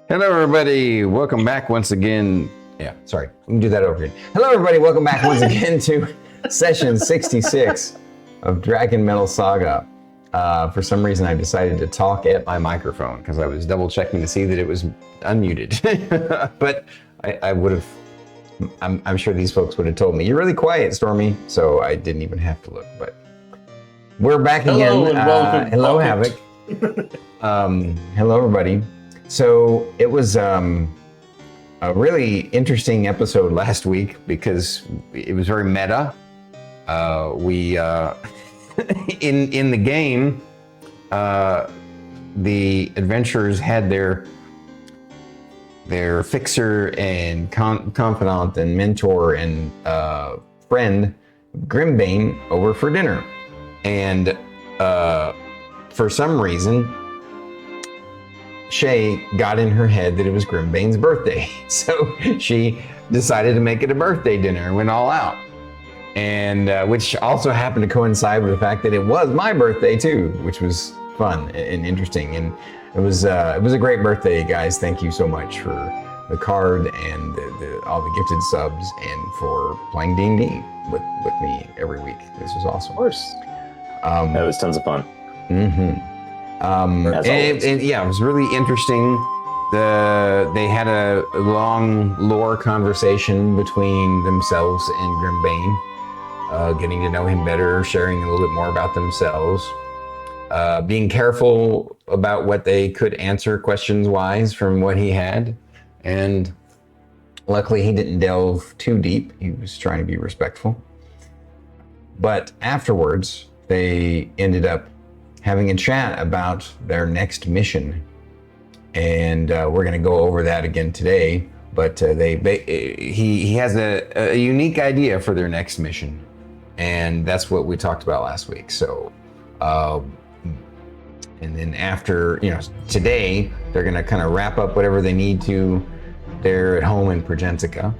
Hello, everybody. Welcome back once again. Yeah, sorry. We can do that over again. Hello, everybody. Welcome back once again to session 66 of DragonMetal Saga. For some reason, I decided to talk at my microphone because I was double checking to see that it was unmuted. But I would have, I'm sure these folks would have told me, you're really quiet, Stormy. So I didn't even have to look. But we're back again. Hello and welcome. Hello, Havoc. Hello, everybody. So it was a really interesting episode last week because it was very meta. We in the game, the adventurers had their fixer and confidant and mentor and friend Grimbane over for dinner, and for some reason, Shae got in her head that it was Grimbane's birthday. So she decided to make it a birthday dinner and went all out. And which also happened to coincide with the fact that it was my birthday too, which was fun and interesting. And it was a great birthday, guys. Thank you so much for the card and all the gifted subs and for playing D&D with me every week. This was awesome. Of course. That was tons of fun. Mm-hmm. And yeah, it was really interesting. They had a long lore conversation between themselves and Grimbane, getting to know him better, sharing a little bit more about themselves, being careful about what they could answer questions-wise from what he had. And luckily he didn't delve too deep. He was trying to be respectful. But afterwards, they ended up having a chat about their next mission, and we're going to go over that again today. But he has a unique idea for their next mission, and that's what we talked about last week. So, and then after today, they're going to kind of wrap up whatever they need to. They're at home in Progentica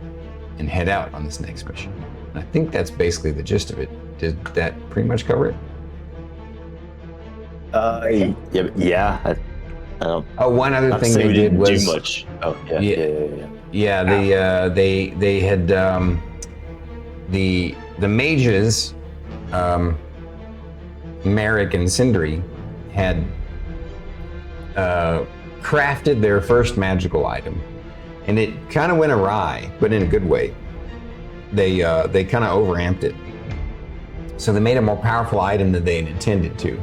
and head out on this next mission. And I think that's basically the gist of it. Did that pretty much cover it? Yeah. One other thing they did was do much. Oh, yeah. Yeah, they had the mages, Merrik and Sindri, had crafted their first magical item, and it kind of went awry, but in a good way. They kind of overamped it, so they made a more powerful item than they had intended to.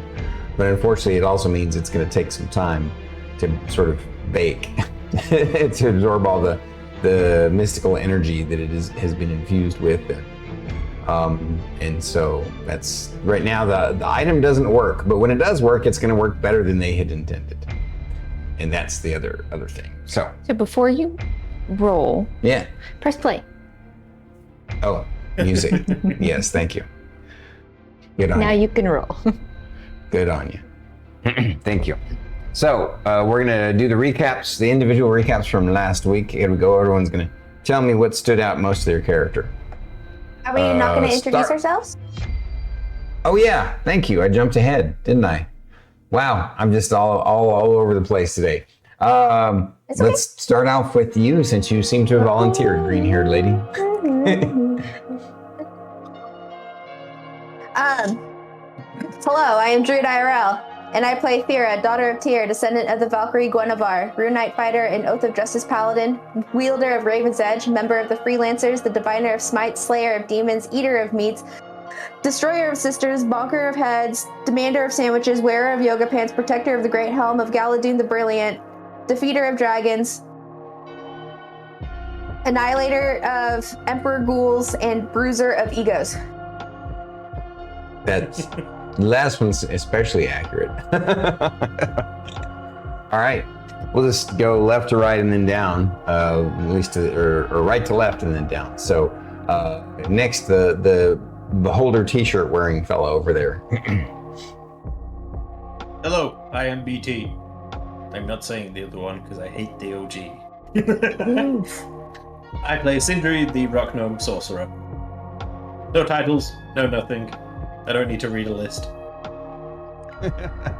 But unfortunately, it also means it's going to take some time to sort of bake, to absorb all the mystical energy that it has been infused with. And so that's right now the item doesn't work, but when it does work, it's going to work better than they had intended. And that's the other thing. So before you roll, yeah, press play. Oh, music. Yes, thank you. Good on now you can roll. Good on you. Thank you. So we're going to do the recaps, the individual recaps from last week. Here we go. Everyone's going to tell me what stood out most of their character. Are we not going to introduce ourselves? Oh, yeah. Thank you. I jumped ahead, didn't I? Wow. I'm just all over the place today. Let's start off with you, since you seem to have volunteered, green-haired lady. Hello, I am Druid IRL, and I play Thyra, daughter of Tyr, descendant of the Valkyrie Guinevere, Rune Knight fighter and Oath of Justice paladin, wielder of Raven's Edge, member of the Freelancers, the diviner of Smite, slayer of demons, eater of meats, destroyer of sisters, bonker of heads, demander of sandwiches, wearer of yoga pants, protector of the Great Helm of Galadun the Brilliant, defeater of dragons, annihilator of Emperor Ghouls, and bruiser of egos. That's the last one's especially accurate. All right, we'll just go left to right and then down, at least or right to left and then down. So next, the Beholder t-shirt wearing fellow over there. Hello, I am BT. I'm not saying the other one because I hate the OG. I play Sindri, the Rock Gnome Sorcerer. No titles, no nothing. I don't need to read a list.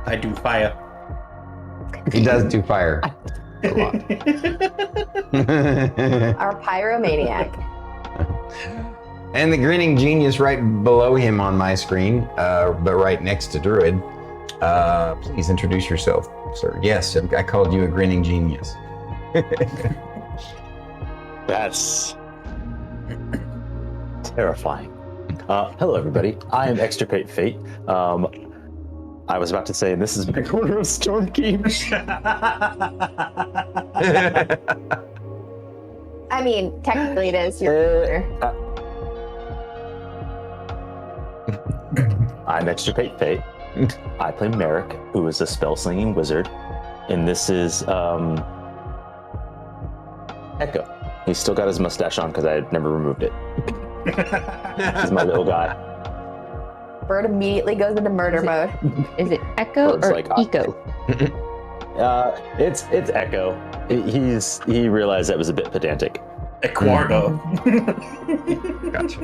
I do fire. He does do fire. A lot. Our pyromaniac. And the grinning genius right below him on my screen, but right next to Druid. Please introduce yourself, sir. Yes, I called you a grinning genius. That's terrifying. Hello, everybody. I am extirpatefate. I was about to say, this is my corner of Stormkeep. I mean, technically it is. Your I'm extirpatefate. I play Merrik, who is a spell-slinging wizard, and this is Echo. He's still got his mustache on because I had never removed it. He's my little guy. Bird immediately goes into murder mode. Is it Echo Looks or like Eco? It's Echo. He realized that was a bit pedantic. Ecuardo. Gotcha.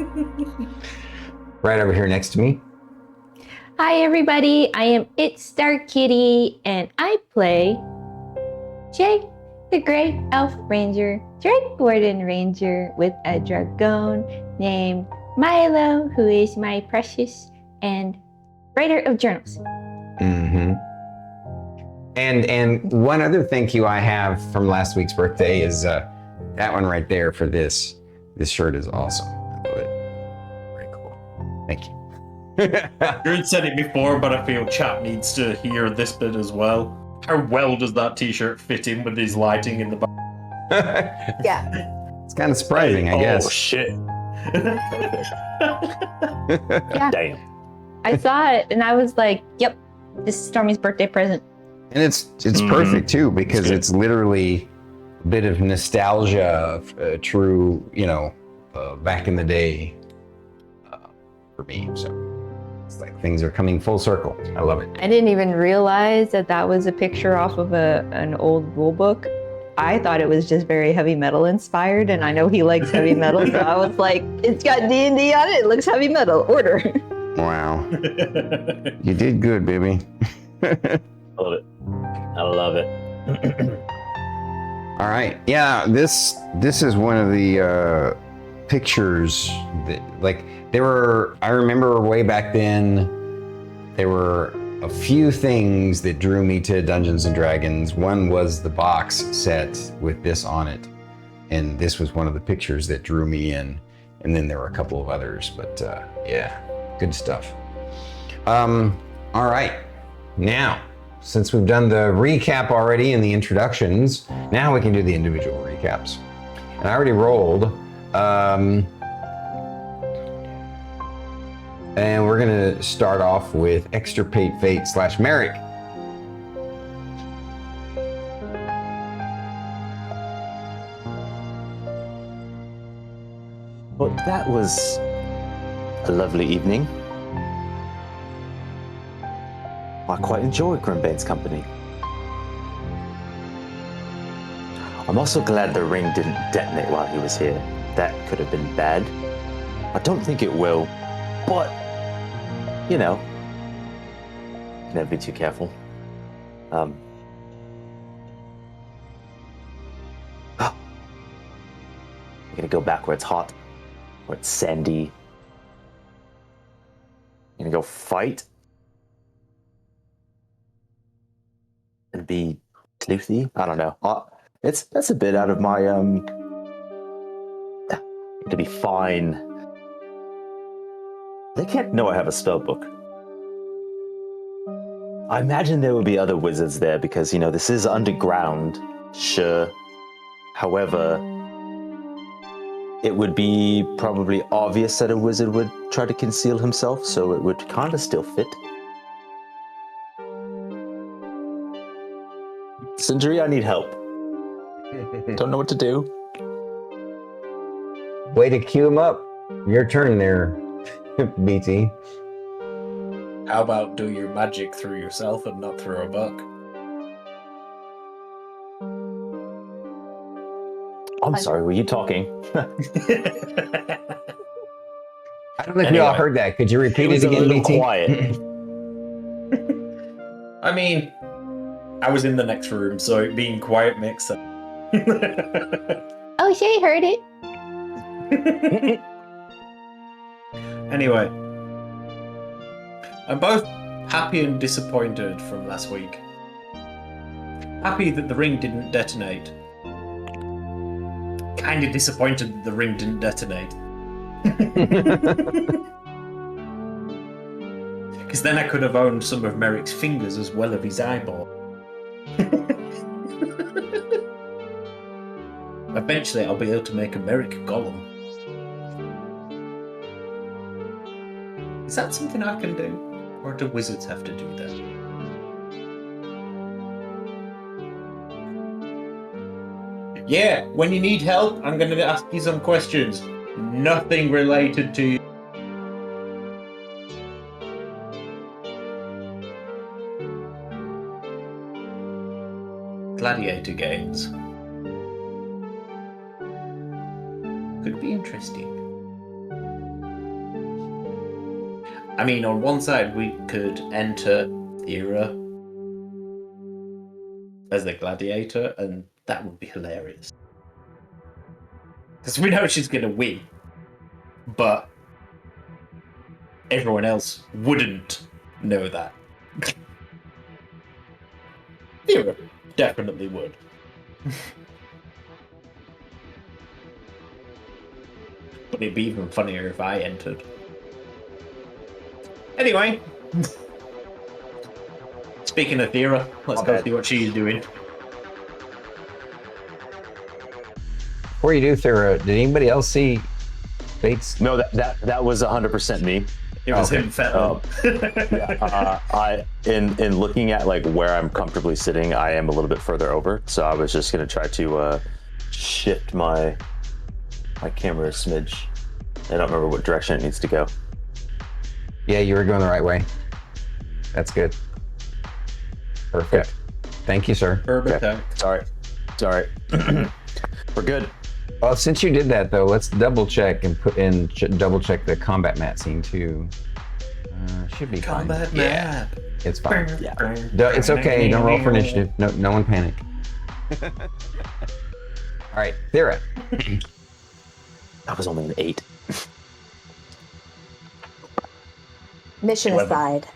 Right over here next to me. Hi everybody, I am itsStarKitty and I play Shae, the Grey Elf Ranger, Drake Warden Ranger with a dragon named Milo, who is my precious and writer of journals. Mm-hmm. And one other thank you I have from last week's birthday is that one right there for this. This shirt is awesome. I love it. Very cool. Thank you. Druid said it before, but I feel chat needs to hear this bit as well. How well does that t-shirt fit in with his lighting in the back? Yeah. It's kind of surprising, I guess. Oh shit! Yeah. Damn. I saw it and I was like, yep, this is Stormy's birthday present. And it's perfect too, because it's literally a bit of nostalgia of true, back in the day for me. So it's like things are coming full circle. I love it. I didn't even realize that was a picture off of an old rule book. I thought it was just very heavy metal inspired, and I know he likes heavy metal, so I was like, it's got D&D on it, it looks heavy metal, order. Wow. You did good, baby. I love it. I love it. All right. Yeah, this is one of the pictures that, I remember way back then, there were a few things that drew me to Dungeons and Dragons. One was the box set with this on it, and this was one of the pictures that drew me in. And then there were a couple of others, but yeah, good stuff. All right, now, since we've done the recap already and the introductions, now we can do the individual recaps. And I already rolled, and we're gonna start off with extirpatefate / Merrik. Well, that was a lovely evening. I quite enjoyed Grimbane's company. I'm also glad the ring didn't detonate while he was here. That could have been bad. I don't think it will, but, never be too careful. I'm gonna go back where it's hot, where it's sandy. I'm gonna go fight and be sleuthy. I don't know. That's a bit out of my to be fine. They can't know I have a spell book. I imagine there would be other wizards there because this is underground. Sure. However, it would be probably obvious that a wizard would try to conceal himself, so it would kind of still fit. Sindri, I need help. Don't know what to do. Way to cue him up. Your turn there, BT. How about do your magic through yourself and not through a book? I'm sorry, were you talking? I don't know if you all heard that. Could you repeat it again, BT? Quiet. I mean, I was in the next room, so it being quiet makes sense. Oh, Shae heard it. Anyway, I'm both happy and disappointed from last week. Happy that the ring didn't detonate. Kinda disappointed that the ring didn't detonate. Because then I could have owned some of Merrik's fingers as well as his eyeball. Eventually I'll be able to make a Merrik golem. Is that something I can do? Or do wizards have to do that? Yeah, when you need help, I'm going to ask you some questions. Nothing related to you. Gladiator games. Could be interesting. I mean, on one side we could enter Thyra as the gladiator, and that would be hilarious. Because we know she's going to win, but everyone else wouldn't know that. Thyra definitely would. But it'd be even funnier if I entered. Anyway, speaking of Thyra, let's go see what she's doing. Before you do, Thyra, did anybody else see Fate's? No, that was 100% me. It was him, Fettle. In looking at like where I'm comfortably sitting, I am a little bit further over, so I was just gonna try to shift my camera a smidge. I don't remember what direction it needs to go. Yeah, you were going the right way. That's good. Perfect. Okay. Thank you, sir. Okay. Sorry. We're good. Well, since you did that, though, let's double check and double check the combat map scene too. Should be fine. Combat map. Yeah, it's fine. Yeah. It's okay. Don't roll for initiative. No one panic. All right, Thyra. That was only an 8. Mission 11. aside,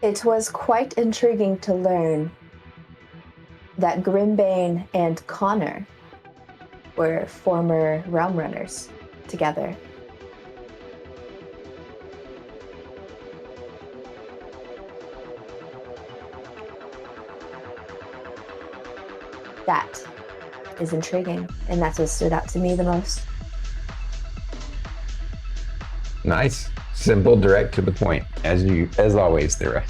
it was quite intriguing to learn that Grimbane and Connor were former realm runners together. That is intriguing, and that's what stood out to me the most. Nice, simple, direct to the point, as always, Thyra.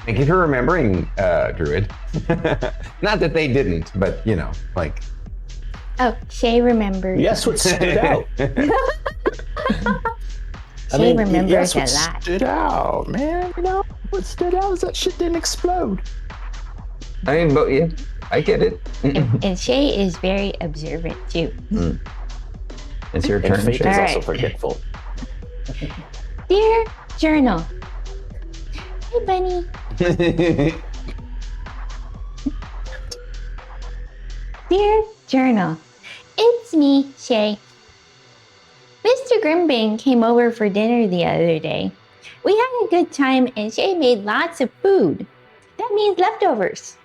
Thank you for remembering, Druid. Not that they didn't, but you know, like. Oh, Shae remembered. Yes, what stood out. Shae remembers what a lot. stood out, man. You know, what stood out is that shit didn't explode. I mean, but yeah, I get it. And Shae is very observant too. It's your turn. And Fate is All also right. forgetful. Dear Journal. Hey, bunny. Dear Journal, it's me, Shae. Mr. Grimbane came over for dinner the other day. We had a good time and Shae made lots of food. That means leftovers.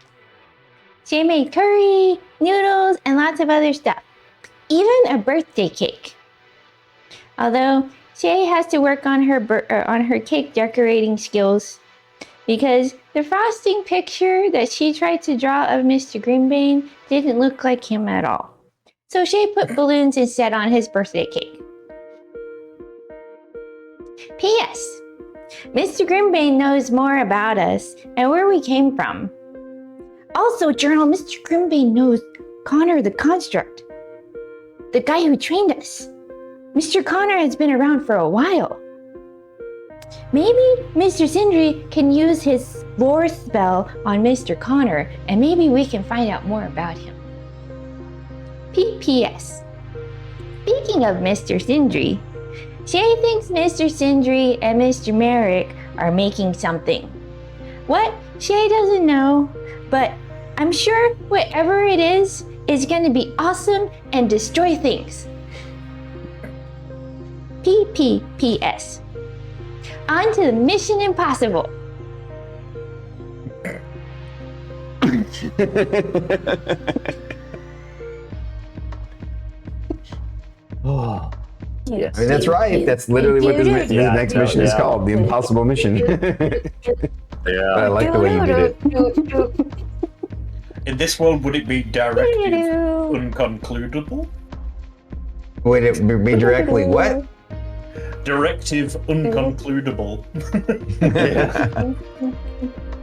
Shae made curry, noodles, and lots of other stuff. Even a birthday cake. Although Shae has to work on her cake decorating skills because the frosting picture that she tried to draw of Mr. Grimbane didn't look like him at all. So Shae put balloons instead on his birthday cake. P.S. Mr. Grimbane knows more about us and where we came from. Also, Journal, Mr. Grimbane knows Connor the Construct, the guy who trained us. Mr. Connor has been around for a while. Maybe Mr. Sindri can use his lore spell on Mr. Connor, and maybe we can find out more about him. P.P.S. Speaking of Mr. Sindri, Shae thinks Mr. Sindri and Mr. Merrik are making something. What? Shae doesn't know, but I'm sure whatever it is gonna be awesome and destroy things. PPPS. On to the Mission Impossible. Oh, yes. I mean, that's right. That's literally what the next mission is called, the Impossible Mission. Yeah. I like the way you did it. In this world, would it be directly unconcludable? Would it be directly what? Directive unconcludable.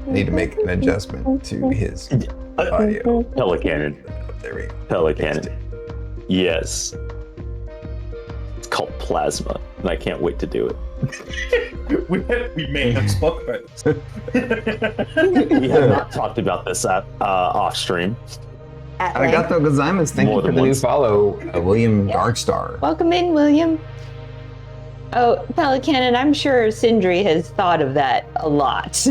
Need to make an adjustment to his audio. Pelicannon. There we go. Pelicannon. Yes. It's called plasma, and I can't wait to do it. we may have spoke about this. We have not talked about this off stream. Arigato gozaimasu. Thank you for the new follow, William Darkstar. Welcome in, William. Oh, Pelican, I'm sure Sindri has thought of that a lot.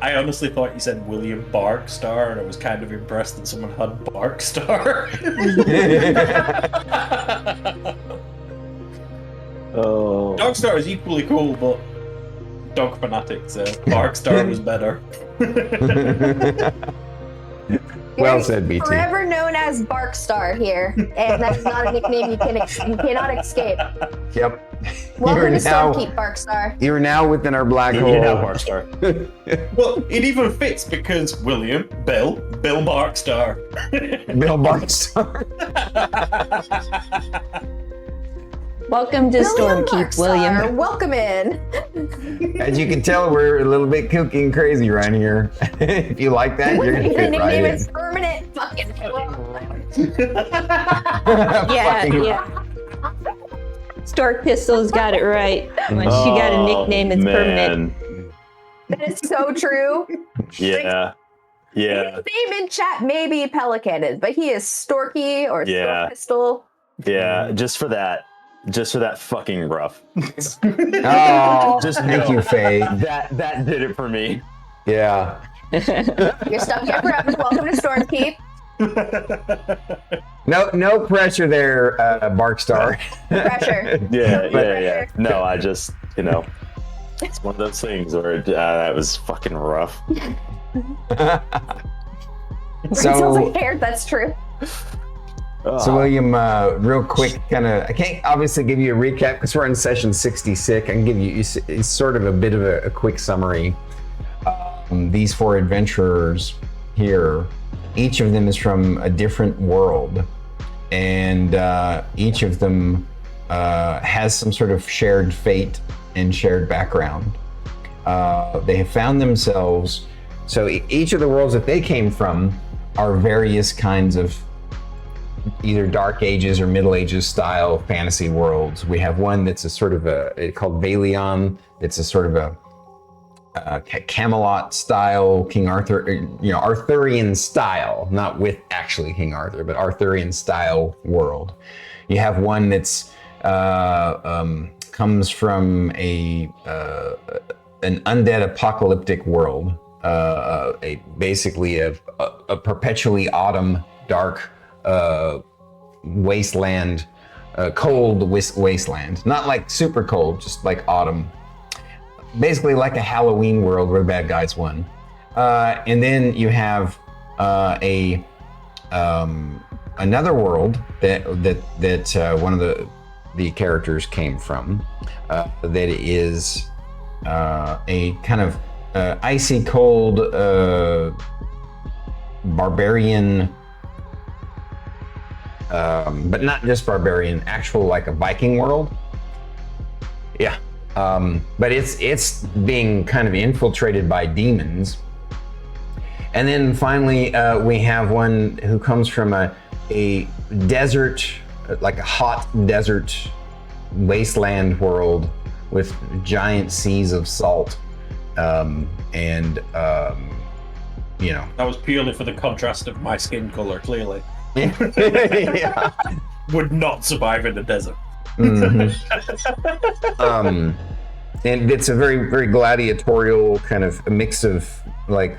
I honestly thought you said William Barkstar, and I was kind of impressed that someone had Barkstar. Oh. Dogstar is equally cool, but dog fanatic says Barkstar was better. Well said, BT. Forever known as Barkstar here, and that's not a nickname you cannot escape. Yep. Welcome to Stormkeep, Barkstar. You're now within our black hole. You have Barkstar. Well, it even fits because William, Bill Barkstar. Bill Barkstar. Welcome to Stormkeep, William. Welcome in. As you can tell, we're a little bit kooky and crazy right here. If you like that, you're gonna Your fit right nickname in. is permanent. Fucking. Yeah. Stork Pistol's got it right. When she got a nickname, it's permanent. That is so true. Yeah. Yeah. His name in chat may be Pelicanid, but he is Storky or Stork Pistol. Yeah. Just for that fucking rough. Oh, just thank you, Faye. That did it for me. Yeah. You're stuck here forever. Welcome to Stormkeep. No pressure there, Barkstar. Pressure. Yeah. No, I just, it's one of those things where that was fucking rough. Sounds like hair. That's true. So William, real quick, I can't obviously give you a recap because we're in session 66. I can give you it's sort of a bit of a quick summary. These four adventurers here, each of them is from a different world, and each of them has some sort of shared fate and shared background. They have found themselves, so each of the worlds that they came from are various kinds of either Dark Ages or Middle Ages style fantasy worlds. We have one that's a sort of called Valion. It's a sort of a Camelot style, King Arthur, Arthurian style, not with actually King Arthur, but Arthurian style world. You have one that's comes from an undead apocalyptic world, basically a perpetually autumn, dark wasteland, cold wasteland. Not like super cold, just like autumn. Basically like a Halloween world where the bad guys won. And then you have another world that one of the characters came from. That is a kind of icy cold barbarian. But not just barbarian, actual like a Viking world. Yeah. But it's being kind of infiltrated by demons. And then finally, we have one who comes from a desert, like a hot desert wasteland world with giant seas of salt. That was purely for the contrast of my skin color, clearly. Yeah. Would not survive in the desert. And it's a very, very gladiatorial kind of a mix of like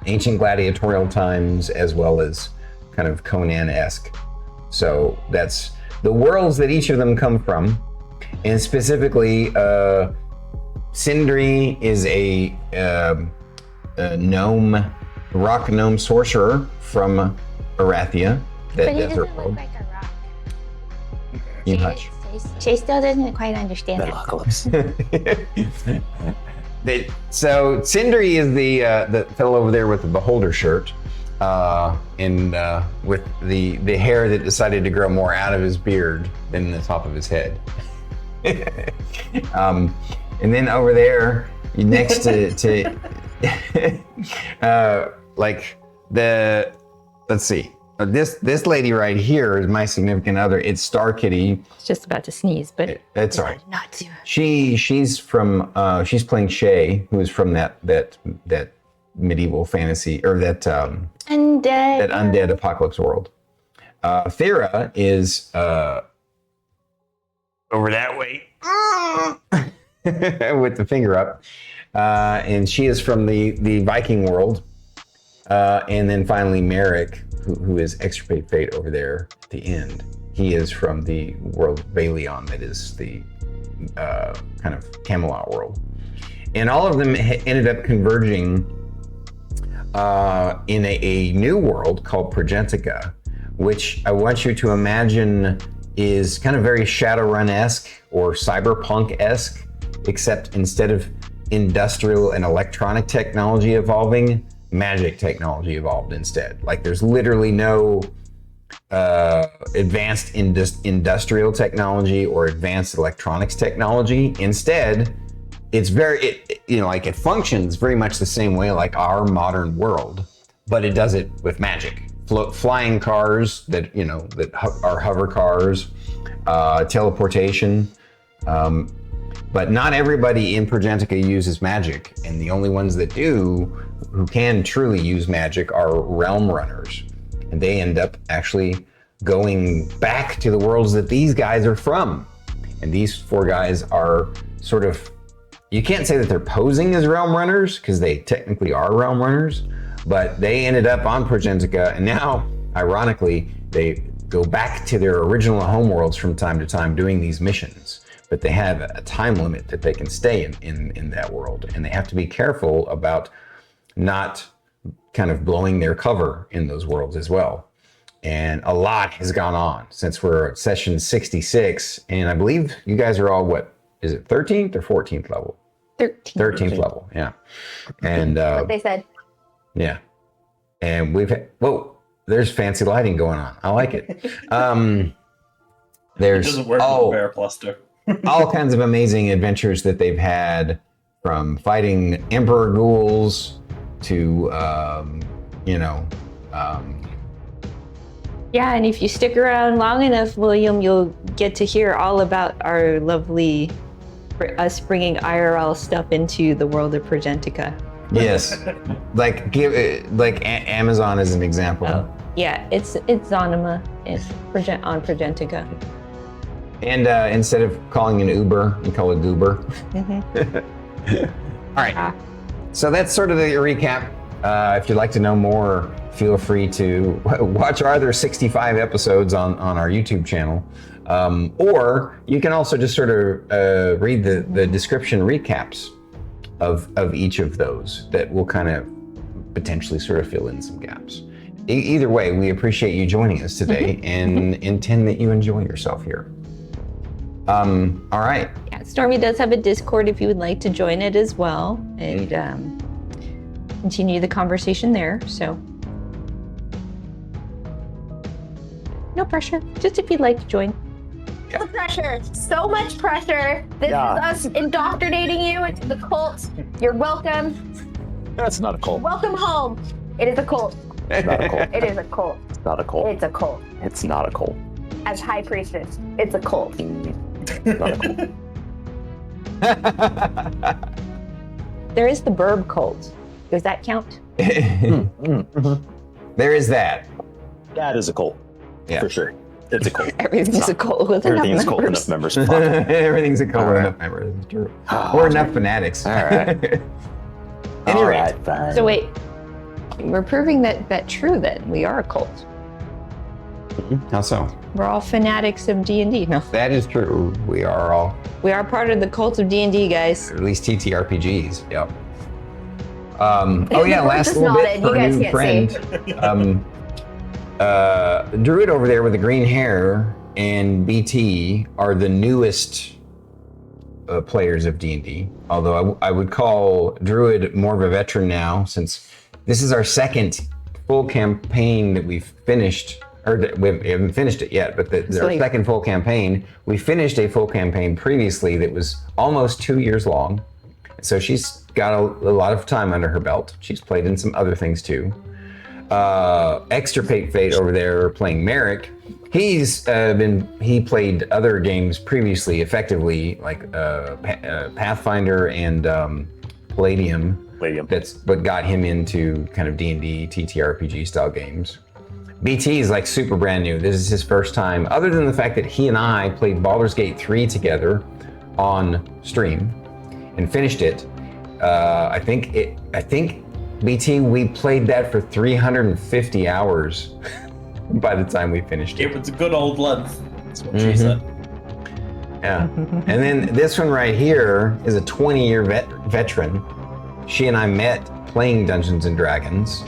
ancient gladiatorial times as well as kind of Conan-esque. So that's the worlds that each of them come from. And specifically, Sindri is a gnome, rock gnome sorcerer from Arathia. But he That's her doesn't world. look like a rock. You hush. Shay still doesn't quite understand that. Metalocalypse. So Sindri is the fellow over there with the beholder shirt, and with the hair that decided to grow more out of his beard than the top of his head. And then over there, next to like let's see. This lady right here is my significant other. It's StarKitty. It's just about to sneeze, but That's all right. not to. She's from she's playing Shae, who is from that medieval fantasy or that undead apocalypse world. Thyra is over that way with the finger up, and she is from the Viking world. And then finally Merrik, who is extirpatefate over there at the end. He is from the world of Balion, that is the kind of Camelot world. And all of them ended up converging in a new world called Progentica, which I want you to imagine is kind of very Shadowrun-esque or cyberpunk-esque, except instead of industrial and electronic technology evolving, magic technology evolved instead. Like there's literally no advanced industrial technology or advanced electronics technology. Instead, it's it functions very much the same way like our modern world, but it does it with magic. Flying cars that are hover cars, teleportation. But not everybody in Progentica uses magic, and the only ones that do, who can truly use magic, are realm runners. And they end up actually going back to the worlds that these guys are from. And these four guys are sort of, you can't say that they're posing as realm runners, because they technically are realm runners, but they ended up on Progentica, and now, ironically, they go back to their original homeworlds from time to time doing these missions. But they have a time limit that they can stay in that world. And they have to be careful about not kind of blowing their cover in those worlds as well. And a lot has gone on since we're at session 66. And I believe you guys are all, what, is it 13th or 14th level? 13th level, yeah. And What they said. yeah. And whoa, there's fancy lighting going on. I like it. It There's, doesn't work with bear plaster. all kinds of amazing adventures that they've had, from fighting emperor ghouls to, Yeah, and if you stick around long enough, William, you'll get to hear all about our lovely, us bringing IRL stuff into the world of Progentica. yes, like Amazon as an example. Oh, yeah, it's Zonima. It's on Progentica. And instead of calling an Uber, you call it Goober. All right. So that's sort of the recap. If you'd like to know more, feel free to watch our other 65 episodes on our YouTube channel. Or you can also just sort of read the description recaps of each of those that will kind of potentially sort of fill in some gaps. Either way, we appreciate you joining us today and intend that you enjoy yourself here. All right. Yeah, Stormy does have a Discord if you would like to join it as well and continue the conversation there. So no pressure, just if you'd like to join. The pressure, so much pressure. This is us indoctrinating you into the cult. You're welcome. That's not a cult. Welcome home. It is a cult. It's not a cult. It is a cult. It's not a cult. It's a cult. It's not a cult. As High Priestess, it's a cult. Not a cult. There is the Burb cult. Does that count? There is that. That is a cult. Yeah. For sure. It's a cult. Everything's a cult with Everything enough is cult members. enough members. Fuck. Everything's a cult All with right. enough members. It's true. Oh, Or enough fanatics. All right. Any All rate. right, fine. So wait, we're proving that true. Then we are a cult. How so? We're all fanatics of D&D. No, That is true. We are all, we are part of the cult of D&D, guys. at least TTRPGs. Yep. Oh yeah, last Just little bit nodded. for You a guys new can't friend. Druid over there with the green hair and BT are the newest players of D&D. Although I would call Druid more of a veteran now, since this is our second full campaign that we've finished. Or we haven't finished it yet, but our like- second full campaign. We finished a full campaign previously that was almost 2 years long. So she's got a lot of time under her belt. She's played in some other things too. Extirpatefate over there playing Merrik. He played other games previously effectively, like Pathfinder and Palladium. That's what got him into kind of D&D, TTRPG style games. BT is like super brand new. This is his first time, other than the fact that he and I played Baldur's Gate 3 together on stream and finished it. I think BT, we played that for 350 hours by the time we finished it. It was a good old length. That's what she said. Yeah. And then this one right here is a 20-year veteran. She and I met playing Dungeons and Dragons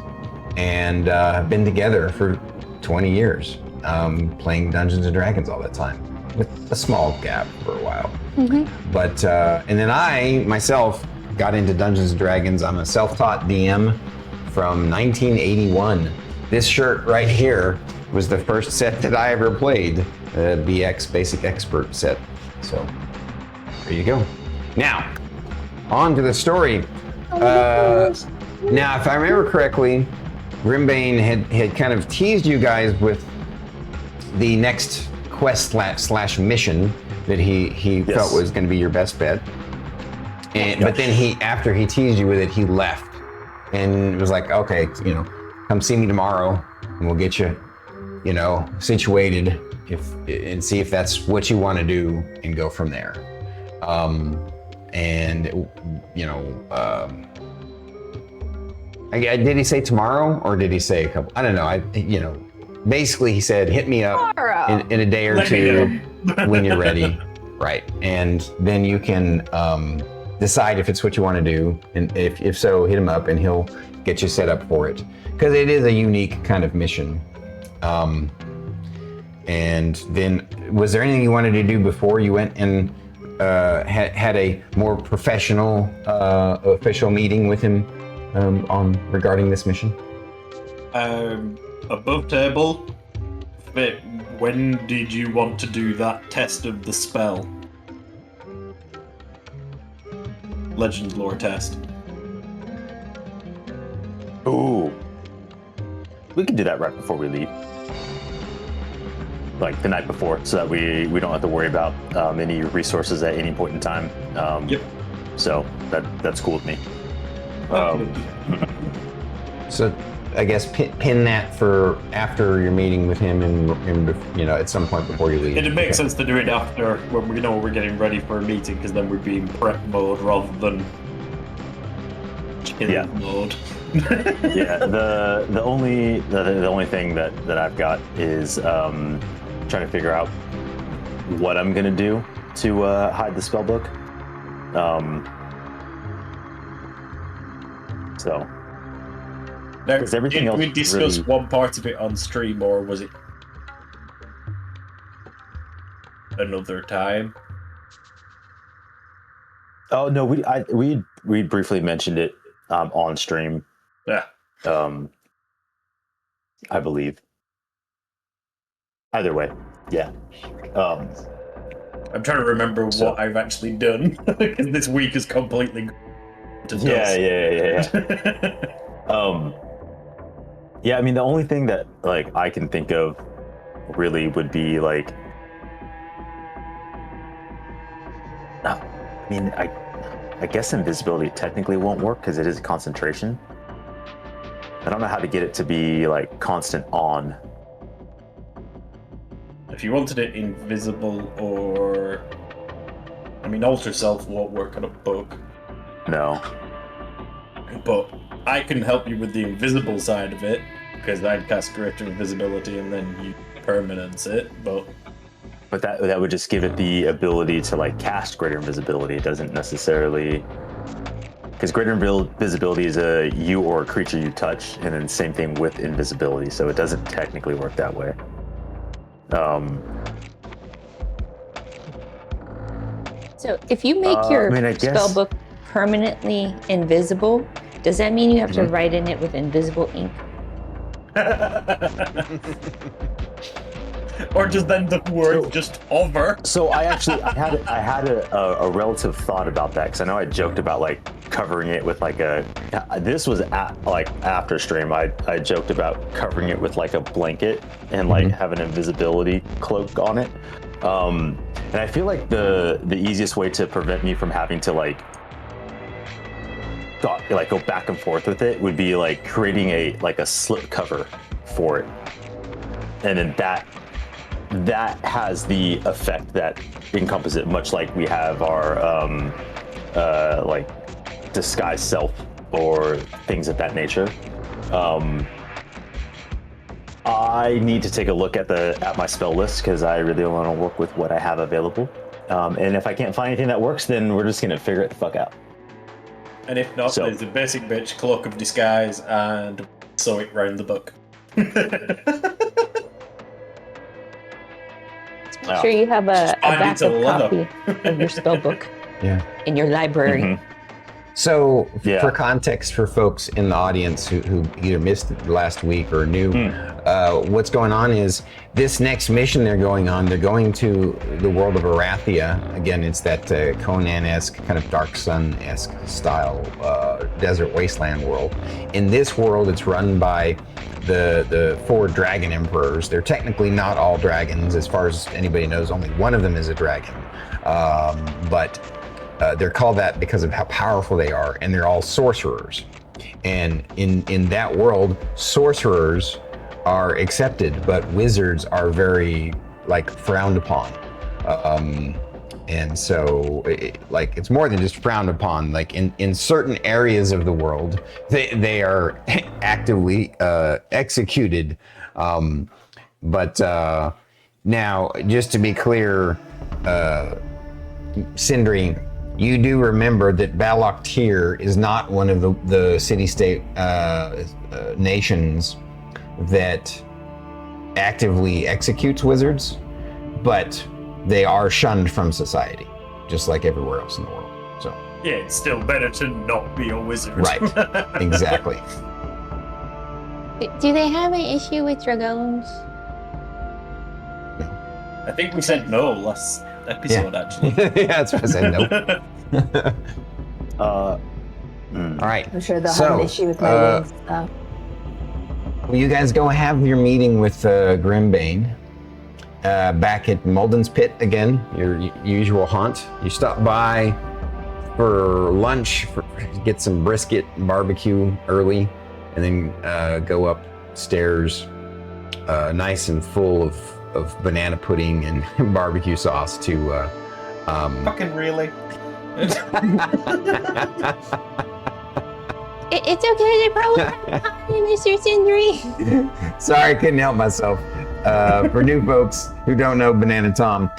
and have been together for 20 years, playing Dungeons and Dragons all that time, with a small gap for a while. But, and then I, myself, got into Dungeons and Dragons. I'm a self-taught DM from 1981. This shirt right here was the first set that I ever played, the BX Basic Expert set. So, there you go. Now, on to the story. Now, if I remember correctly, Grimbane had kind of teased you guys with the next quest slash mission that he felt was going to be your best bet. And but then after he teased you with it, he left and was like, okay, come see me tomorrow and we'll get you, situated and see if that's what you want to do and go from there. Did he say tomorrow or did he say a couple? I don't know. Basically he said, hit me up in a day or two when you're ready. Right. And then you can decide if it's what you want to do. And if so, hit him up and he'll get you set up for it. Because it is a unique kind of mission. And then, was there anything you wanted to do before you went and had a more professional, official meeting with him regarding this mission? Above table. But when did you want to do that test of the spell? Legend lore test. Ooh. We can do that right before we leave. Like the night before, so that we don't have to worry about any resources at any point in time. Yep. So that's cool with me. So I guess pin that for after your meeting with him and at some point before you leave. It'd make sense to do it after when we know we're getting ready for a meeting, because then we'd be in prep mode rather than chill mode. Yeah. The only thing that I've got is trying to figure out what I'm gonna do to hide the spell book. So. Now, Is everything did else we discuss really- one part of it on stream, or was it another time? Oh no, we briefly mentioned it on stream. Yeah. I believe. Either way, yeah. I'm trying to remember what I've actually done, because this week is completely to dust. Yeah. Yeah, I mean, the only thing that I can think of really would be I guess invisibility technically won't work because it is concentration. I don't know how to get it to be constant on. If you wanted it invisible or... I mean, alter self won't work on a bug. No. But I can help you with the invisible side of it, because I'd cast greater invisibility and then you permanence it, but that would just give it the ability to like cast greater invisibility. It doesn't necessarily, because greater invisibility is a you or a creature you touch, and then same thing with invisibility, so it doesn't technically work that way. So if you make your spellbook permanently invisible, does that mean you have to write in it with invisible ink? Or does then the word just hover? So I had a relative thought about that, because I know I joked about like covering it with like this was after stream. I joked about covering it with like a blanket and like have an invisibility cloak on it. And I feel like the easiest way to prevent me from having to like go back and forth with it would be like creating a slip cover for it, and then that has the effect that encompasses it, much like we have our like disguise self or things of that nature. I need to take a look at my spell list, because I really want to work with what I have available. And if I can't find anything that works, then we're just gonna figure it the fuck out. And if not, there's a basic bitch cloak of disguise and sew it round the book. Make sure you have a backup copy of your spellbook in your library. So, for context for folks in the audience who either missed it last week or new, what's going on is this next mission they're going to the world of Arathia. Again, it's that Conan-esque, kind of Dark Sun-esque style desert wasteland world. In this world, it's run by the 4 dragon emperors. They're technically not all dragons. As far as anybody knows, only one of them is a dragon. But they're called that because of how powerful they are, and they're all sorcerers. And in that world, sorcerers are accepted, but wizards are very frowned upon. And so it's more than just frowned upon. Like in certain areas of the world, they are actively executed. But now, just to be clear, Sindri, you do remember that Balok Tyr is not one of the city-state nations that actively executes wizards, but they are shunned from society, just like everywhere else in the world. So yeah, it's still better to not be a wizard. Right, exactly. Do they have an issue with dragons? I think we said no last episode, actually. Yeah, that's what I said, no. All right. I'm sure they'll have an issue with my wings. Well, you guys go have your meeting with Grimbane back at Malden's Pit again, your usual haunt. You stop by for lunch, get some brisket and barbecue early, and then go upstairs nice and full of banana pudding and barbecue sauce to... Fucking really? It's okay, they probably Mr. Sindri. Sorry, couldn't help myself. For new folks who don't know Banana Tom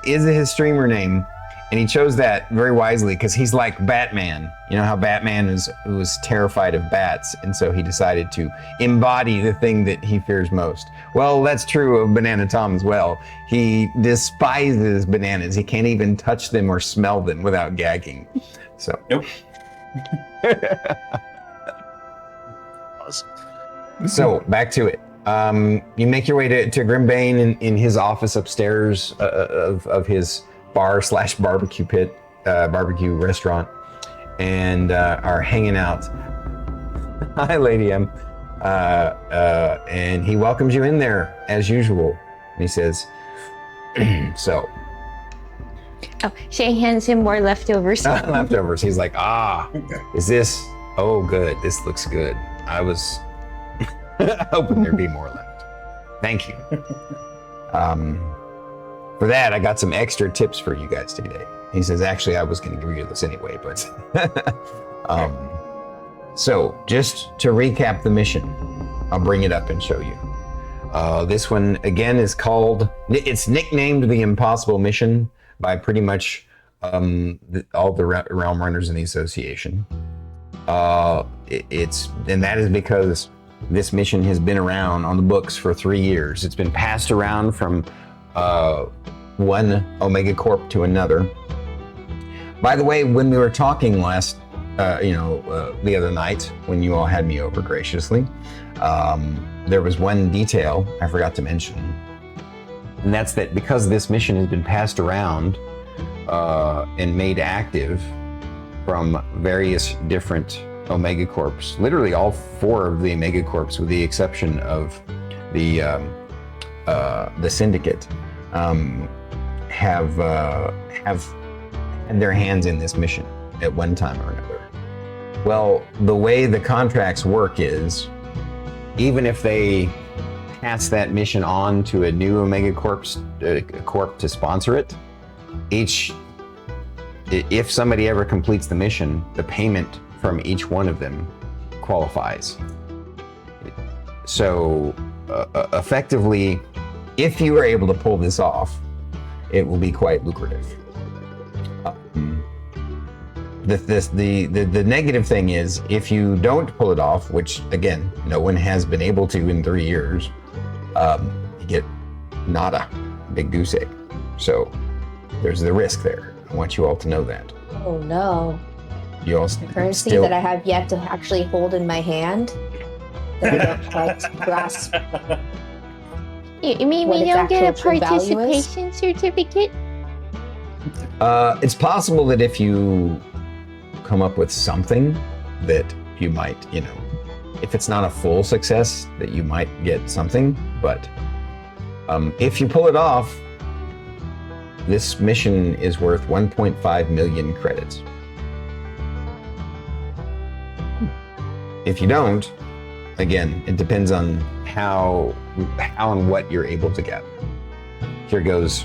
is his streamer name, and he chose that very wisely because he's like Batman. You know how Batman was terrified of bats, and so he decided to embody the thing that he fears most. Well, that's true of Banana Tom as well. He despises bananas. He can't even touch them or smell them without gagging. So. Nope. So back to it. You make your way to Grimbane in his office upstairs of his bar/barbecue pit, barbecue restaurant, and are hanging out. Hi, Lady M. And he welcomes you in there as usual. And he says, so. Oh, Shae hands him more leftovers. Leftovers. He's like, is this? Oh, good. This looks good. I was hoping there'd be more left. Thank you. For that, I got some extra tips for you guys today. He says, actually, I was going to give you this anyway, but... So, just to recap the mission, I'll bring it up and show you. This one, again, is called... It's nicknamed the Impossible Mission by pretty much all the realm runners in the association. And that is because this mission has been around on the books for 3 years. It's been passed around from one Omega Corp to another. By the way, when we were talking last, the other night, when you all had me over graciously, there was one detail I forgot to mention. And that's that because this mission has been passed around and made active from various different Omega Corps, literally all 4 of the Omega Corps, with the exception of the Syndicate, have had their hands in this mission at one time or another. Well, the way the contracts work is, even if they pass that mission on to a new Omega Corp to sponsor it, if somebody ever completes the mission, the payment from each one of them qualifies. So effectively, if you are able to pull this off, it will be quite lucrative. The negative thing is, if you don't pull it off, which again, no one has been able to in 3 years, you get nada, big goose egg. So there's the risk there. I want you all to know that. Oh no. You all The currency that I have yet to actually hold in my hand that I don't quite grasp. You mean What we its don't get a actual true value is? participation certificate? It's possible that if you come up with something that you might, if it's not a full success, that you might get something. But if you pull it off, this mission is worth 1.5 million credits. If you don't, again, it depends on how and what you're able to get. Here goes.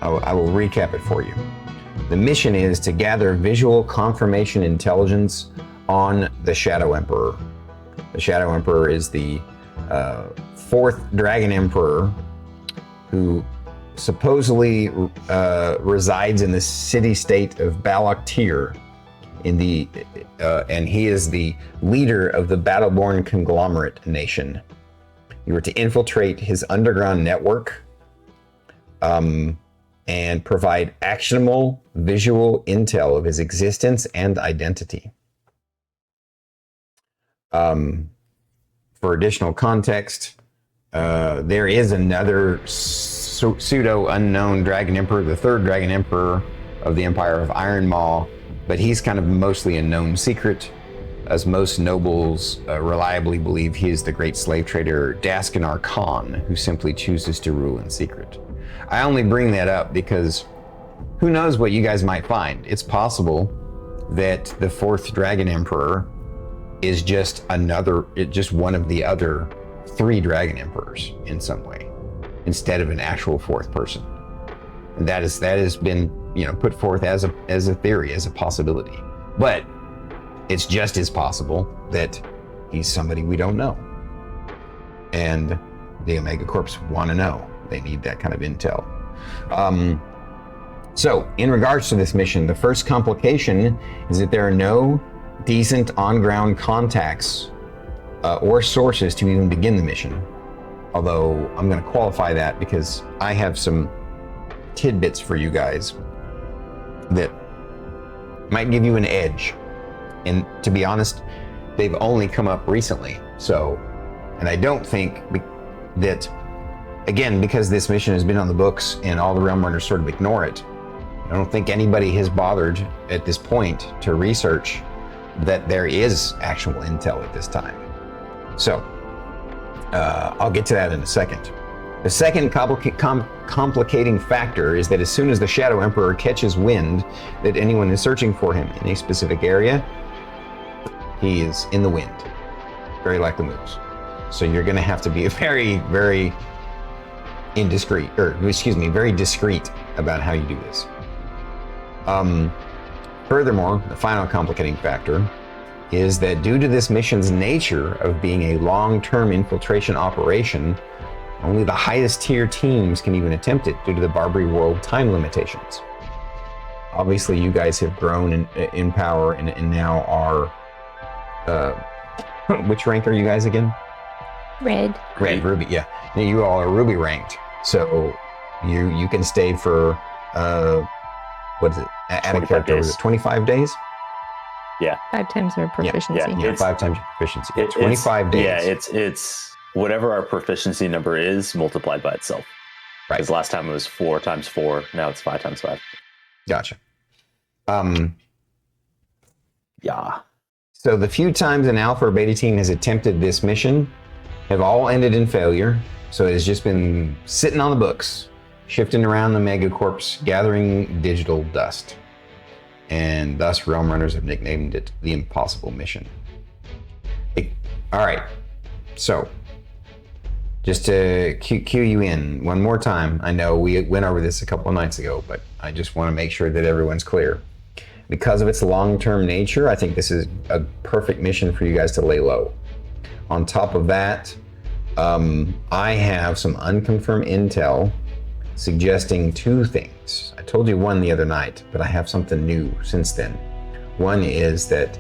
I will recap it for you. The mission is to gather visual confirmation intelligence on the Shadow Emperor. The Shadow Emperor is the 4th Dragon Emperor who supposedly resides in the city-state of Balak-Tir, and he is the leader of the Battleborn Conglomerate Nation. You were to infiltrate his underground network and provide actionable visual intel of his existence and identity. For additional context, there is another pseudo-unknown Dragon Emperor, the 3rd Dragon Emperor of the Empire of Iron Maw, but he's kind of mostly a known secret, as most nobles reliably believe he is the great slave trader Daskinar Khan, who simply chooses to rule in secret. I only bring that up because who knows what you guys might find. It's possible that the 4th Dragon Emperor is just one of the other 3 Dragon Emperors in some way, instead of an actual 4th person. And that has been, put forth as a theory, as a possibility. But it's just as possible that he's somebody we don't know. And the Omega Corps want to know. They need that kind of intel. So, in regards to this mission, the first complication is that there are no decent on-ground contacts or sources to even begin the mission. Although, I'm going to qualify that because I have some tidbits for you guys that might give you an edge. And to be honest, they've only come up recently. And I don't think that, again, because this mission has been on the books and all the realm runners sort of ignore it, I don't think anybody has bothered at this point to research that there is actual intel at this time. So, I'll get to that in a second. The second complicating factor is that as soon as the Shadow Emperor catches wind that anyone is searching for him in a specific area, he is in the wind, very likely moves. So you're going to have to be very, very very discreet about how you do this. Furthermore, the final complicating factor is that due to this mission's nature of being a long-term infiltration operation, only the highest tier teams can even attempt it due to the Barbary World time limitations. Obviously, you guys have grown in power and now are... which rank are you guys again? Red. Red, Ruby, yeah. You all are Ruby ranked, so you can stay for, what is it? Add a character, was it 25 days? Yeah. 5 times our proficiency. Yeah, 5 times your proficiency. 25 days. Yeah, it's whatever our proficiency number is multiplied by itself. Right. Because last time it was 4 times 4, now it's 5 times 5. Gotcha. Yeah. So the few times an alpha or beta team has attempted this mission have all ended in failure. So it has just been sitting on the books, shifting around the megacorps, gathering digital dust. And thus Realm Runners have nicknamed it the Impossible Mission. All right, so just to cue you in one more time, I know we went over this a couple of nights ago, but I just want to make sure that everyone's clear. Because of its long-term nature, I think this is a perfect mission for you guys to lay low. On top of that, I have some unconfirmed intel suggesting 2 things. I told you one the other night, but I have something new since then. One is that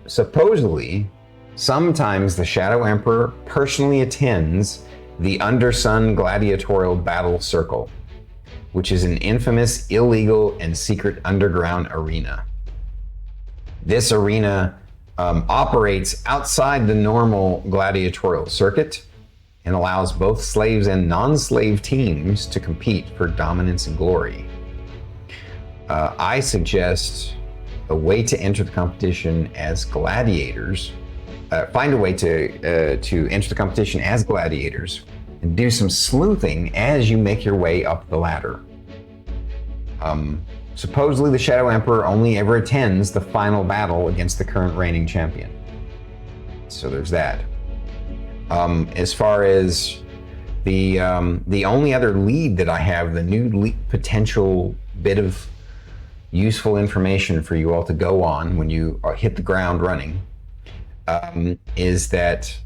supposedly, sometimes the Shadow Emperor personally attends the Undersun Gladiatorial Battle Circle, which is an infamous, illegal, and secret underground arena. This arena operates outside the normal gladiatorial circuit and allows both slaves and non-slave teams to compete for dominance and glory. I suggest a way to enter the competition as gladiators. Find a way to enter the competition as gladiators and do some sleuthing as you make your way up the ladder. Supposedly the Shadow Emperor only ever attends the final battle against the current reigning champion. So there's that. As far as the only other lead that I have, the new potential bit of useful information for you all to go on when you hit the ground running, is that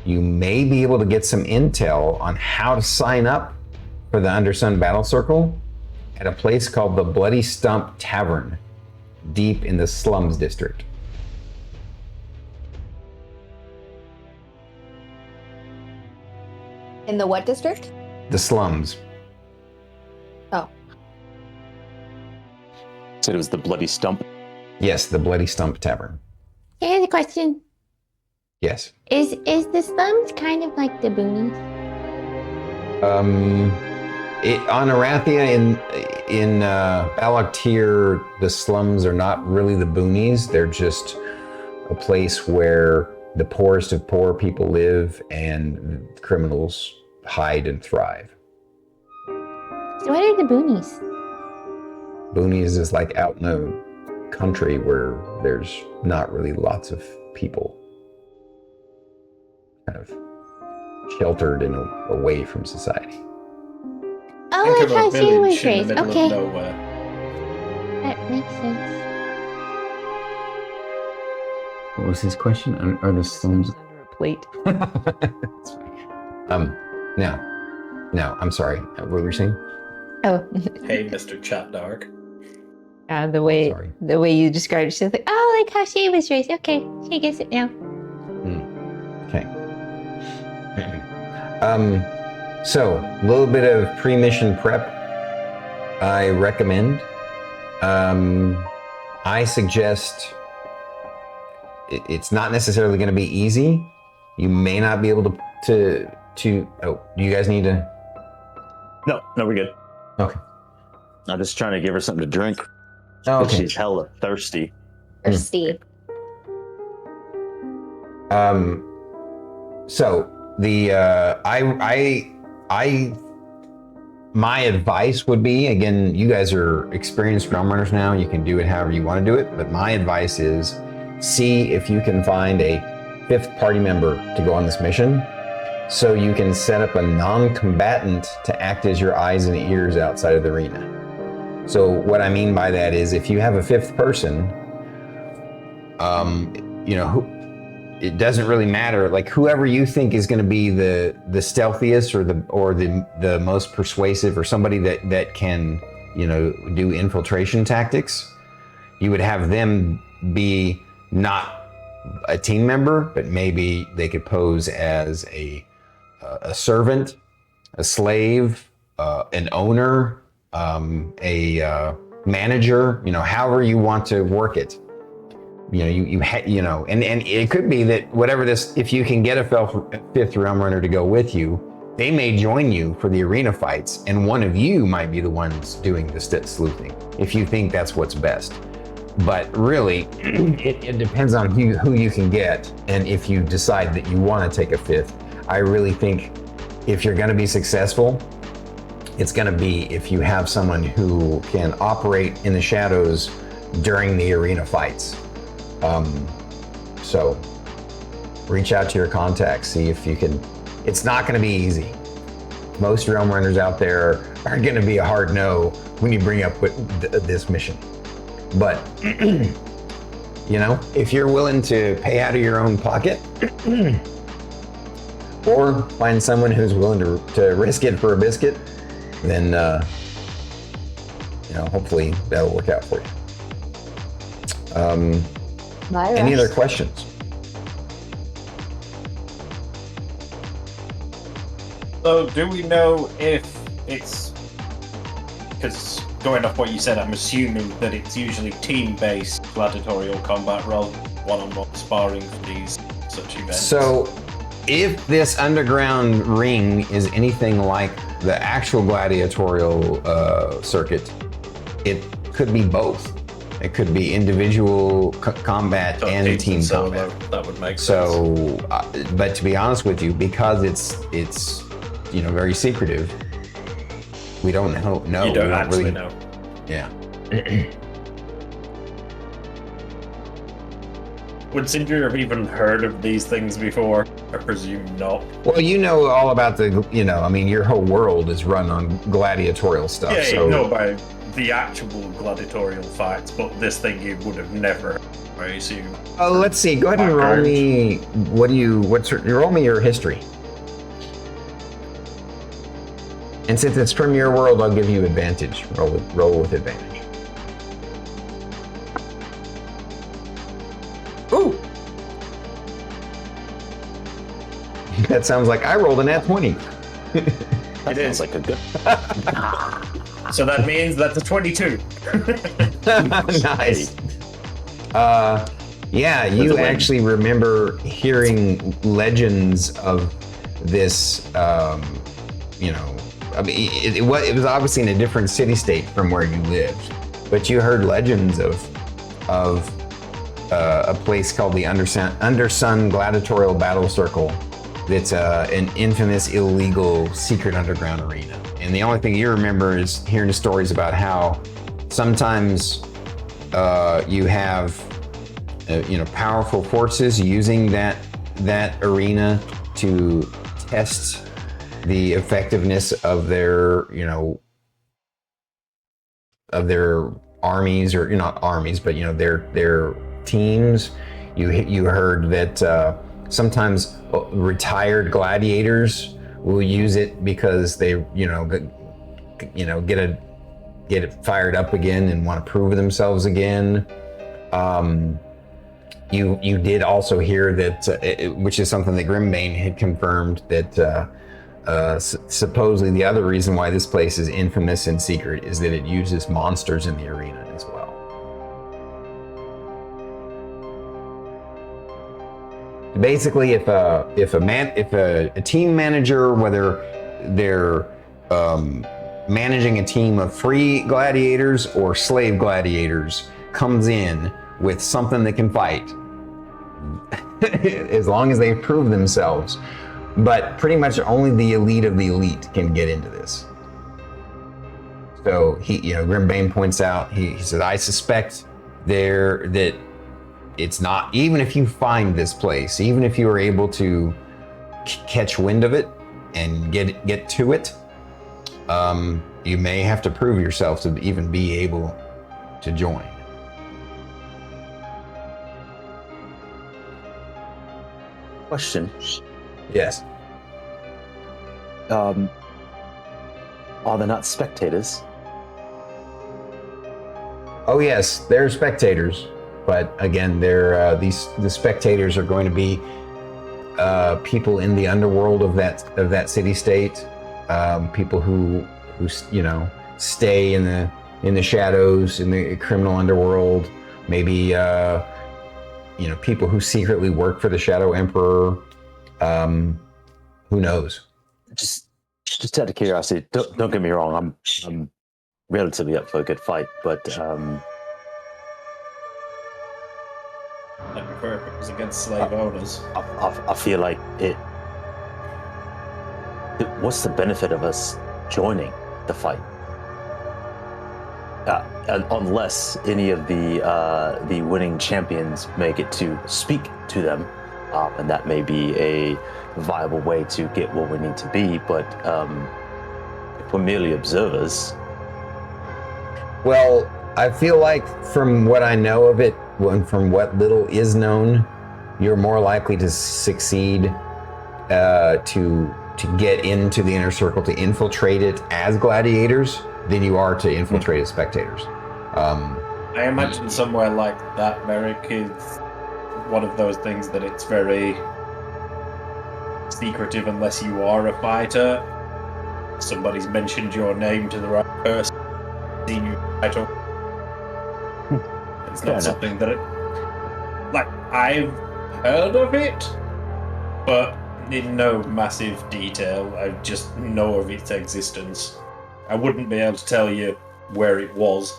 you may be able to get some intel on how to sign up for the Undersun Battle Circle at a place called the Bloody Stump Tavern, deep in the Slums District. In the what district? The Slums. Oh. Said it was the Bloody Stump. Yes, the Bloody Stump Tavern. Here's a question. Yes. Is the slums kind of like the boonies? On Arathia in Balaktir, the slums are not really the boonies. They're just a place where the poorest of poor people live and criminals hide and thrive. So what are the boonies? Boonies is like out in the country where there's not really lots of people. Kind of sheltered and away from society. Oh, Think like of a how she was village in raised. the middle Okay, of nowhere. that makes sense. What was his question? Are the slums Under a plate. That's fine. No, I'm sorry. What were you saying? Oh, Hey, Mr. Chat Dark. the way Sorry. you described it, she's like, oh, like how she was raised. Okay, she gets it now. Okay. So a little bit of pre-mission prep I recommend. I suggest it's not necessarily going to be easy. You may not be able to oh, do you guys need to? No, we're good. Okay. I'm just trying to give her something to drink. Oh, okay. She's hella thirsty. Thirsty. So the my advice would be, again, you guys are experienced realm runners now, you can do it however you want to do it, but my advice is see if you can find a 5th party member to go on this mission. so you can set up a non-combatant to act as your eyes and ears outside of the arena. So what I mean by that is if you have a fifth person, it doesn't really matter. Like whoever you think is going to be the stealthiest or the most persuasive, or somebody that can, do infiltration tactics, you would have them be not a team member, but maybe they could pose as a servant, a slave, an owner, a manager. However you want to work it. And it could be that whatever this, if you can get a fifth realm runner to go with you, they may join you for the arena fights, and one of you might be the ones doing the sleuthing, if you think that's what's best. But really, it depends on who you can get, and if you decide that you want to take a fifth. I really think if you're going to be successful, it's going to be if you have someone who can operate in the shadows during the arena fights. So reach out to your contacts, see if you can. It's not going to be easy. Most realm runners out there are going to be a hard no when you bring up this mission. But, if you're willing to pay out of your own pocket or find someone who's willing to risk it for a biscuit, then, hopefully that'll work out for you. Any other questions? So, do we know if it's... Because going off what you said, I'm assuming that it's usually team-based gladiatorial combat rather than one-on-one sparring for these such events. So, if this underground ring is anything like the actual gladiatorial circuit, it could be both. It could be individual combat and team combat. That would make sense. So, but to be honest with you, because it's very secretive, we don't know. You don't actually really know. Yeah. Would Sindri have even heard of these things before? I presume not. Well, all about your whole world is run on gladiatorial stuff. Yeah, so. you know by the actual gladiatorial fights, but this thing you would have never, I assume. Let's see. Go ahead and roll me. Roll me your history. And since it's from your world, I'll give you advantage. Roll with advantage. Ooh. That sounds like I rolled an nat 20. That sounds like a good. So that means that's a 22. Nice. You actually remember hearing legends of this. It was obviously in a different city-state from where you lived, but you heard legends of a place called the Undersun Gladiatorial Battle Circle. That's an infamous, illegal, secret underground arena. And the only thing you remember is hearing the stories about how sometimes you have powerful forces using that arena to test the effectiveness of their armies, or not armies, but their teams. You heard that sometimes retired gladiators will use it because they get it fired up again and want to prove themselves again. You did also hear that, which is something that Grimbane had confirmed, that supposedly the other reason why this place is infamous and secret is that it uses monsters in the arena as well. Basically, if a team manager, whether they're managing a team of free gladiators or slave gladiators, comes in with something that can fight, as long as they prove themselves. But pretty much only the elite of the elite can get into this. So Grimbane points out, he says, I suspect that it's not, even if you find this place, even if you are able to catch wind of it and get to it, you may have to prove yourself to even be able to join. Question. Yes. Are there not spectators? Oh yes, they're spectators, but again, the spectators are going to be people in the underworld of that city-state, people who stay in the shadows in the criminal underworld, maybe people who secretly work for the Shadow Emperor. Who knows? Just out of curiosity, don't get me wrong. I'm relatively up for a good fight, but I prefer if it was against slave owners. I feel like it. What's the benefit of us joining the fight? Unless any of the winning champions make it to speak to them, and that may be a viable way to get what we need to be. But if we're merely observers, well, I feel like from what I know of it, and from what little is known, you're more likely to succeed to get into the inner circle, to infiltrate it as gladiators, than you are to infiltrate as spectators. I imagine somewhere like that, Merrik, is one of those things that it's very secretive unless you are a fighter. Somebody's mentioned your name to the right person, seen you fight up. It's not something that I've heard of it, but in no massive detail. I just know of its existence. I wouldn't be able to tell you where it was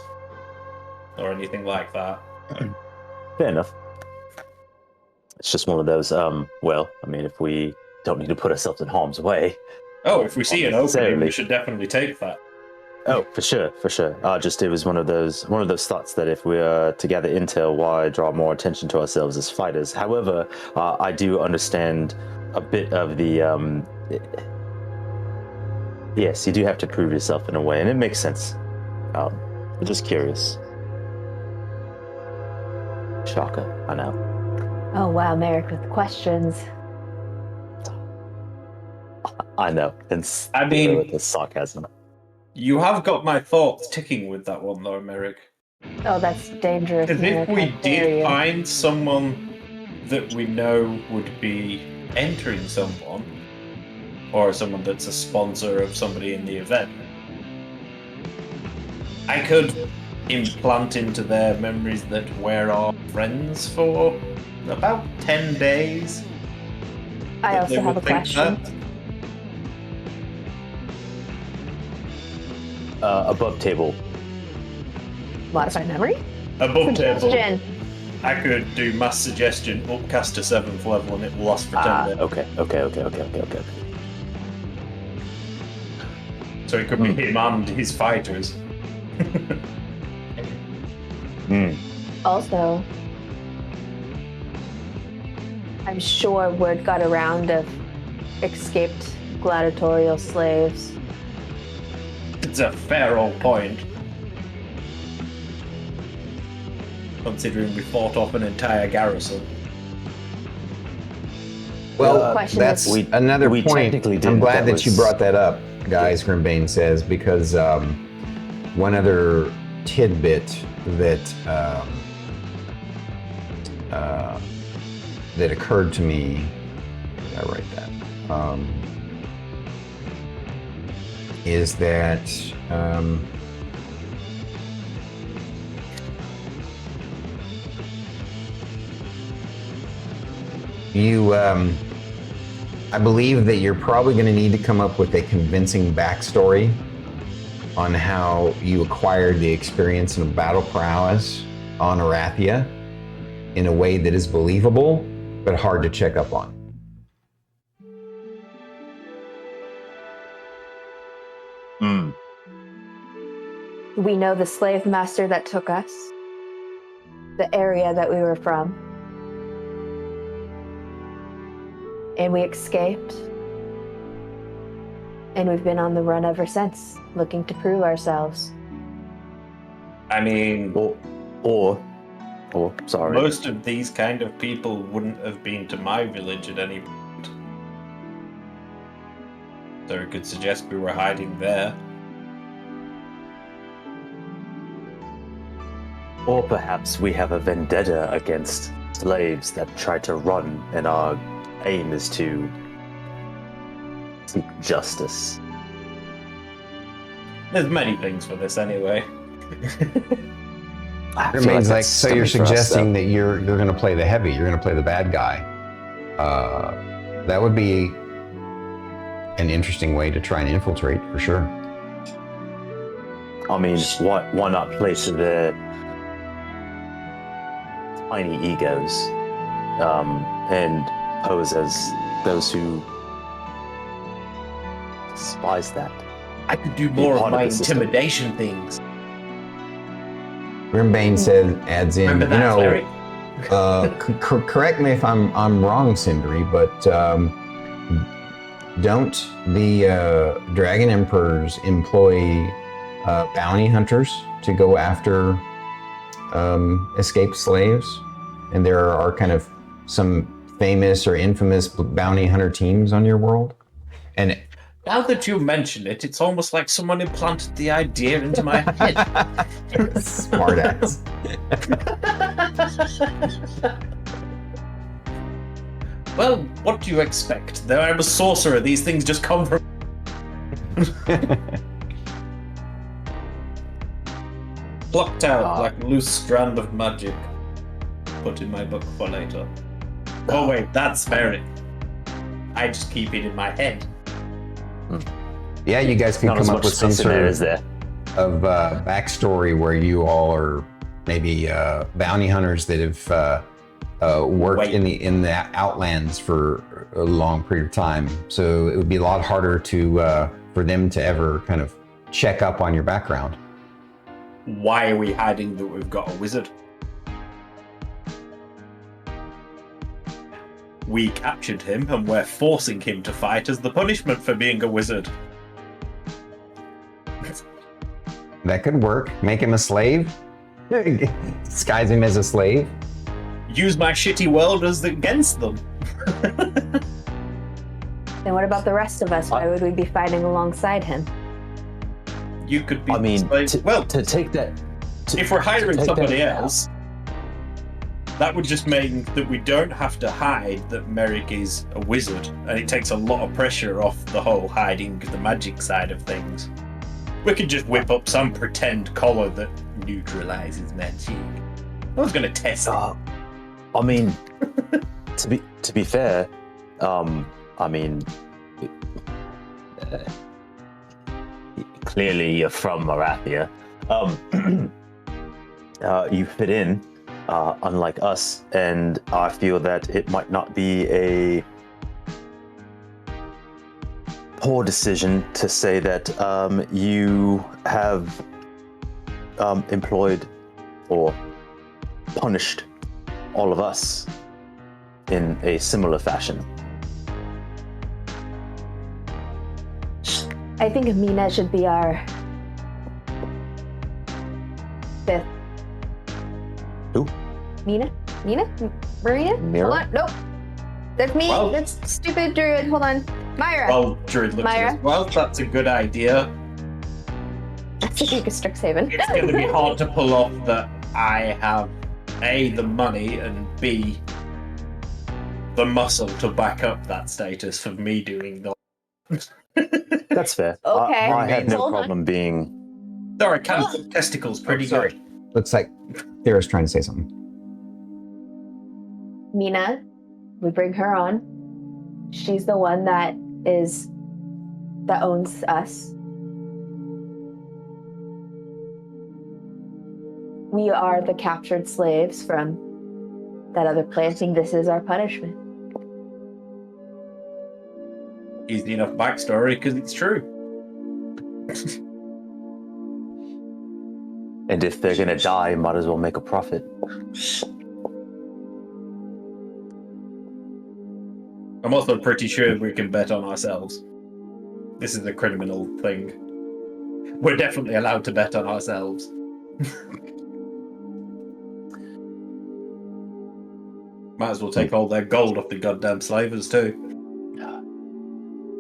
or anything like that. fair enough. It's just one of those. If we don't need to put ourselves in harm's way. Oh, if we see an opening, we should definitely take that. Oh, for sure. It was one of those thoughts that if we are to gather intel, why draw more attention to ourselves as fighters? However, I do understand a bit of the. Yes, you do have to prove yourself in a way, and it makes sense. I'm just curious. Shocker, I know. Oh wow, Merrik with questions. I know. And with the sarcasm. You have got my thoughts ticking with that one, though, Merrik. Oh, that's dangerous. Because if Merrik, we how dare did you. find someone that we know would be entering someone, or someone that's a sponsor of somebody in the event, I could implant into their memories that we're our friends for about 10 days. I also have a question. Above table. Modify memory? Above table, Suggestion. I could do mass suggestion, upcast to 7th level, and it will last for 10 days. Okay. So it could be him and his fighters. Also, I'm sure word got around of escaped gladiatorial slaves. It's a fair old point. Considering we fought off an entire garrison. Well, Question that's is- another we point. technically I'm didn't. glad that you was- brought that up, guys, Grimbane says, because one other tidbit that that occurred to me, did I write that? Is that I believe that you're probably going to need to come up with a convincing backstory on how you acquired the experience and battle prowess on Arathia in a way that is believable, but hard to check up on. We know the slave master that took us, the area that we were from. And we escaped. And we've been on the run ever since, looking to prove ourselves. I mean, Or, sorry. most of these kind of people wouldn't have been to my village at any point. So it could suggest we were hiding there. Or perhaps we have a vendetta against slaves that try to run, and our aim is to seek justice. There's many things for this anyway. I feel Remains like that's so. You're coming for us, suggesting though. that you're going to play the heavy. You're going to play the bad guy. That would be an interesting way to try and infiltrate, for sure. I mean, why not play to their tiny egos and pose as those who despise that? I could do more part of of my the system. intimidation things. Grimbane adds in, Remember that, Larry? Correct me if I'm wrong, Sindri, but don't the Dragon Emperors employ bounty hunters to go after escaped slaves? And there are kind of some famous or infamous bounty hunter teams on your world? And Now that you mention it, it's almost like someone implanted the idea into my head. smart ass. Well, what do you expect? Though I'm a sorcerer, these things just come from... Plucked out like a loose strand of magic. Put in my book for later. Oh wait, that's Merrik. I just keep it in my head. Yeah, you guys could Not as come up much with some space in sort there, of is there? backstory where you all are maybe bounty hunters that have worked in the outlands for a long period of time. So it would be a lot harder to for them to ever kind of check up on your background. Why are we hiding that we've got a wizard? We captured him and we're forcing him to fight as the punishment for being a wizard. That could work. Make him a slave. Disguise him as a slave. Use my shitty world as against them. Then what about the rest of us? Why would we be fighting alongside him? You could be. I mean, like, well, to take that. if we're hiring take somebody that- else, that would just mean that we don't have to hide that Merrik is a wizard, and it takes a lot of pressure off the whole hiding the magic side of things. We could just whip up some pretend collar that neutralizes magic. I was going to test it. I mean, to be fair, I mean, clearly you're from Marathia. You fit in, unlike us, and I feel that it might not be a poor decision to say that you have employed or punished all of us in a similar fashion. I think Mina should be our fifth. Who? Mina? Maria? Mira? Hold on. Nope. That's me. Well- That's stupid druid. Hold on. Myra. Well, Druid looks Myra? at us. Well, that's a good idea. That's a big Strixhaven. It's going to be hard to pull off that I have A, the money, and B, the muscle to back up that status for me doing the... That's fair. Okay. I have no Hold on. problem being. Sorry, can't testicles pretty sorry. good. Looks like Thera's trying to say something. Mina, we bring her on. She's the one that owns us. We are the captured slaves from that other place. I think this is our punishment. Easy enough backstory because it's true. And if they're gonna die, might as well make a profit. I'm also pretty sure we can bet on ourselves. This is a criminal thing. We're definitely allowed to bet on ourselves. Might as well take all their gold off the goddamn slavers too.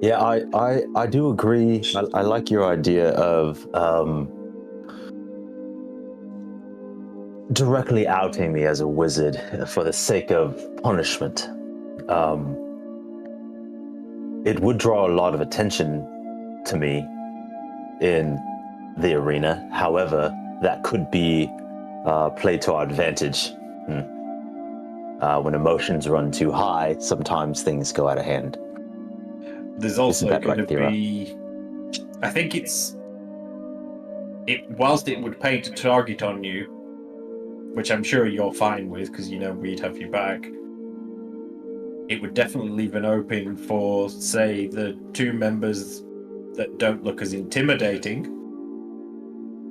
Yeah, I do agree. I like your idea of directly outing me as a wizard for the sake of punishment. It would draw a lot of attention to me in the arena. However, that could be played to our advantage. When emotions run too high, sometimes things go out of hand. There's also that going right, to Thyra? be... I think whilst it would paint a target on you, which I'm sure you're fine with, because you know we'd have you back, it would definitely leave an opening for, say, the two members that don't look as intimidating,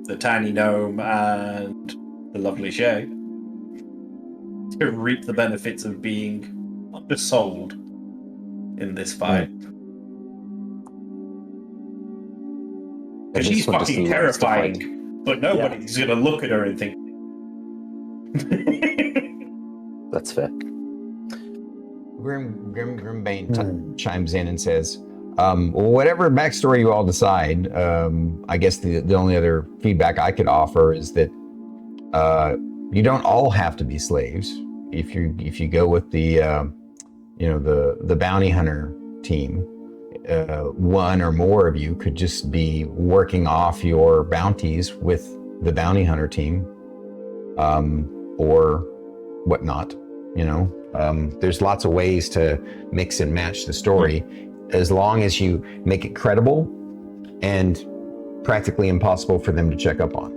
the tiny gnome and the lovely Shae, to reap the benefits of being undersold in this fight. Because she's fucking terrifying, but nobody's gonna look at her and think. That's fair. Grimbane chimes in and says, well, whatever backstory you all decide, I guess the only other feedback I could offer is that you don't all have to be slaves. If you go with the bounty hunter team, one or more of you could just be working off your bounties with the bounty hunter team, or whatnot. There's lots of ways to mix and match the story, as long as you make it credible and practically impossible for them to check up on.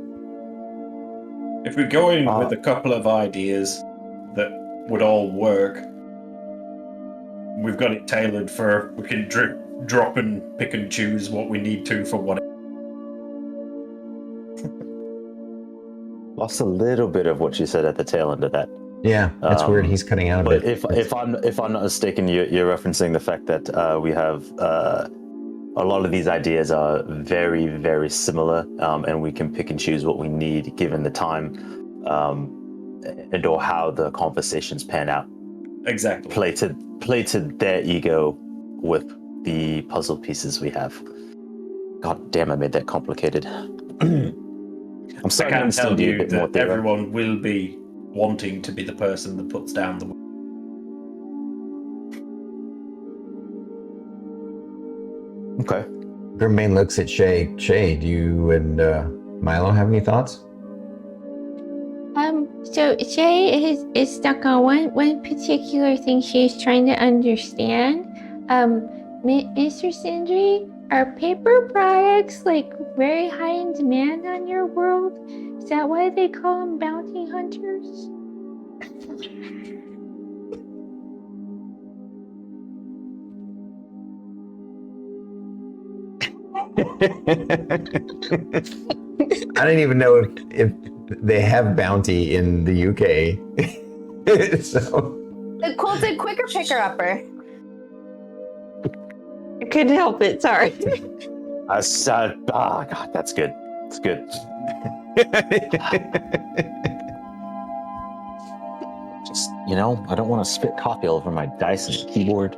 If we go in with a couple of ideas that would all work, we've got it tailored for, we can drop and pick and choose what we need to for what. Lost a little bit of what you said at the tail end of that. Yeah, that's weird. He's cutting out a But bit. if I'm not mistaken, you're referencing the fact that we have a lot of these ideas are very, very similar, and we can pick and choose what we need given the time, and or how the conversations pan out. Exactly. Play to their ego with the puzzle pieces we have. God damn, I made that complicated. I'm starting to understand you a bit more. Everyone will be wanting to be the person that puts down the. Okay. Grimbane looks at Shae. Shae, do you and Milo have any thoughts? So Shae is stuck on one particular thing she's trying to understand. Mr. Sindri, are paper products like very high in demand on your world? Is that why they call them bounty hunters? I don't even know if they have bounty in the UK. So The quilted quicker picker-upper. I couldn't help it, sorry. God, that's good. It's good. Just, I don't want to spit coffee all over my dice and keyboard.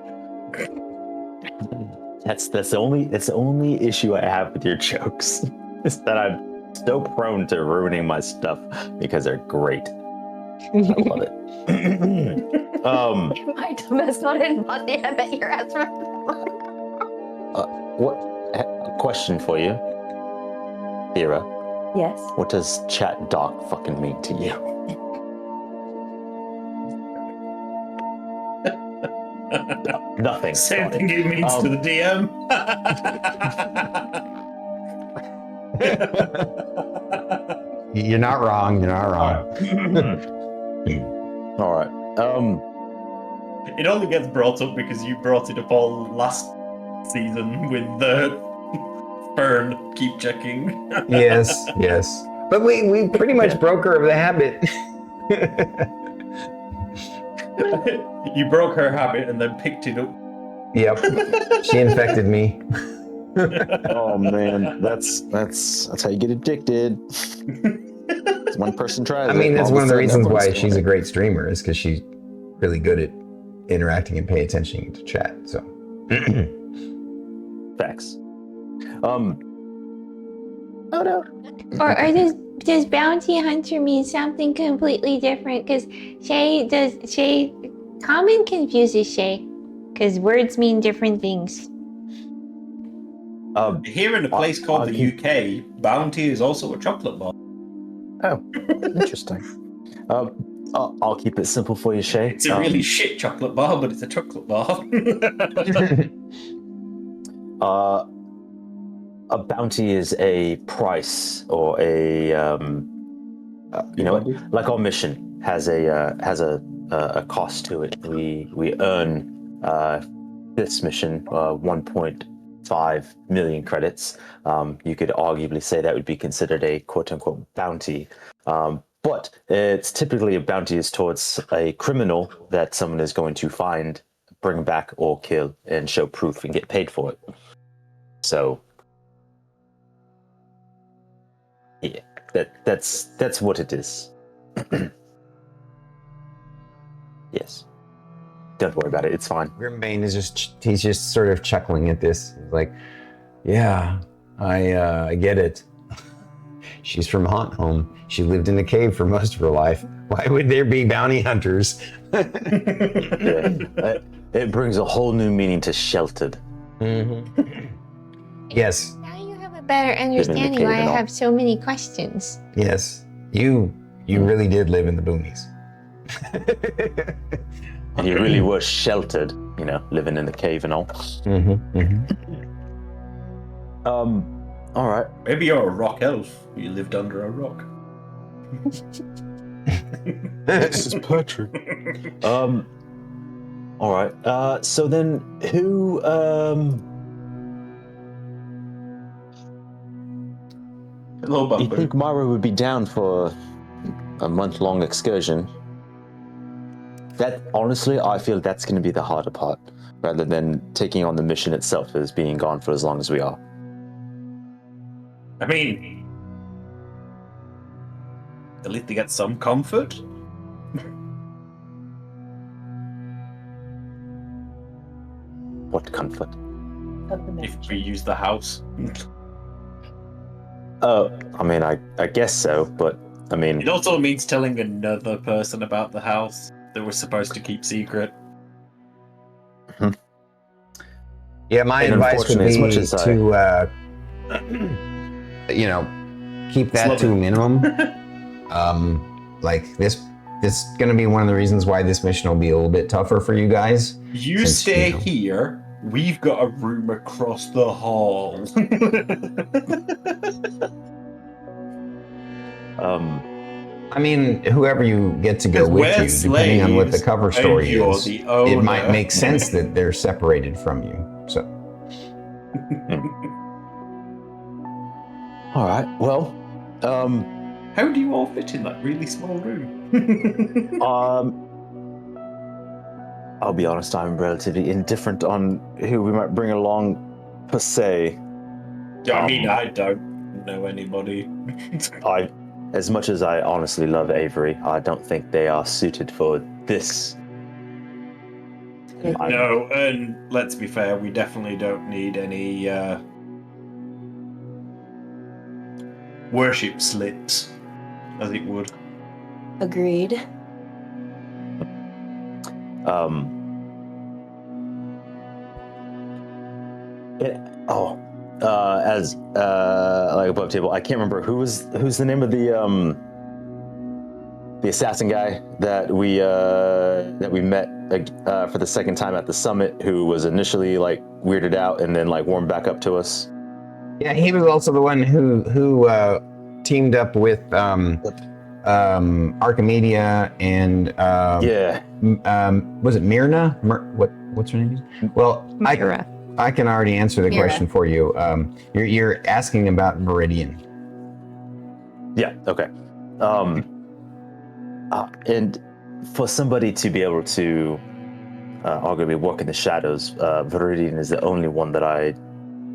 That's the only issue I have with your jokes, is that I'm so prone to ruining my stuff because they're great. I love it. My dumbest not in money. I bet your ass for What? Question for you, Thyra. Yes. What does chat doc fucking mean to you? Nothing. Same thing it means to the DM. you're not wrong. You're not wrong. All right. It only gets brought up because you brought it up all last season with the Fern. Keep checking. Yes. But we pretty much broke her of the habit. You broke her habit and then picked it up Yep. She infected me. Oh man, that's how you get addicted. One person tries I mean, it. that's all one of the a sudden reasons why everyone's she's a doing great streamer, is because she's really good at interacting and paying attention to chat. So, it. Facts. Oh no. Or does bounty hunter mean something completely different? Because common confuses Shae, because words mean different things. Here in a place called the UK, bounty is also a chocolate bar. Oh, interesting. I'll keep it simple for you, Shae. It's a really shit chocolate bar, but it's a chocolate bar. A bounty is a price or a like our mission has a cost to it. We earn this mission 1.5 million credits. You could arguably say that would be considered a quote-unquote bounty. But it's typically a bounty is towards a criminal that someone is going to find, bring back, or kill, and show proof and get paid for it. So, yeah, that's what it is. Yes. Don't worry about it. It's fine. Grimbane is he's just sort of chuckling at this. He's like, yeah, I get it. She's from Haunt Home. She lived in a cave for most of her life. Why would there be bounty hunters? It brings a whole new meaning to sheltered. Mm-hmm. Yes. Now you have a better understanding why I have so many questions. Yes. You really did live in the boonies. And you really were sheltered, living in the cave and all. Mm-hmm. Mm-hmm. All right. Maybe you're a rock elf. You lived under a rock. This is poetry. All right. So then, who? Hello, Bumper. You think Myra would be down for a month-long excursion? That honestly, I feel that's going to be the harder part, rather than taking on the mission itself as being gone for as long as we are. I mean, at least they get some comfort. What comfort? If we use the house. I mean, I guess so, but I mean... It also means telling another person about the house that we're supposed to keep secret. Yeah, my And advice would unfortunately, be as much as to, keep that to a minimum. Like this is going to be one of the reasons why this mission will be a little bit tougher for you guys. You stay here. We've got a room across the hall. I mean, whoever you get to go with you, depending on what the cover story is, it might make sense that they're separated from you. So. All right. Well, how do you all fit in that really small room? I'll be honest, I'm relatively indifferent on who we might bring along, per se. I mean, I don't know anybody. As much as I honestly love Avery, I don't think they are suited for this. No, and let's be fair, we definitely don't need any worship slips, as it would. Agreed. As like above table, I can't remember who's the name of the assassin guy that we met for the second time at the summit, who was initially like weirded out and then like warmed back up to us. Yeah, he was also the one who teamed up with Archimedia and was it Myrna? What's her name? Well, Myra. I can already answer the question for you. You're asking about Viridian. Yeah. Okay. And for somebody to be able to are going to be working the shadows. Viridian is the only one that I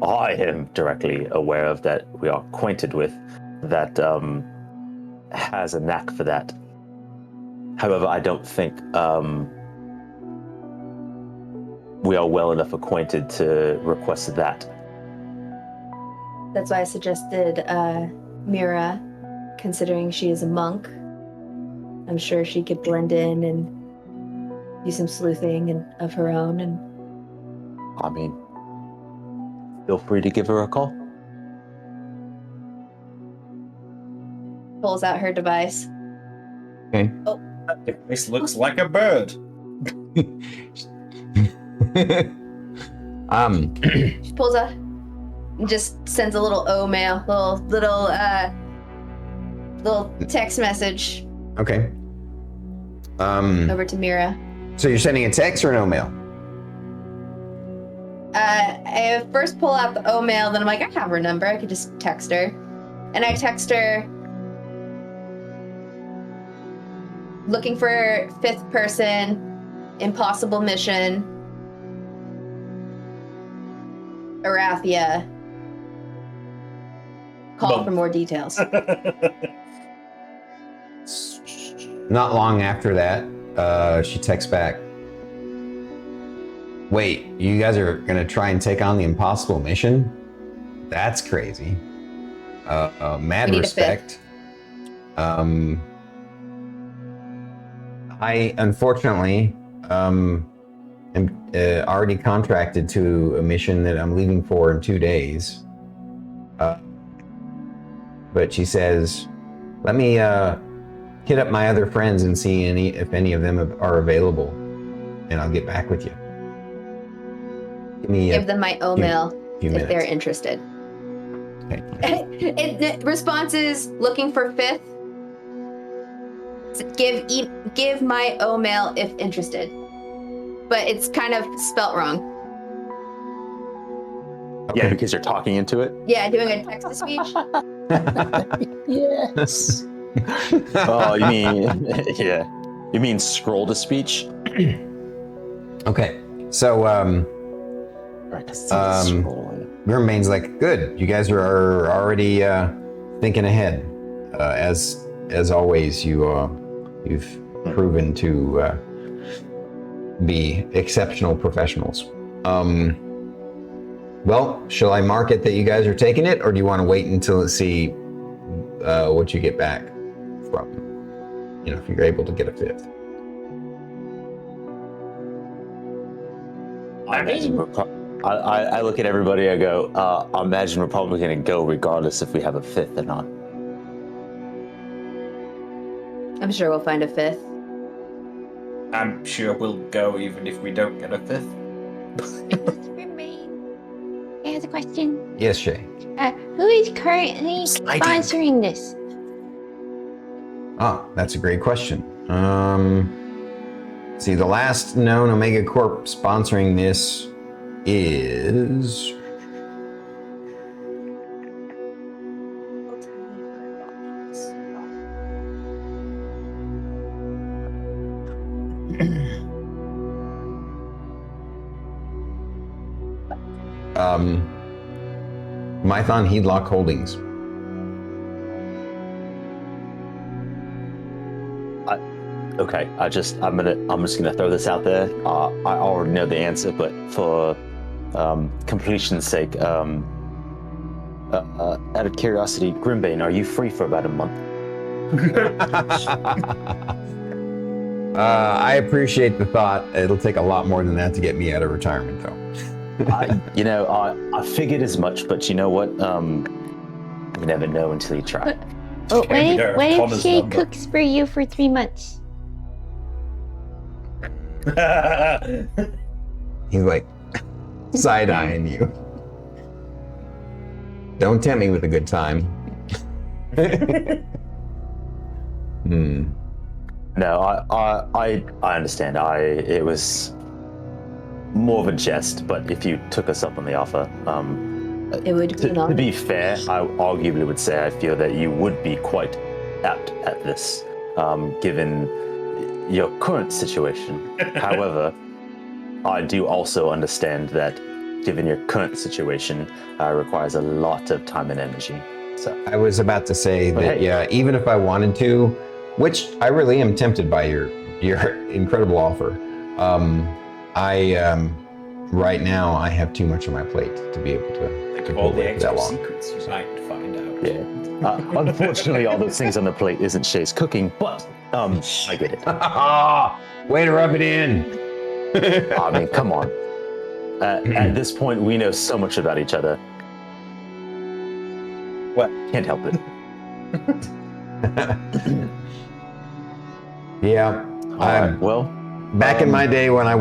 am directly aware of that we are acquainted with that has a knack for that. However, I don't think we are well enough acquainted to request that. That's why I suggested Mira, considering she is a monk. I'm sure she could blend in and do some sleuthing of her own. And I mean, feel free to give her a call. pulls out her device. Okay. Oh, This looks like a bird. she pulls out and just sends a little mail, little text message Okay. over to Mira. So you're sending a text or an mail? I first pull out the mail, then I'm like, I have her number. I could just text her. And I text her, looking for fifth person, impossible mission, Arathia. Call for more details. Not long after that, she texts back. Wait, you guys are gonna try and take on the impossible mission? That's crazy. Mad respect. I unfortunately am already contracted to a mission that I'm leaving for in 2 days. But she says, let me hit up my other friends and see if any of them are available, and I'll get back with you. Give them my mail few if minutes. they're interested. Okay. The response is looking for fifth. Give my mail if interested. But it's kind of spelt wrong. Yeah, because you're talking into it. Yeah, doing a text to speech. Yes. Oh, you mean yeah? You mean scroll to speech? Okay. So Right. Grimbane's like, good. You guys are already thinking ahead. As always, you've proven to be exceptional professionals. Well, shall I mark it that you guys are taking it, or do you want to wait until see what you get back from? You know, if you're able to get a fifth. I look at everybody. I go. I imagine we're probably going to go regardless if we have a fifth or not. I'm sure we'll find a fifth. I'm sure we'll go even if we don't get a fifth. I have a question. Yes, Shae. Who is currently sponsoring this? Oh, that's a great question. See, the last known Omega Corp sponsoring this is... Mython Heedlock Holdings. Okay, I'm just gonna throw this out there. I already know the answer, but for completion's sake, out of curiosity, Grimbane, are you free for about a month? I appreciate the thought. It'll take a lot more than that to get me out of retirement, though. I figured as much, but you know what? You never know until you try. Oh, what Can't be if Connor's Shae number. cooks for you for 3 months? He's like side-eyeing you. Don't tempt me with a good time. No, I understand. It was more of a jest, but if you took us up on the offer, It would be to be fair, I arguably would say I feel that you would be quite apt at this, given your current situation. However, I do also understand that, given your current situation, requires a lot of time and energy. So I was about to say But that, hey. yeah, even if I wanted to, which I really am tempted by your incredible offer. Right now I have too much on my plate to be able to Think of pull all the away for that extra long. secrets you might find out. yeah, unfortunately, all those things on the plate isn't Shae's cooking, but I get it. Way to rub it in. I mean, come on. At this point, we know so much about each other. What? Can't help it. Yeah. All right, well, Back in my day when I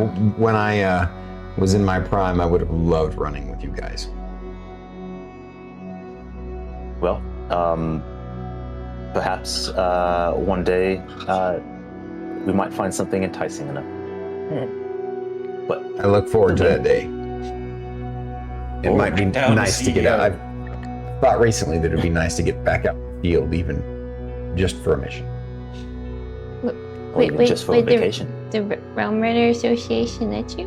was in my prime, I would have loved running with you guys. well, perhaps one day we might find something enticing enough. But I look forward to that day. It might be down the nice to get out. CEO. I've thought recently that it'd be nice to get back out in the field, even just for a mission. or even just for a vacation. The Realm Runner Association, that's you?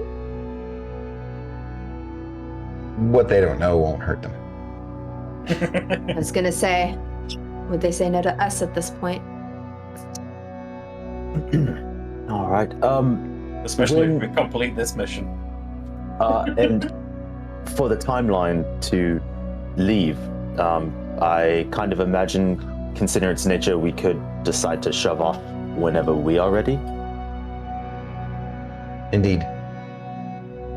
What they don't know won't hurt them. I was gonna say, would they say no to us at this point? All right. Especially When- if we complete this mission. And for the timeline to leave, I kind of imagine, considering its nature, we could decide to shove off whenever we are ready. Indeed.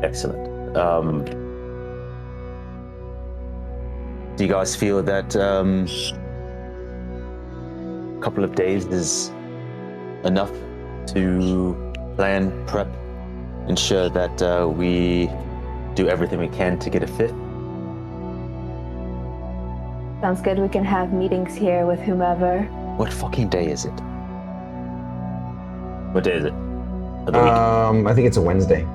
Excellent. Do you guys feel that a couple of days is enough to plan, prep, ensure that we do everything we can to get a fifth? Sounds good. We can have meetings here with whomever. What fucking day is it? What day is it? Of the week? I think it's a Wednesday.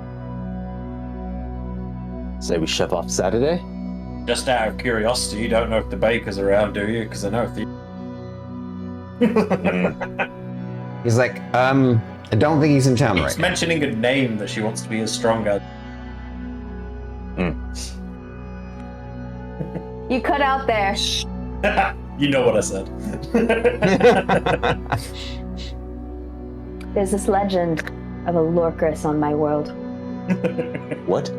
Say we shove off Saturday? Just out of curiosity, you don't know if the baker's around, do you? Because I know if the... He's like, I don't think he's in town He's right now. mentioning a name that she wants to be as strong as. You cut out there. You know what I said. There's this legend of a Lorcris on my world. What?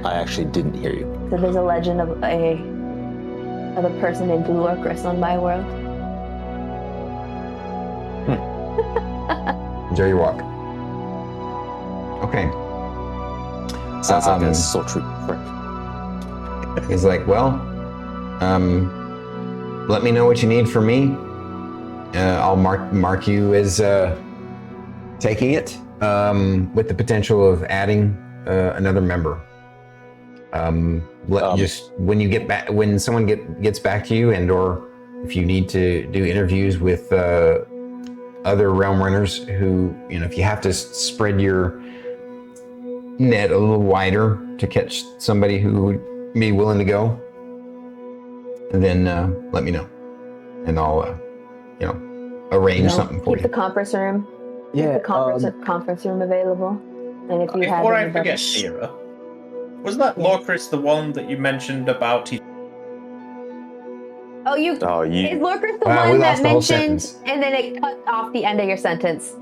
I actually didn't hear you. So there's a legend of a person named Lorcris on my world. Enjoy your walk. Okay. Sounds like Um, a sultry prick. He's like, well, let me know what you need from me. I'll mark you as taking it, with the potential of adding another member. Just when you get back, when someone gets back to you, and or if you need to do interviews with other realm runners who, if you have to spread your net a little wider to catch somebody who would be willing to go, then let me know, and I'll arrange something for Keep the you. conference room. Yeah, Keep the conference room available. And if you have Before I anybody- forget, Thyra, was that Lorcris the one that you mentioned about? Oh, you. Oh, Is you. Lorcris the We one that lost the whole mentioned, sentence. and then it cut off the end of your sentence?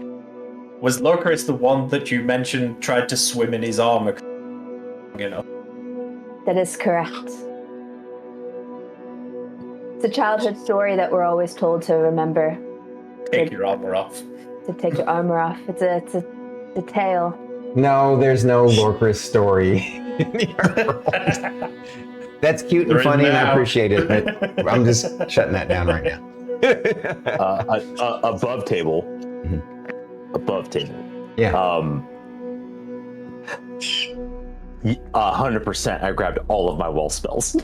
Was Lorcris the one that you mentioned tried to swim in his armor? That is correct. It's a childhood story that we're always told to remember. Take your armor off. To take your armor off. It's a tale. No, there's no Lorcris story. That's cute and There is funny, and I now. appreciate it, but I'm just shutting that down right now. Above table. Above table. Yeah. 100%. I grabbed all of my wall spells.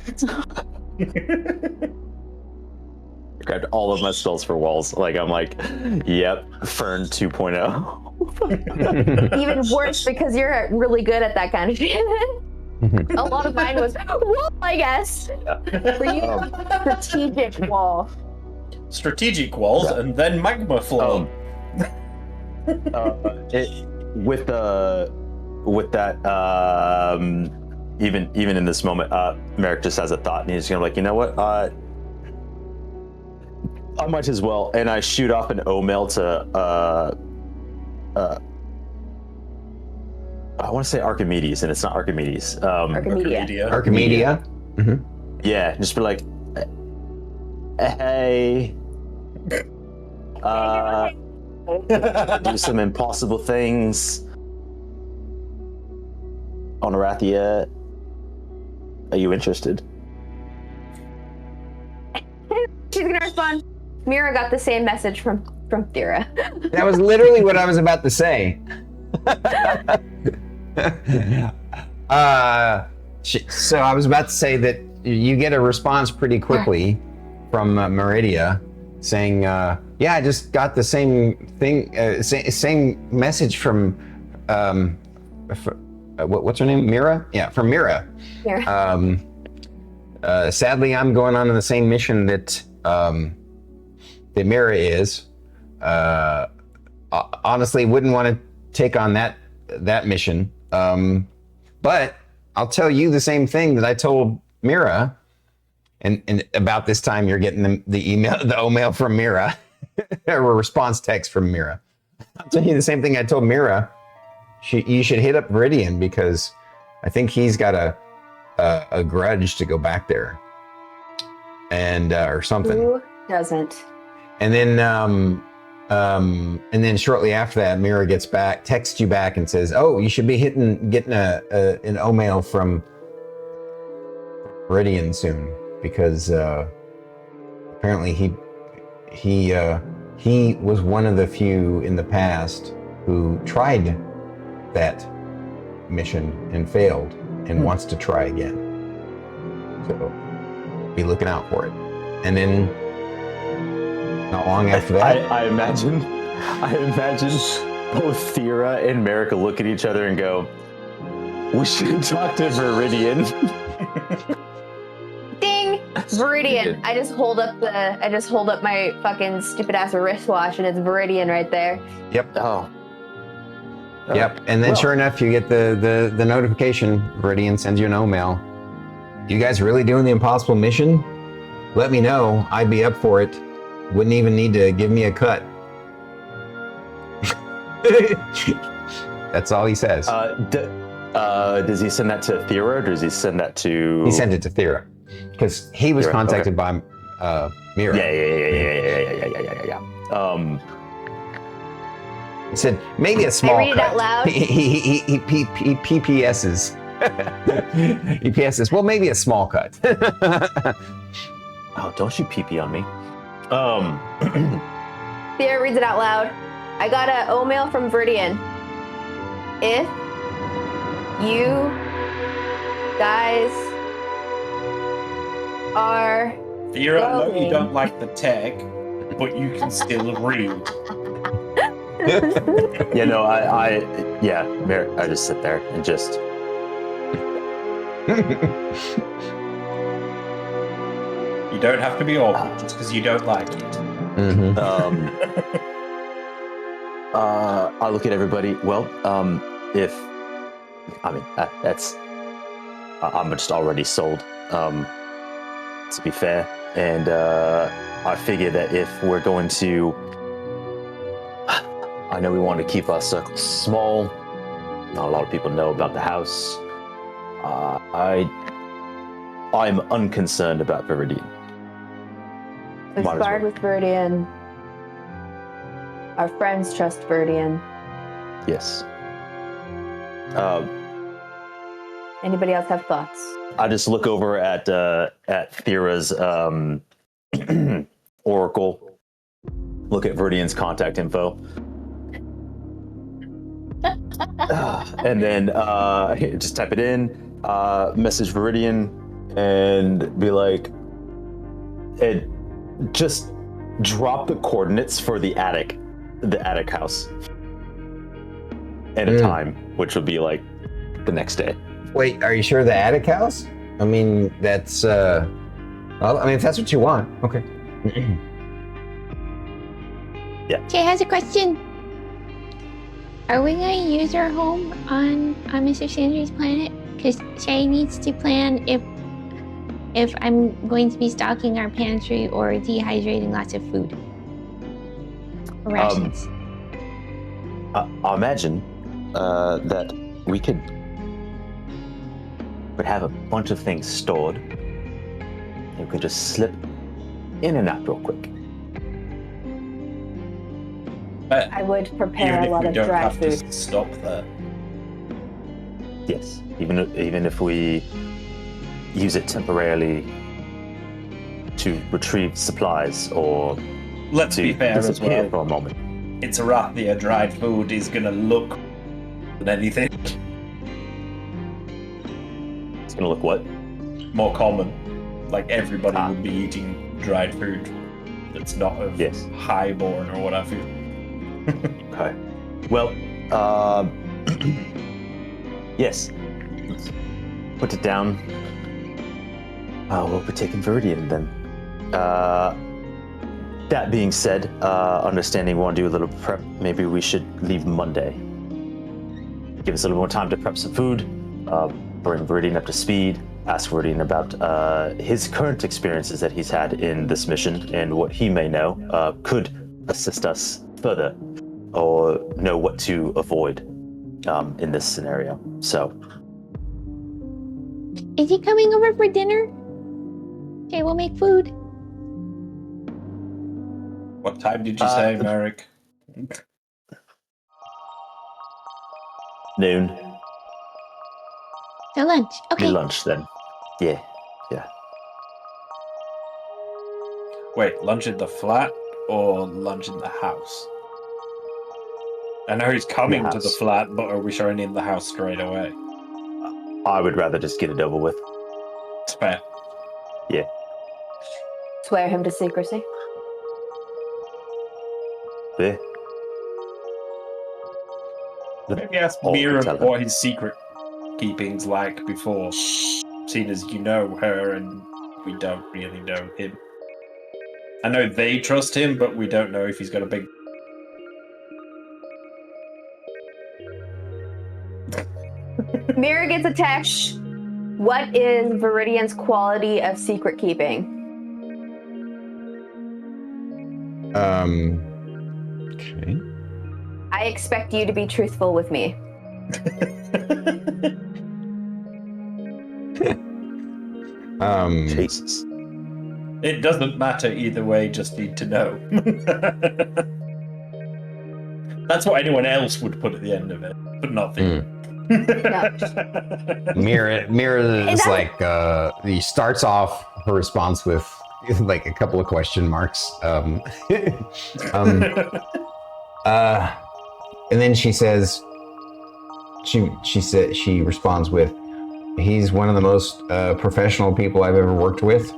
I grabbed all of my spells for walls. I'm like, yep, Fern 2.0. Even worse because you're really good at that kind of shit. A lot of mine was wall, I guess. For you, strategic wall. Strategic walls and then magma flow. With that, even in this moment, Merrik just has a thought, and he's gonna be like, you know what? I might as well, and I shoot off an O-mail to I want to say Archimedes, and it's not Archimedes. Archimedia. Mm-hmm. Yeah, just be like, hey, do some impossible things on Arathia. Are you interested? She's gonna respond. Mira got the same message from Thyra. That was literally what I was about to say. So I was about to say that you get a response pretty quickly from Meridia saying, yeah, I just got the same thing, same message from, what's her name? Mira? Yeah, from Mira. Sadly, I'm going on the same mission that Mira is. Honestly, wouldn't want to take on that mission. But I'll tell you the same thing that I told Mira, and about this time you're getting the email, the O-mail from Mira, or a response text from Mira. I'll tell you the same thing I told Mira. You should hit up Viridian because I think he's got a grudge to go back there, and or something. Who doesn't? And then shortly after that, Mira texts you back and says, "Oh, you should be getting an O-mail from Viridian soon because apparently he was one of the few in the past who tried that mission and failed and wants to try again. So be looking out for it." And then not long after that, I imagine both Thyra and Merrik look at each other and go, "We should talk to Viridian." Ding! Viridian. I just hold up my fucking stupid ass wristwatch, and it's Viridian right there. Yep. Oh. Yep. And then sure enough, you get the notification. Viridian sends you an O-mail. You guys really doing the impossible mission? Let me know. I'd be up for it. Wouldn't even need to give me a cut. That's all he says. Does he send that to Thyra, or does he send that to... He sent it to Thyra. Because he was contacted by Mira. Yeah. He said, maybe a small cut. I read it out loud. He PPS's. He PS's, well, maybe a small cut. Oh, don't you PP on me. Thyra reads it out loud. I got an O-mail from Viridian. If you guys are Thyra, I know you don't like the tech, but you can still read. Yeah, no, Merrik, I just sit there and just... You don't have to be awkward just because you don't like it. Mm-hmm. I look at everybody. Well, I'm just already sold. To be fair, and I figure that if we're going to, I know we want to keep our circle small. Not a lot of people know about the house. I'm unconcerned about Viridian. We sparred with Viridian. Our friends trust Viridian. Yes. Anybody else have thoughts? I just look over at Thyra's oracle. Look at Viridian's contact info. And then just type it in, message Viridian, and be like, just drop the coordinates for the attic house at a time, which would be like the next day. Wait, are you sure the attic house? I mean, that's, well, I mean, if that's what you want, okay. Jay has a question. Are we going to use our home on Mr. Sindri's planet? Because Shae needs to plan if I'm going to be stocking our pantry or dehydrating lots of food. Rations. I imagine that we could have a bunch of things stored. You could just slip in and out real quick. I would prepare a lot of dry food. Even if we don't have to stop there. Yes, even if we use it temporarily to retrieve supplies or Let's to be fair as disappear well. for a moment. It's a rathia. Dried food is gonna look than anything. It's gonna look what? More common. Like everybody would be eating dried food that's not of highborn or whatever. Okay. Well, yes. Let's put it down. We'll be taking Viridian then. That being said, understanding we want to do a little prep, maybe we should leave Monday. Give us a little more time to prep some food, bring Viridian up to speed, ask Viridian about his current experiences that he's had in this mission and what he may know could assist us further or know what to avoid in this scenario. So, Is he coming over for dinner? Okay, we'll make food. What time did you say, Merrik? noon. So lunch. Okay. Be lunch then. Yeah. Wait, lunch in the flat or lunch in the house? I know he's coming to the house. flat, but are we showing in the house straight away? I would rather just get it over with. It's fair. Yeah. Swear him to secrecy. Yeah. Maybe ask Oh, Mira tell them. what his secret keeping's like before, seeing as you know her and we don't really know him. I know they trust him, but we don't know if he's got a big... Mira gets a text. What is Viridian's quality of secret keeping? Okay. I expect you to be truthful with me. Jesus. It doesn't matter either way, just need to know. That's what anyone else would put at the end of it, but not the... Mira is like, he starts off her response with like a couple of question marks. And then she says, she responds with, he's one of the most professional people I've ever worked with.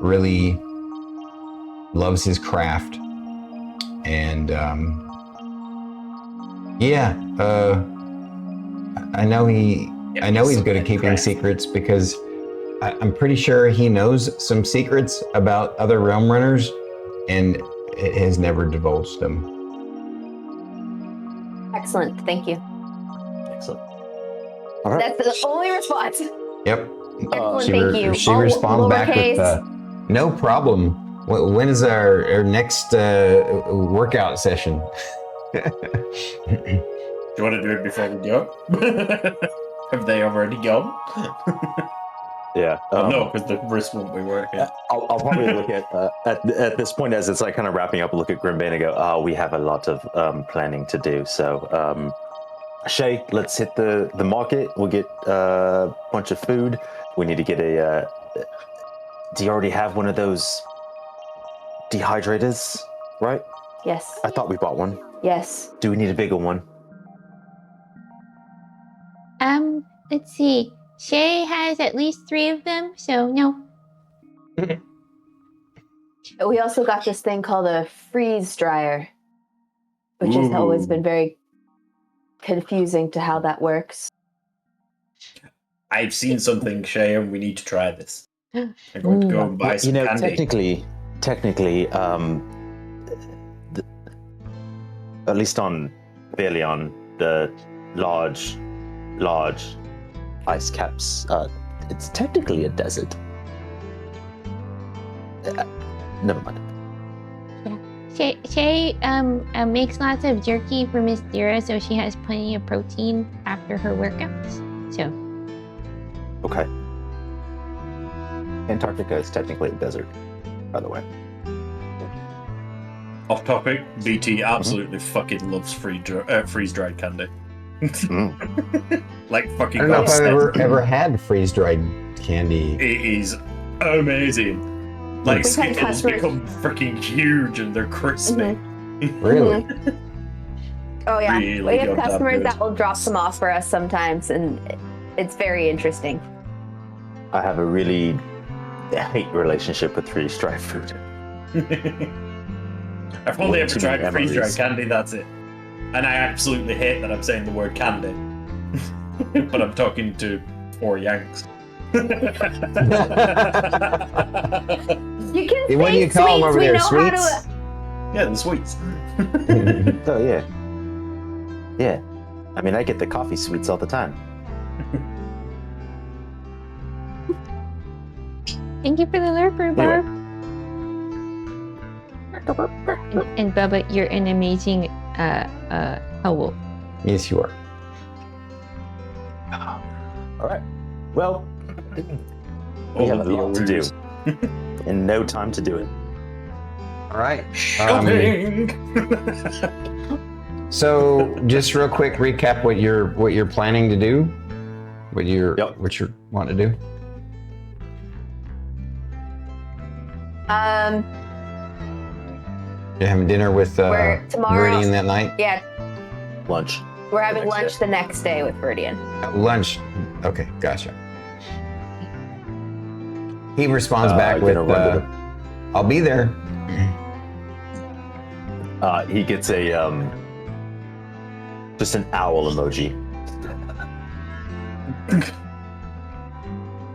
Really loves his craft. And I know he's good at keeping secrets because I'm pretty sure he knows some secrets about other realm runners and has never divulged them. Excellent. Thank you. Excellent. All right. That's the only response. Yep. Excellent. Thank you. She All responds back with, lowercase. no problem. When is our next workout session? Do you want to do it before we go? Have they already gone? Yeah. No, because the wrist won't be working. I'll probably look at this point as it's like kind of wrapping up, look at Grimbane and go, we have a lot of planning to do. So, Shae, let's hit the market. We'll get a bunch of food. We need to get a... do you already have one of those dehydrators, right? Yes. I thought we bought one. Yes. Do we need a bigger one? Let's see. Shae has at least 3 of them, so no. We also got this thing called a freeze dryer, which has always been very confusing to how that works. I've seen something, Shae, and we need to try this. I'm going to go and buy some candy. Technically, at least on Viridian, the large ice caps. It's technically a desert. Never mind. Shae makes lots of jerky for Miss Thyra, so she has plenty of protein after her workouts. So. Okay. Antarctica is technically a desert, by the way. Off topic, BT absolutely fucking loves freeze-dried candy. Like fucking. I don't know if I've ever had freeze-dried candy. It is amazing. Like Skittles become freaking huge and they're crispy. Mm-hmm. Really? Oh yeah, Really we have goddamn customers good. that will drop them off for us sometimes, and it's very interesting. I have a really hate relationship with freeze-dried food. I've only Way ever too tried many freeze-dried memories. candy, that's it. And I absolutely hate that I'm saying the word candy. But I'm talking to 4 Yanks. You can What do say you call them sweets. over We there? know how Sweets? to. Yeah, the sweets. Oh yeah. Yeah. I mean, I get the coffee sweets all the time. Thank you for the lurper, Barb. And Bubba, you're an amazing owl. Yes, you are. All right. Well, we All have of a the lot to do, orders. and no time to do it. All right. Shopping! So, just real quick, recap what you're planning to do. What you want to do. You're having dinner with Tomorrow- Viridian that night. Yeah, Lunch. we're having Next lunch the next day with Viridian. Lunch. Okay, gotcha. He responds back with, gonna run to "I'll be there." He gets a just an owl emoji.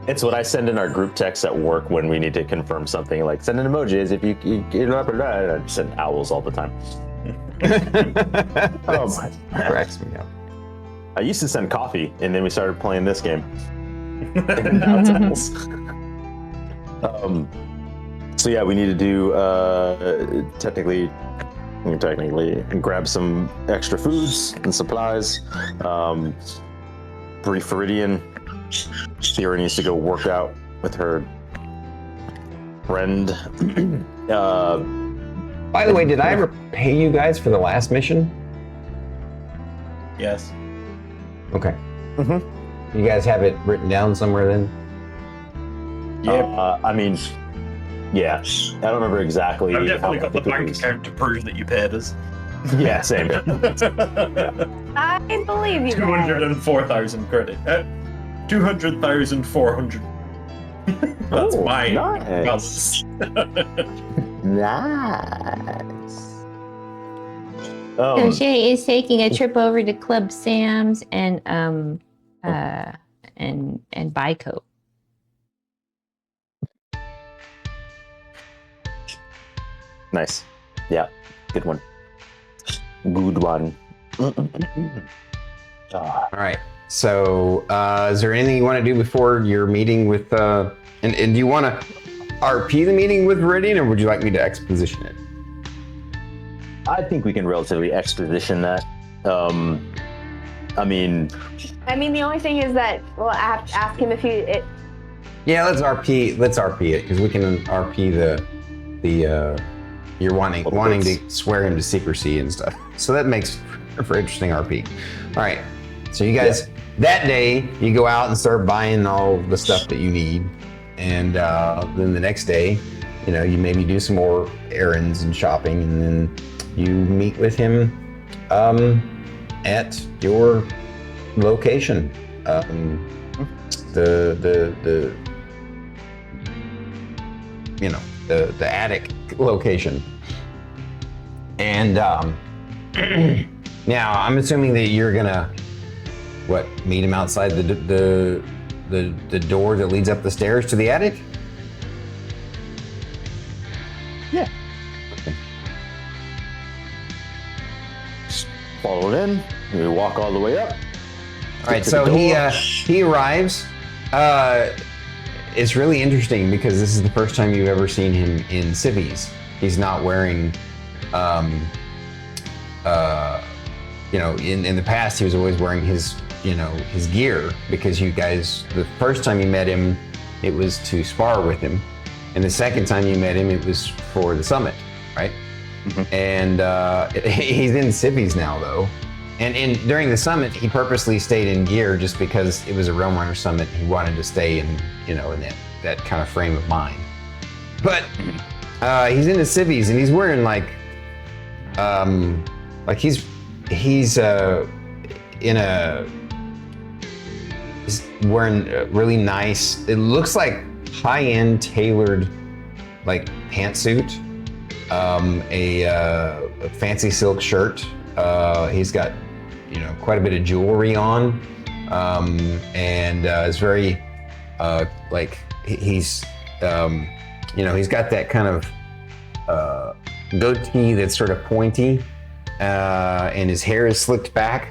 It's what I send in our group text at work when we need to confirm something. Like, send an emoji as if you blah, blah, blah. I just send owls all the time. Oh my! Cracks me up. I used to send coffee, and then we started playing this game. And now it's owls. So yeah, we need to do technically grab some extra foods and supplies. Brief Viridian. Thyra needs to go work out with her friend. By the way, did I ever pay you guys for the last mission? Yes. Okay. Mhm. You guys have it written down somewhere then? Yeah. I mean, yeah. I don't remember exactly. I've definitely how- got the I think it bank was- account to prove that you paid us. Yeah, same. I believe you. 204,000 credit. 200,400. That's Oh, mine. nice. Nice. So Shae is taking a trip over to Club Sam's and Bico. Nice. Yeah, good one. Good one. All right. So, is there anything you want to do before your meeting with? And do you want to RP the meeting with Viridian, or would you like me to exposition it? I think we can relatively exposition that. I mean, the only thing is that I have to ask him if he. Yeah, let's RP it because we can RP the you're wanting to swear him to secrecy and stuff. So that makes for interesting RP. All right. So you guys that day you go out and start buying all the stuff that you need, and then the next day, you maybe do some more errands and shopping, and then you meet with him at your location. The attic location. And now I'm assuming that you're gonna meet him outside the door that leads up the stairs to the attic? yeah. Follow it in. We walk all the way up. All right, so he arrives. It's really interesting because this is the first time you've ever seen him in civvies. He's not wearing, in the past he was always wearing his gear because you guys, the first time you met him, it was to spar with him, and the second time you met him, it was for the summit, right? Mm-hmm. And he's in civvies now though. And during the summit, he purposely stayed in gear just because it was a Realm Runner summit. He wanted to stay in that kind of frame of mind. But he's in the civvies and he's wearing he's wearing a really nice. It looks like high-end tailored pantsuit, a fancy silk shirt. He's got quite a bit of jewelry on, and it's very he's got that kind of goatee that's sort of pointy, and his hair is slicked back.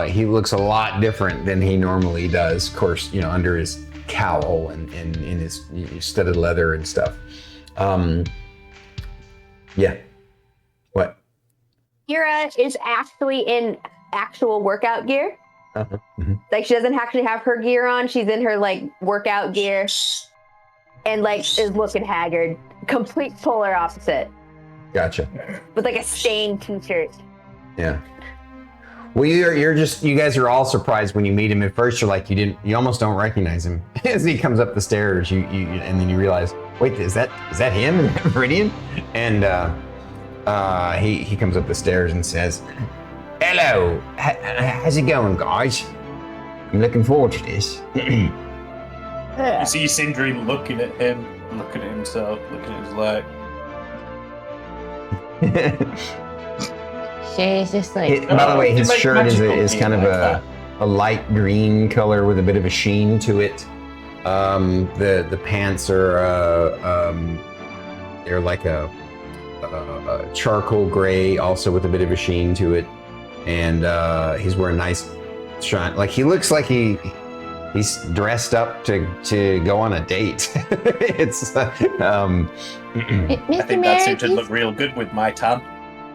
He looks a lot different than he normally does, of course, under his cowl and in his studded leather and stuff. Yeah. What? Thyra is actually in actual workout gear. Uh-huh. Mm-hmm. She doesn't actually have her gear on. She's in her workout gear and is looking haggard. Complete polar opposite. Gotcha. With a stained t-shirt. Yeah. Well, you guys are all surprised when you meet him. At first, you almost don't recognize him as he comes up the stairs. And then you realize, wait, is that him, Viridian? And he comes up the stairs and says, "Hello, how's it going, guys? I'm looking forward to this." You see Sindri looking at him, looking at himself, looking at his leg. Shae is just by the way, his shirt is kind of a light green color with a bit of a sheen to it. The pants are they're like a charcoal gray, also with a bit of a sheen to it, and he's wearing nice shine. He looks like he's dressed up to go on a date. It's I think that suit would look real good with my tan.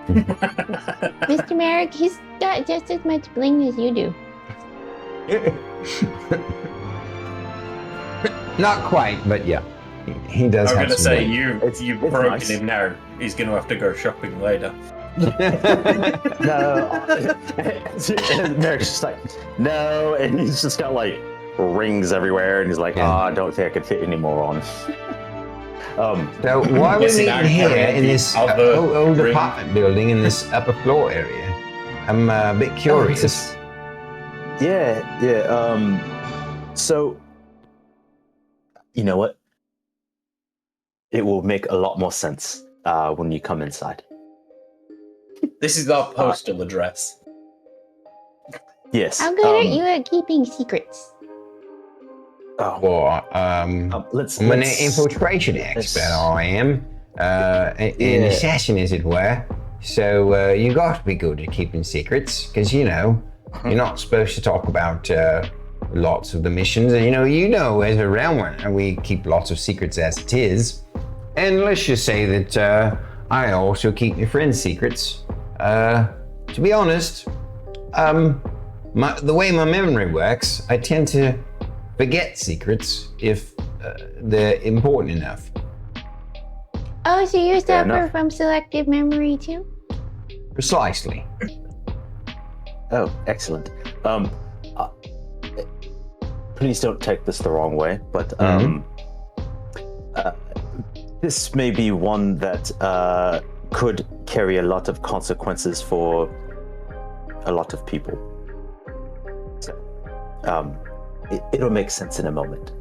Mr. Merrik, he's got just as much bling as you do. Not quite, but yeah, he does. I'm have gonna some say weight. you've broken nice. him now. He's gonna have to go shopping later. No. Merrick's just no, and he's just got rings everywhere, and he's like, Yeah. I don't think I could fit any more on. So why are we Missing meeting out here carrying in the this other old ring. apartment building in this upper floor area? I'm a bit curious. Yeah. So, you know what? It will make a lot more sense when you come inside. This is our postal address. Yes. How good are you at keeping secrets? Well, let's. I'm an infiltration expert, I am. An assassin, as it were. So you got to be good at keeping secrets, because you're not supposed to talk about lots of the missions. And as a realm runner, we keep lots of secrets as it is. And let's just say that I also keep my friends' secrets. To be honest, the way my memory works, I tend to forget secrets if they're important enough. Oh, so you suffer enough. from selective memory too? Precisely. Oh, excellent. Please don't take this the wrong way, but this may be one that could carry a lot of consequences for a lot of people. So, it'll make sense in a moment.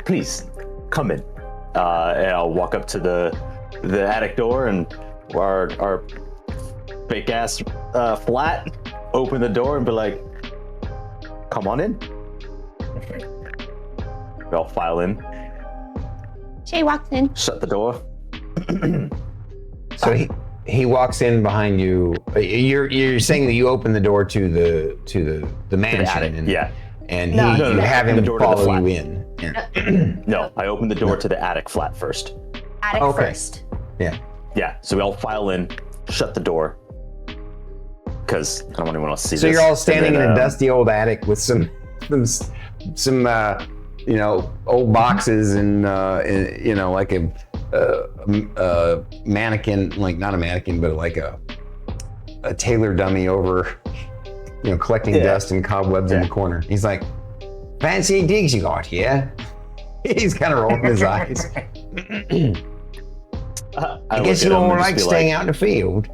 Please, come in. And I'll walk up to the attic door and our fake ass flat, open the door and be like, come on in. I'll file in, Shae walks in. shut the door. So he walks in behind you. You're saying that you open the door to the mansion, attic, and yeah. and No, you have the him door to the follow flat. you in. Yeah. No, I opened the door to the attic flat first. Attic Okay. first. Yeah. Yeah, so we all file in, shut the door, because I don't want anyone else to see So this. you're all standing And then, in a dusty old attic with some old boxes and like a mannequin, like not a mannequin, but like a tailor dummy over, collecting dust and cobwebs in the corner. He's like, fancy digs you got here. He's kind of rolling his eyes. I guess you all like staying out in the field.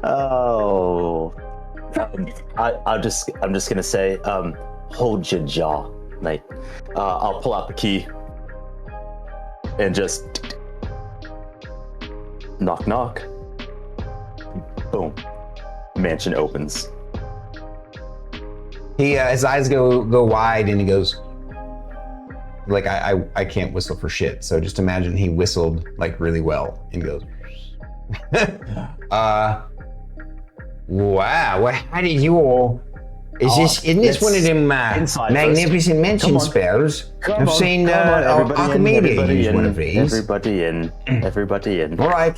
Oh. I'm just gonna say, hold your jaw, mate. I'll pull out the key and just knock knock. Boom. Mansion opens. His eyes go wide and he goes, like, I can't whistle for shit, so just imagine he whistled like really well and goes, wow, well, how did you all, isn't this one of them magnificent mansion spells? I've seen Archimedes use one of these. Everybody in. All right.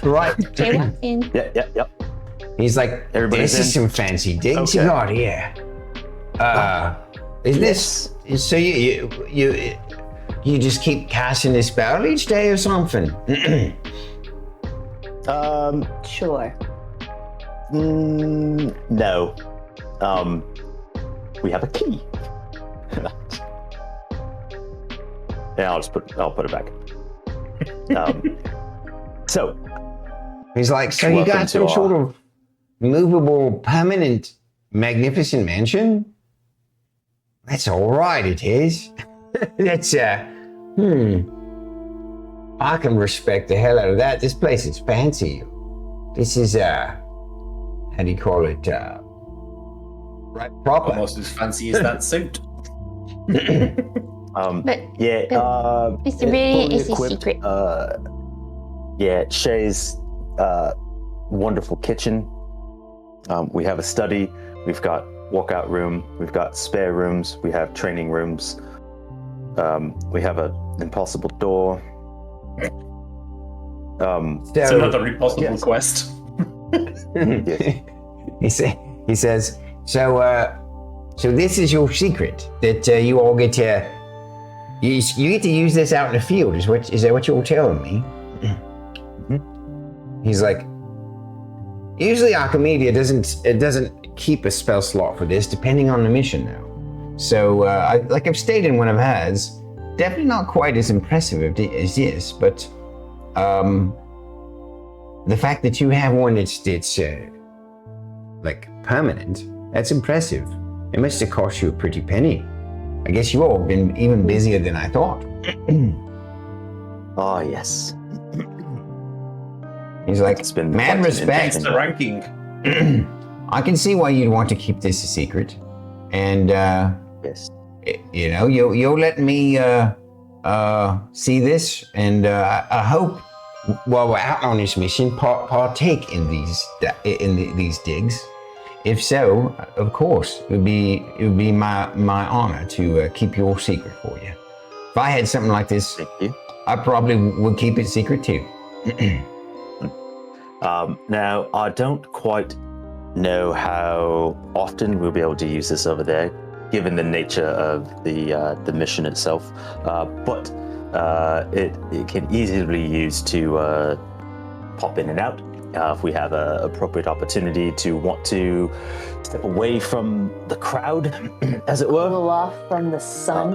Jay walks in. Yep. He's like, Everybody's this is in? some fancy digs you Okay. got here. Is this, so you just keep casting this spell each day or something? Sure. No. We have a key. Yeah, I'll put it back. So He's like, so you Welcome got to some our- sort of movable, permanent, magnificent mansion? That's all right, it is. That's, I can respect the hell out of that. This place is fancy. This is, how do you call it? Right, proper. Almost as fancy as that suit. But yeah, Mr. it's Viridian fully is his equipped. secret. Yeah, Shae's wonderful kitchen. We have a study. We've got walkout room. We've got spare rooms. We have training rooms. We have an impossible door. It's another impossible quest. He says, so this is your secret, that you all get to, you get to use this out in the field, is that what you're telling me? He's like, usually Archimedes doesn't keep a spell slot for this, depending on the mission now. So, I've stayed in one of hers, definitely not quite as impressive as this, but the fact that you have one that's like permanent, that's impressive. It must have cost you a pretty penny. I guess you all have been even busier than I thought. Oh, yes. He's like, It's been mad quite respect. It's the ranking. I can see why you'd want to keep this a secret. And, Yes. you'll let me see this, and I hope while we're out on this mission, partake in these digs. If so, of course, it would be my honor to keep your secret for you. If I had something like this, Thank you. I probably would keep it secret too. Now, I don't quite know how often we'll be able to use this over there, given the nature of the mission itself. But it can easily be used to pop in and out if we have an appropriate opportunity to want to step away from the crowd, as it were. Pull off from the sun.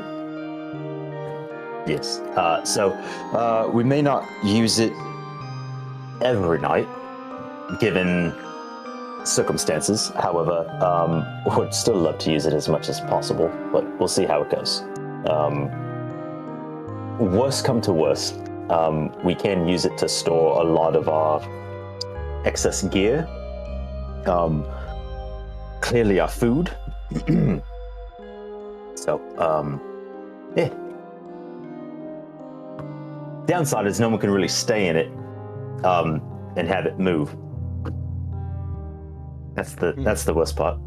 Yes. So we may not use it every night, given circumstances. However, would still love to use it as much as possible, but we'll see how it goes. Worst come to worst, we can use it to store a lot of our excess gear. Clearly our food. So, yeah. Downside is no one can really stay in it and have it move. That's the worst part.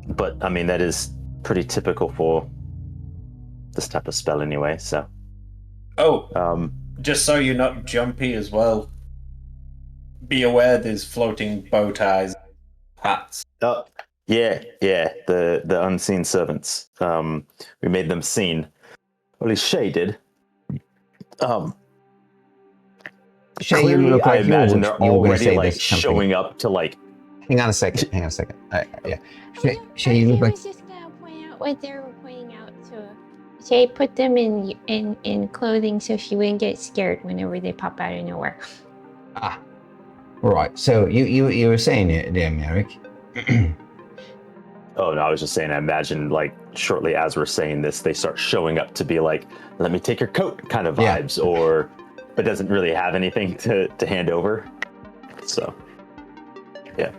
But I mean, that is pretty typical for this type of spell anyway. So. Oh, just so you're not jumpy as well. Be aware there's floating bow ties, hats. Oh, yeah. The unseen servants. We made them seen. Well, at least Shae did. Shae, Clearly, you look I like imagine they're you were gonna already say like this something. showing up to like. Hang on a second. Yeah. Shae, you I look like was just gonna point out what they were pointing out to her. Shae put them in clothing so she wouldn't get scared whenever they pop out of nowhere. right. So you were saying it there, Merrik. Oh no, I was just saying. I imagine like shortly as we're saying this, they start showing up to be like, "Let me take your coat," kind of vibes, or it doesn't really have anything to hand over. So, yeah.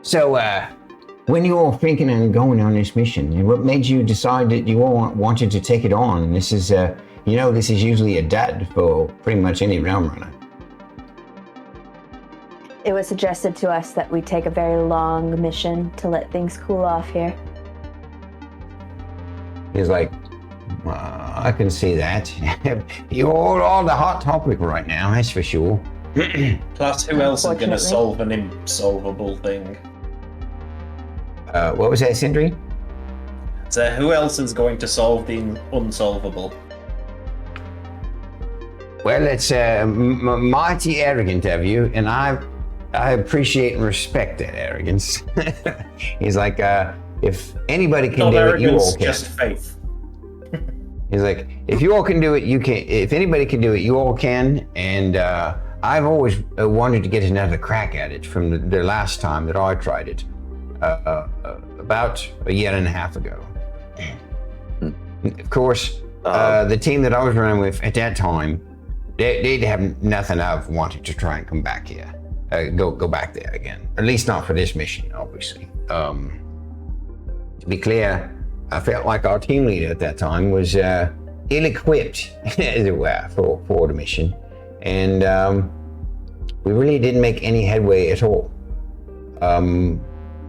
So, when you all thinking of going on this mission, what made you decide that you all wanted to take it on? This is, this is usually a dud for pretty much any realm runner. It was suggested to us that we take a very long mission to let things cool off here. He's like, I can see that. You're all the hot topic right now, that's for sure. Plus, who else is going to Unfortunately. solve an insolvable thing? What was that, Sindri? So, who else is going to solve the unsolvable? Well, it's mighty arrogant of you, and I appreciate and respect that arrogance. He's like, if anybody can Not do it, you arrogance, all can. just faith. He's like, if you all can do it, you can. If anybody can do it, you all can. And I've always wanted to get another crack at it from the last time that I tried it, about a year and a half ago. Of course, the team that I was running with at that time, they'd have nothing of wanting to try and come back here, go back there again. At least not for this mission, obviously. To be clear, I felt like our team leader at that time was ill-equipped, as it were, for the mission. And we really didn't make any headway at all.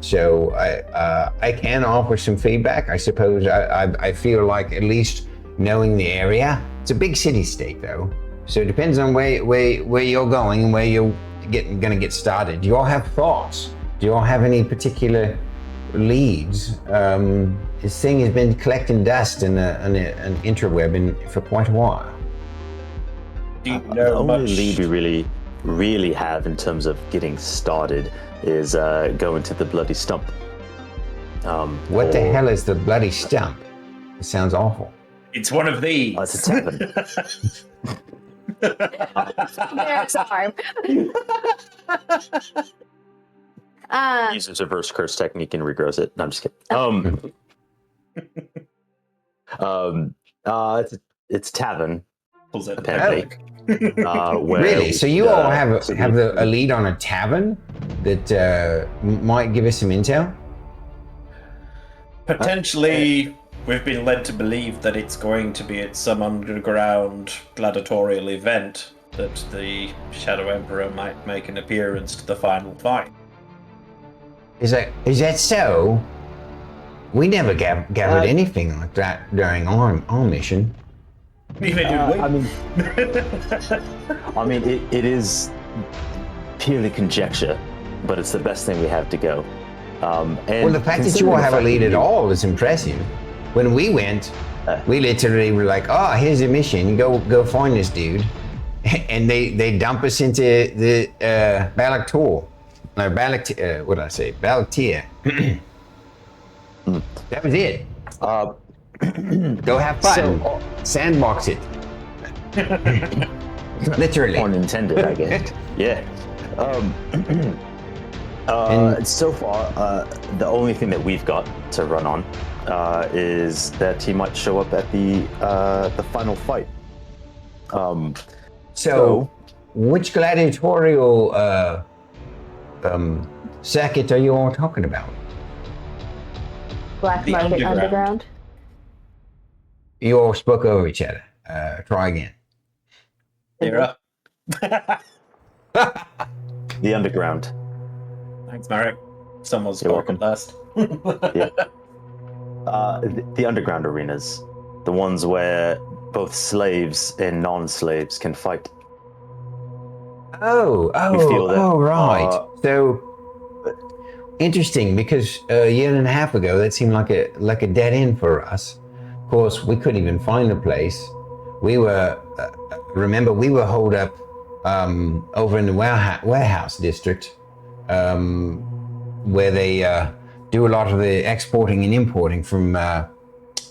So I can offer some feedback. I suppose I feel like at least knowing the area. It's a big city-state, though. So it depends on where you're going and where you're gonna get started. Do you all have thoughts? Do you all have any particular leads? This thing has been collecting dust in an interweb for quite a while. Do you The know only much? lead we really have in terms of getting started is going to the Bloody Stump. What the hell is the bloody stump? It sounds awful. It's one of these. It's a tavern. There's a harm. Uses reverse curse technique and regrows it. No, I'm just kidding. It's tavern Pulls out the apparently. Where Really? So you all have a a lead on a tavern that might give us some intel? Potentially, we've been led to believe that it's going to be at some underground gladiatorial event that the Shadow Emperor might make an appearance to the final fight. Is that so? We never gathered anything like that during our mission. Neither did we. I mean, it is purely conjecture, but it's the best thing we have to go. And Well, the fact that you all have a lead at all is impressive. When we went, we literally were like, "Oh, here's a mission. Go find this dude," and they dump us into the Balaktor. No, what did I say? Balaktir. That was it. Go have fun. Sandbox it. Literally. Pun intended, I guess. Yeah. So far, the only thing that we've got to run on is that he might show up at the final fight. So, which gladiatorial circuit are you all talking about? Black The Market underground. Underground. You all spoke over each other. Try again. Thyra. The underground. Thanks, Merrik. Someone's You're spoken last. Yeah. The underground arenas, the ones where both slaves and non-slaves can fight. Right. So interesting, because a year and a half ago that seemed like a dead end for us. Of course, we couldn't even find a place. We were remember we were holed up over in the warehouse district, where they do a lot of the exporting and importing from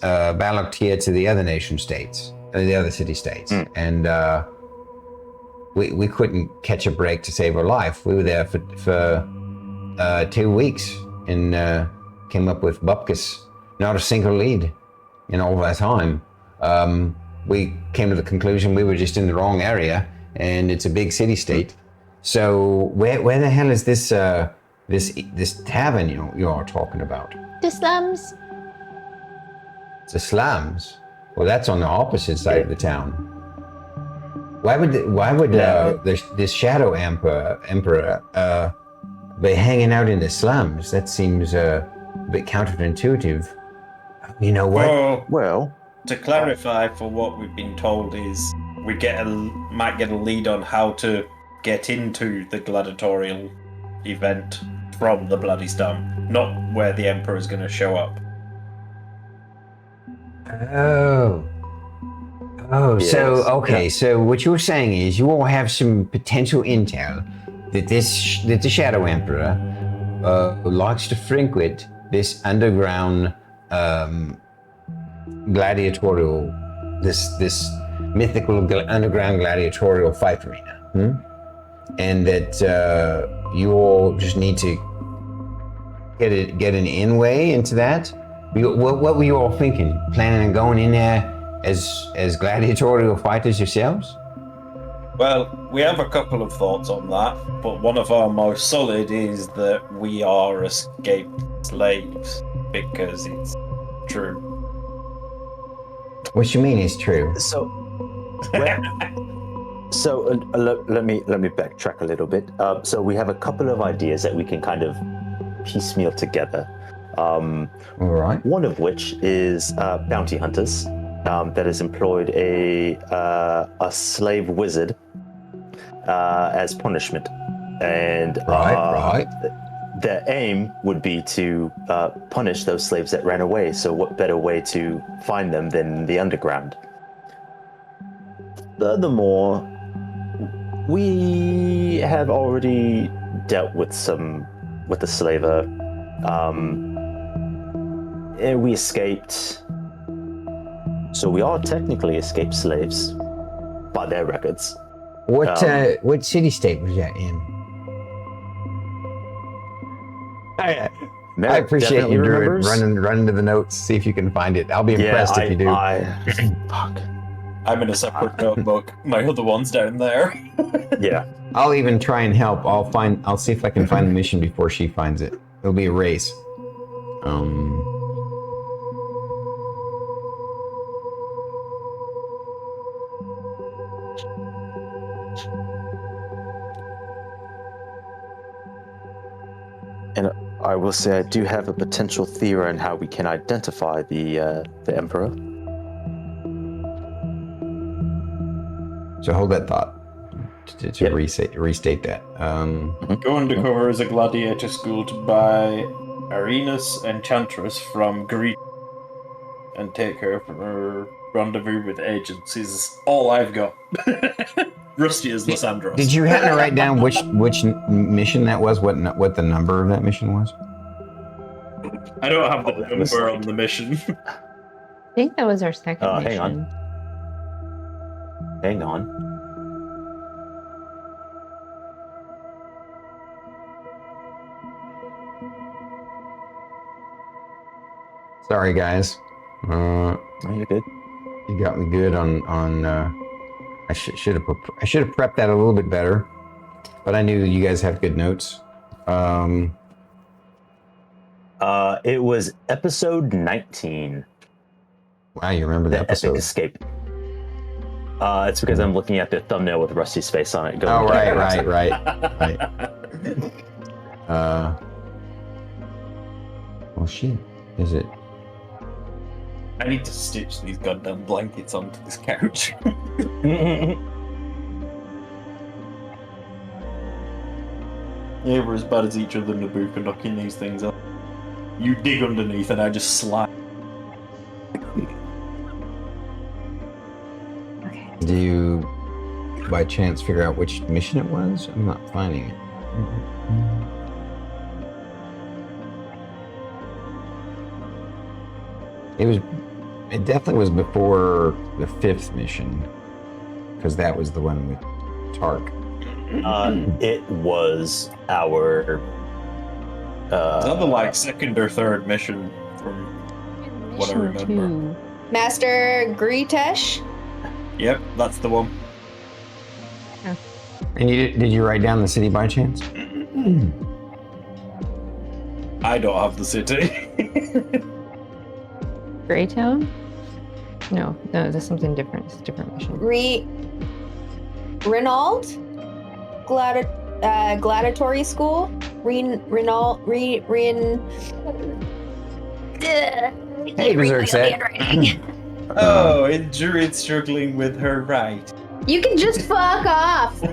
Baloctir to the other nation states, the other city states, and we couldn't catch a break to save our life. We were there for 2 weeks and came up with bupkis, not a single lead in all that time. We came to the conclusion we were just in the wrong area, and it's a big city state. So where the hell is this this tavern you are talking about? The slums. The slums? Well, that's on the opposite side of the town. Why would this Shadow Emperor be hanging out in the slums? That seems a bit counterintuitive. You know what? Well, To clarify, for what we've been told is we might get a lead on how to get into the gladiatorial event from the Bloody Stump, not where the Emperor is going to show up. Yes. So what you're saying is you all have some potential intel that the Shadow Emperor likes to frequent this underground gladiatorial, this mythical underground gladiatorial fight arena, and that you all just need to get an in-way into that. What were you all thinking? Planning on going in there as gladiatorial fighters yourselves? Well, we have a couple of thoughts on that, but one of our most solid is that we are escaped slaves, because it's true. What you mean is true? So let me backtrack a little bit. So we have a couple of ideas that we can kind of piecemeal together. All right. One of which is bounty hunters that has employed a slave wizard as punishment, and Right. their aim would be to punish those slaves that ran away. So what better way to find them than the underground? Furthermore, we have already dealt with the slaver. And we escaped. So we are technically escaped slaves by their records. What city-state was that in? I appreciate you, Druid, running to the notes, see if you can find it. I'll be impressed if you do. Fuck. I'm in a separate notebook. My other one's down there. Yeah. I'll even try and help. I'll see if I can find the mission before she finds it. It'll be a race. And I will say I do have a potential theory on how we can identify the Emperor. So hold that thought to restate that. Go undercover as a gladiator schooled by Arenas Enchantress from Greece and take her for her rendezvous with agents is all I've got. Rusty as Lysandros. Did you happen to write down which mission that was? What the number of that mission was? I don't have the number on the mission. I think that was our second mission. Hang on. Sorry, guys. Oh, you're good. You got me good on. I should have prepped that a little bit better, but I knew you guys have good notes. It was episode 19. Wow, you remember the episode? Epic Escape. It's because I'm looking at the thumbnail with Rusty's face on it. Oh, right. Oh shit! Is it? I need to stitch these goddamn blankets onto this couch. Yeah, we're as bad as each other in the book for knocking these things up. You dig underneath and I just slide. Okay. Do you, by chance, figure out which mission it was? I'm not finding it. It definitely was before the 5th mission, because that was the one with Tark. It was our. Another like 2nd or 3rd mission from what I remember. Master Gritesh? Yep, that's the one. And did you write down the city by chance? I don't have the city. Greytown? No, that's something different. It's a different mission. Renault? Gladiatory School? Renault? Hey, Berserk set. Oh, and Druid's struggling with her right. You can just fuck off. How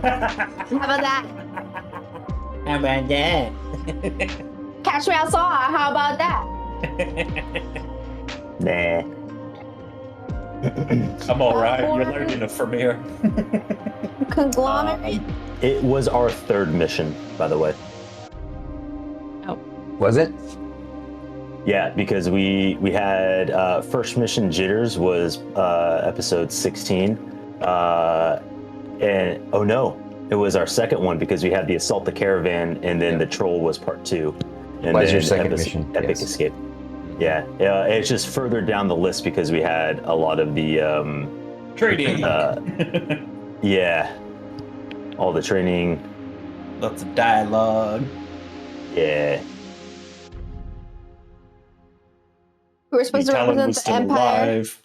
about that? How about that? Catch me outside. How about that? Nah. I'm alright, you're learning enough from here. Conglomerate? It was our 3rd mission, by the way. Was it? Yeah, because we had first mission Jitters was episode 16, and oh no, it was our 2nd one because we had the assault the caravan, and then the troll was part 2. And Was then your 2nd mission? Epic Yes. Escape. Yeah, it's just further down the list because we had a lot of the Trading. yeah, all the training. Lots of dialogue. Yeah. Who are supposed to Talon represent was the still Empire alive.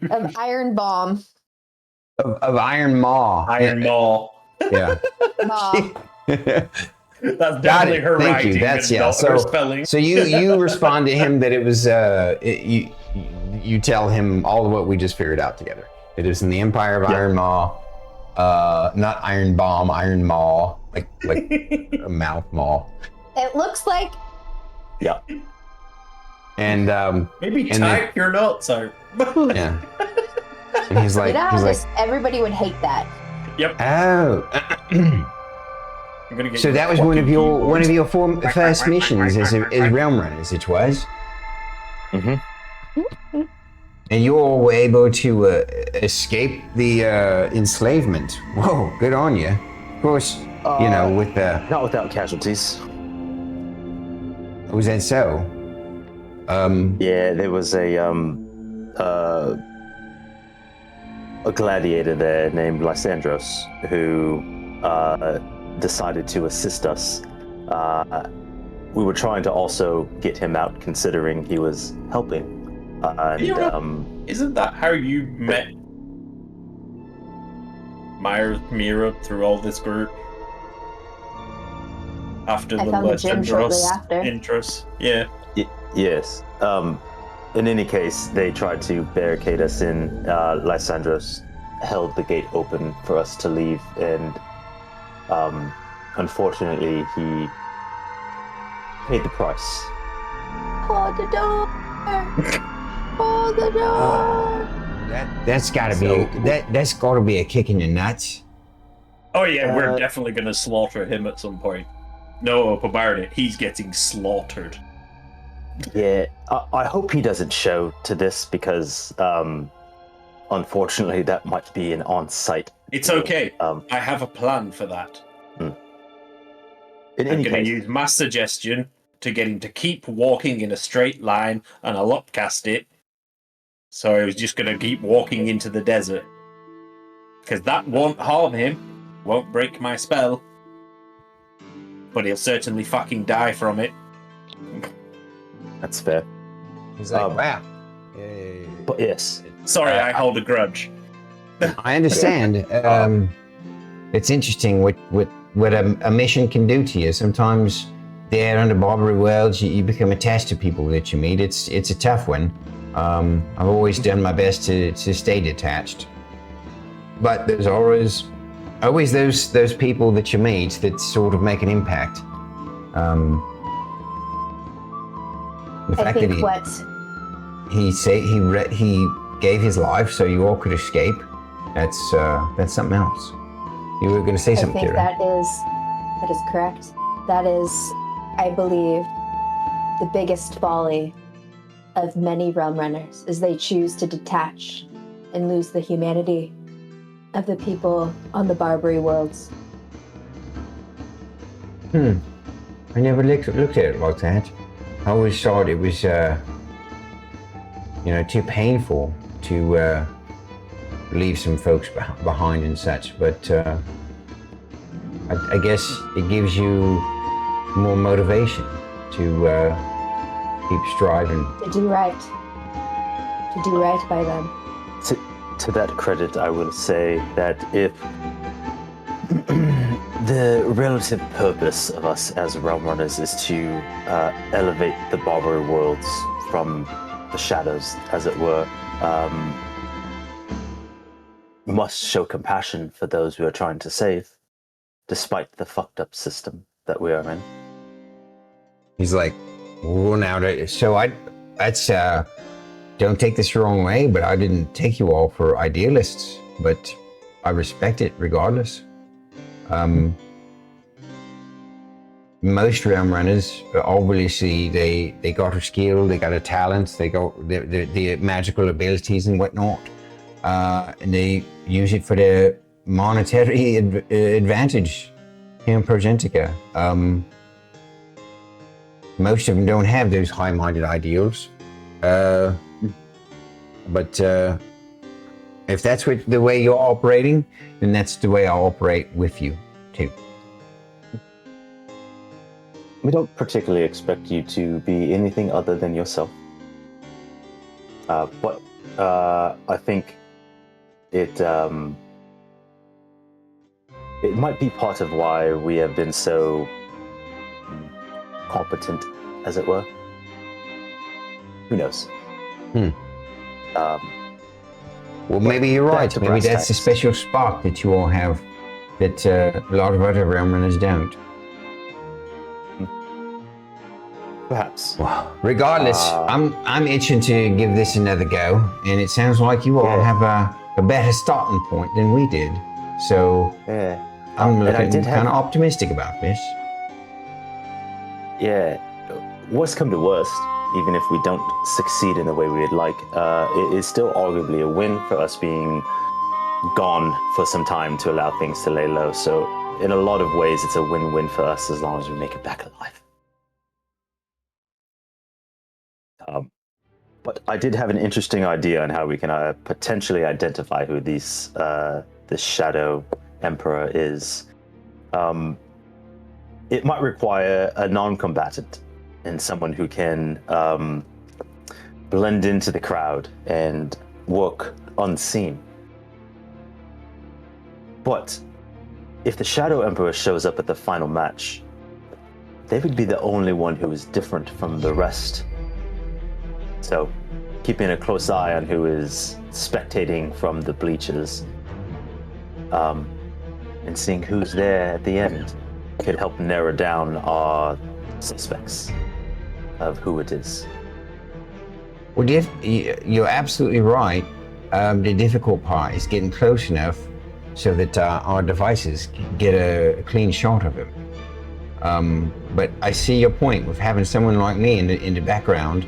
of Iron Bomb. Of Iron Maw. Iron Maw. Yeah. Maw. That's definitely her Thank writing you. That's and yeah. not her spelling. So you respond to him that it was you tell him all of what we just figured out together. It is in the Empire of Iron Maw, not Iron Bomb, Iron Maw, like a mouth maw. It looks like Yeah. And Maybe and type your notes out. yeah. And he's like, you know how everybody would hate that. Yep. oh. I'm gonna get So you that a was one of fucking your keyboard. first missions as realm runners, it was. Mhm. And you all were able to escape the enslavement. Whoa, good on you. Of course, you know, with the Not without casualties. was that so? Yeah, there was a gladiator there named Lysandros who decided to assist us. We were trying to also get him out, considering he was helping. Isn't that how you met Mira through all this group? After I the found the gym shortly Lysandros after. interest. Yeah. Yes. In any case, they tried to barricade us in. Lysandros held the gate open for us to leave, and unfortunately, he paid the price. Hold the door. Hold the door. That's gotta that's gotta be a kick in the nuts. Oh yeah, we're definitely gonna slaughter him at some point. No hope about it. He's getting slaughtered. Yeah, I hope he doesn't show to this because, unfortunately, that might be an on-site. It's okay. I have a plan for that. In I'm any going to case, use my suggestion to get him to keep walking in a straight line, and I'll upcast it. So I was just going to keep walking into the desert. Because that won't harm him, won't break my spell. But he'll certainly fucking die from it. that's fair. He's like, wow. But yes, Sorry, I hold a grudge. I understand. It's interesting what a mission can do to you. Sometimes there under Barbary Worlds, you become attached to people that you meet. It's a tough one. I've always done my best to stay detached. But there's always those people that you meet that sort of make an impact. The fact that he gave his life so you all could escape. That's something else. You were going to say something, Thyra. That is correct. That is, I believe, the biggest folly of many realm runners, is they choose to detach and lose the humanity of the people on the Barbary Worlds. I never looked at it like that. I always thought it was, too painful to leave some folks behind and such. But I guess it gives you more motivation to keep striving. To do right. To do right by them. To that credit, I will say that if the relative purpose of us as realm runners is to elevate the Barbary Worlds from the shadows, as it were, must show compassion for those we are trying to save, despite the fucked up system that we are in. He's like, well, now, don't take this the wrong way, but I didn't take you all for idealists, but I respect it regardless. Most realm runners obviously they got a skill, they got a talent, they got the magical abilities and whatnot, and they use it for their monetary advantage here in Progentica. Most of them don't have those high-minded ideals, but if that's the way you're operating, then that's the way I'll operate with you too. We don't particularly expect you to be anything other than yourself. But I think it might be part of why we have been so competent, as it were. Who knows? Well, maybe you're right. Maybe that's the special spark that you all have that a lot of other realm runners don't. Perhaps. Well, regardless, I'm itching to give this another go, and it sounds like you all have a better starting point than we did. So I'm looking kind of optimistic about this. Yeah. Worst come to worst, even if we don't succeed in the way we'd like, it is still arguably a win for us being gone for some time to allow things to lay low. So in a lot of ways, it's a win-win for us as long as we make it back alive. But I did have an interesting idea on how we can potentially identify who this Shadow Emperor is. It might require a non-combatant and someone who can blend into the crowd and work unseen. But if the Shadow Emperor shows up at the final match, they would be the only one who is different from the rest. So, keeping a close eye on who is spectating from the bleachers, and seeing who's there at the end could help narrow down our suspects of who it is. Well, you're absolutely right. The difficult part is getting close enough so that our devices can get a clean shot of him. But I see your point with having someone like me in the background.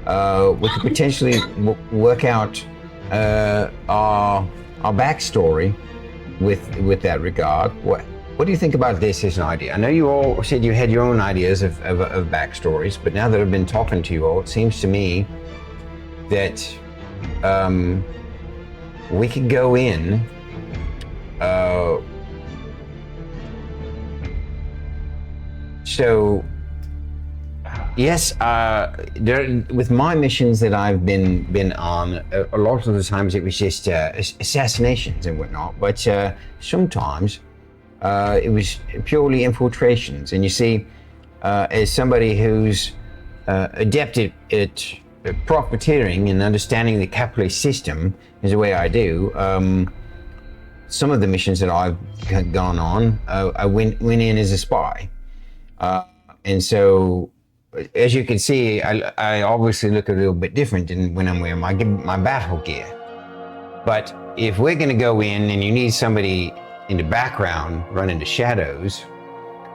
We could potentially work out our backstory with that regard. What do you think about this as an idea? I know you all said you had your own ideas of backstories, but now that I've been talking to you all, it seems to me that we could go in so Yes, with my missions that I've been on, a lot of the times it was just assassinations and whatnot, but sometimes it was purely infiltrations. And you see, as somebody who's adept at profiteering and understanding the capitalist system, is the way I do, some of the missions that I've gone on, I went in as a spy. And so, as you can see, I obviously look a little bit different than when I'm wearing my battle gear. But if we're going to go in and you need somebody in the background running the shadows,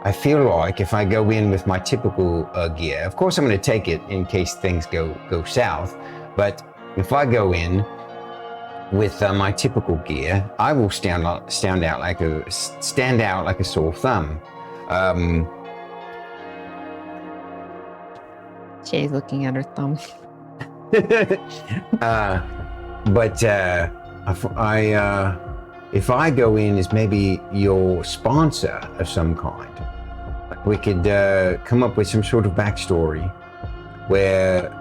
I feel like if I go in with my typical gear, of course I'm going to take it in case things go south, but if I go in with my typical gear, I will stand out like a sore thumb. Shay's looking at her thumb. But if I go in as maybe your sponsor of some kind, we could come up with some sort of backstory where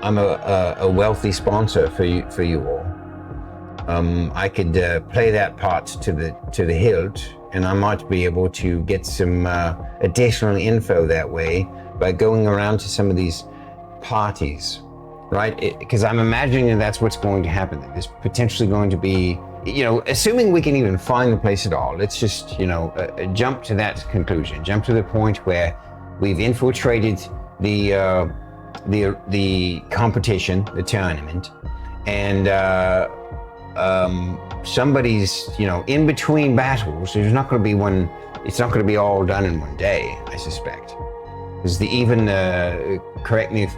I'm a wealthy sponsor for you all. I could play that part to the hilt, and I might be able to get some additional info that way by going around to some of these parties, right? Because I'm imagining that's what's going to happen. There's potentially going to be, assuming we can even find the place at all, let's just, jump to that conclusion, jump to the point where we've infiltrated the competition, the tournament, and somebody's, in between battles, there's not going to be one, it's not going to be all done in one day, I suspect. Because correct me if,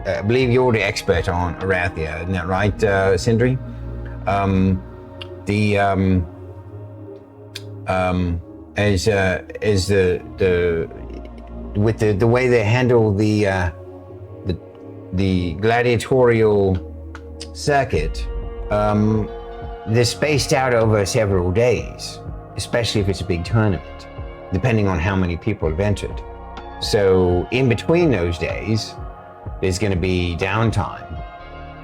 I believe you're the expert on Arathia, isn't that right, Sindri? With the way they handle the gladiatorial circuit, they're spaced out over several days, especially if it's a big tournament, depending on how many people have entered. So in between those days, there's going to be downtime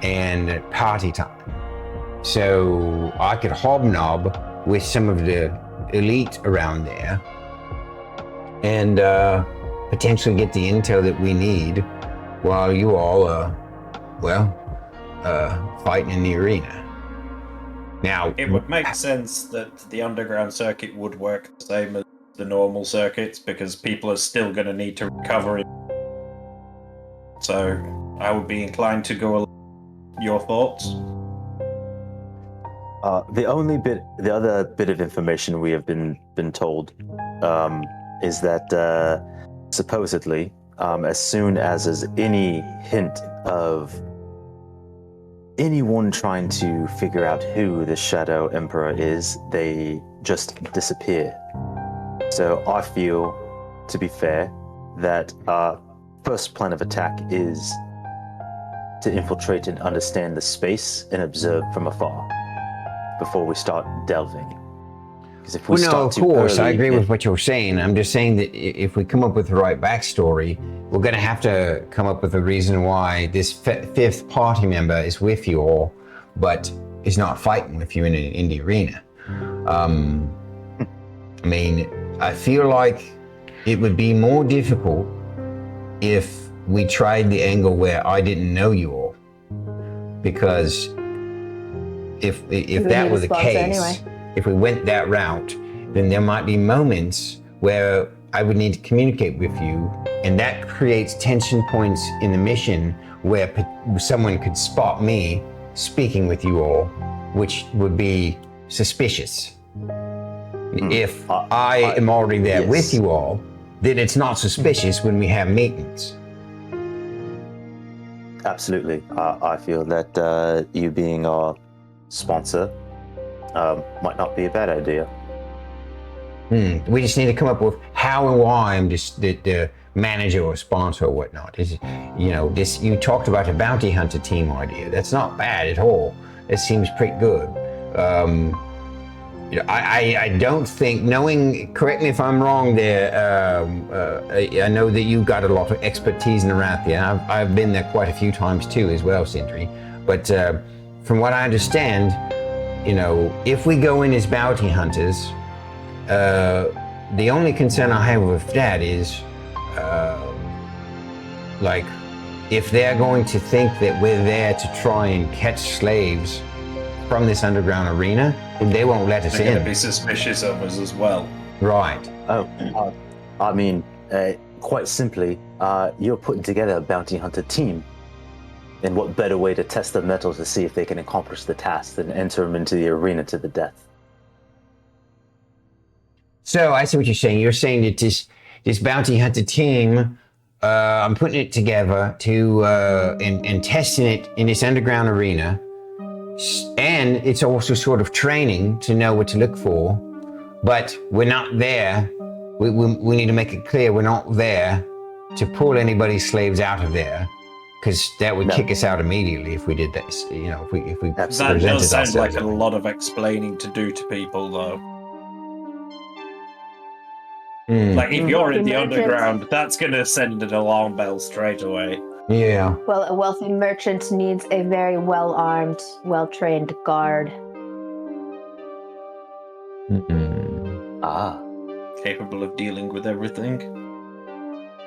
and party time. So I could hobnob with some of the elite around there and potentially get the intel that we need while you all are, fighting in the arena. Now, it would make sense that the underground circuit would work the same as the normal circuits because people are still going to need to recover it. So I would be inclined to go along. Your thoughts? The other bit of information we have been told is that supposedly, as soon as there's any hint of anyone trying to figure out who the Shadow Emperor is, they just disappear. So I feel, to be fair, that our first plan of attack is to infiltrate and understand the space and observe from afar before we start delving. Because if we start too early, I agree with what you're saying. I'm just saying that if we come up with the right backstory, we're going to have to come up with a reason why this fifth party member is with you all, but is not fighting with you in the arena. I feel like it would be more difficult if we tried the angle where I didn't know you all, because if that were the case, anyway. If we went that route, then there might be moments where I would need to communicate with you, and that creates tension points in the mission where someone could spot me speaking with you all, which would be suspicious. If I am already there with you all, then it's not suspicious when we have meetings. Absolutely. I feel that you being our sponsor might not be a bad idea. We just need to come up with how and why I'm just the manager or sponsor or whatnot. You talked about a bounty hunter team idea. That's not bad at all. It seems pretty good. I don't think, correct me if I'm wrong there, I know that you've got a lot of expertise in Arathia. I've been there quite a few times too as well, Sindri. But from what I understand, if we go in as bounty hunters, the only concern I have with that is, if they're going to think that we're there to try and catch slaves from this underground arena, then they won't let us They're in. going to be suspicious of us as well. Right. Quite simply, you're putting together a bounty hunter team. And what better way to test the mettle to see if they can accomplish the task than enter them into the arena to the death? So I see what you're saying. You're saying that this bounty hunter team, I'm putting it together to and testing it in this underground arena, and it's also sort of training to know what to look for. But we're not there. We need to make it clear we're not there to pull anybody's slaves out of there, because that would kick us out immediately if we did this. If we That presented does sound ourselves. like a lot of explaining to do to people, though. Like, if you're in the underground, that's going to send an alarm bell straight away. Yeah. Well, a wealthy merchant needs a very well-armed, well-trained guard. Capable of dealing with everything.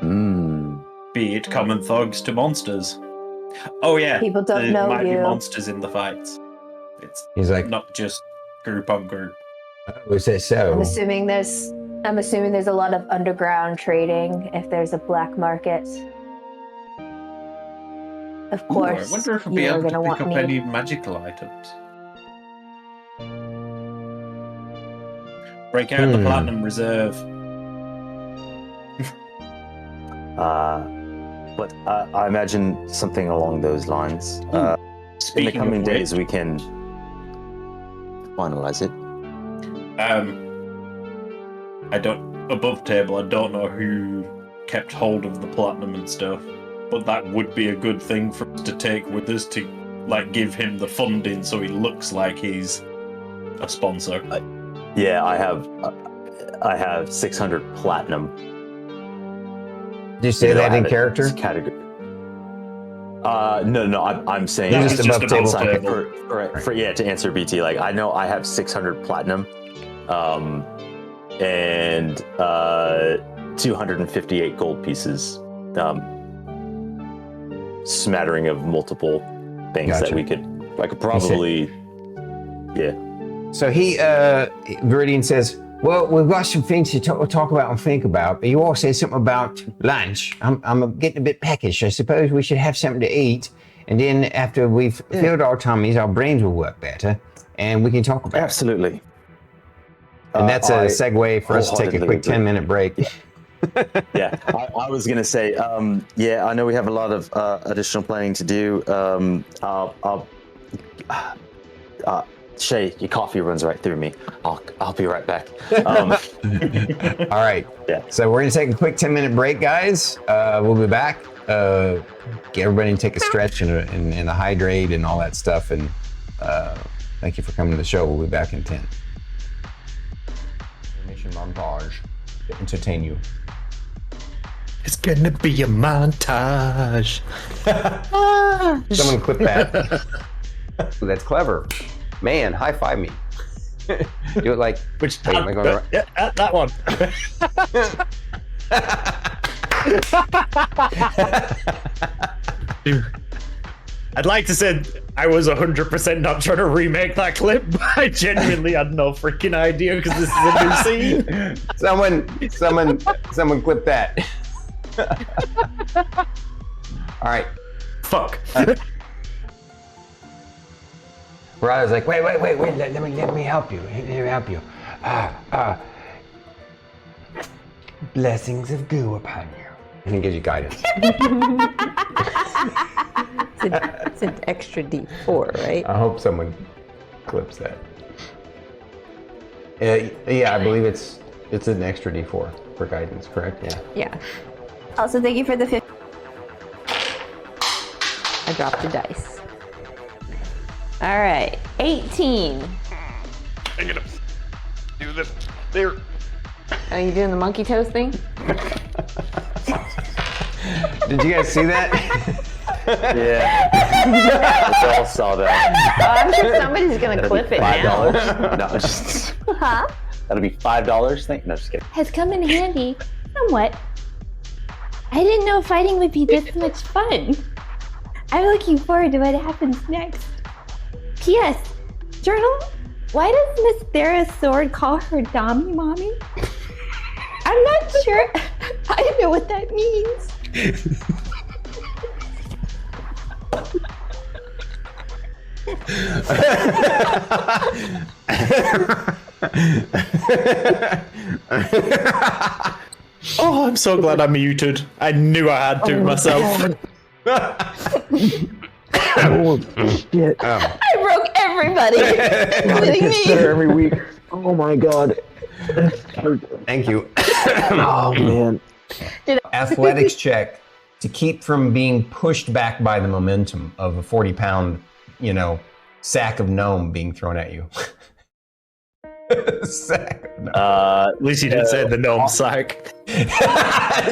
Hmm. Be it common thugs to monsters. Oh yeah, People don't there know might be you. monsters in the fights. It's He's like, not just group on group. oh, is that so? I'm assuming there's a lot of underground trading if there's a black market. Of Ooh, I course, wonder if we'll be you're able to gonna pick want up me. any magical items. Break out the platinum reserve. But I imagine something along those lines. In the Speaking coming of days, which, we can finalize it. I don't above table. I don't know who kept hold of the platinum and stuff, but that would be a good thing for us to take with us to, give him the funding so he looks like he's a sponsor. Yeah, I have 600 platinum. Did you say that in character? Category. No. I'm saying That was was just above above table. table. to answer BT. I know I have 600 platinum, and 258 gold pieces, smattering of multiple things that I could probably, yeah. So Viridian says, well, we've got some things to talk about and think about, but you all said something about lunch. I'm getting a bit peckish. I suppose we should have something to eat, and then after we've filled our tummies, our brains will work better, and we can talk about Absolutely. it. And that's a segue for us to take a quick 10-minute break. Yeah, I was gonna say, I know we have a lot of additional planning to do. Shae, your coffee runs right through me. I'll be right back. All right. Yeah. So we're gonna take a quick 10-minute break, guys. We'll be back. Get everybody to take a stretch and a hydrate and all that stuff. And thank you for coming to the show. We'll be back in 10. Mission montage to entertain you. It's gonna be a montage. Someone clip that. Ooh, that's clever. Man, high five me. Do it like. Which Wait, am I going right? Yeah, that one. Dude, I'd like to say I was 100% not trying to remake that clip, but I genuinely had no freaking idea because this is a new scene. Someone clip that. All right. Fuck. Rada's like, wait, let me help you. Let me help you. Blessings of goo upon you. And he gives you guidance. It's an extra D4, right? I hope someone clips that. Yeah, I believe it's an extra D4 for guidance, correct? Yeah. Yeah. Also, thank you for the 50. I dropped the dice. All right, 18. do this. There. Are you doing the monkey toast thing? Did you guys see that? Yeah. We all saw that. I'm sure somebody's gonna clip it now. $5. No, just. Huh? That'll be $5. No, just kidding. Has come in handy somewhat. I didn't know fighting would be this much fun. I'm looking forward to what happens next. P.S. Journal, why does Miss Thyra's sword call her Dommy Mommy? I'm not sure. I don't know what that means. Oh, I'm so glad I muted. I knew I had to myself. Oh, shit. I broke everybody, including me. Every week. Oh my god. Thank you. Oh man. Athletics check to keep from being pushed back by the momentum of a 40-pound, sack of gnome being thrown at you. Sack of gnome. At least you didn't say the gnome sack.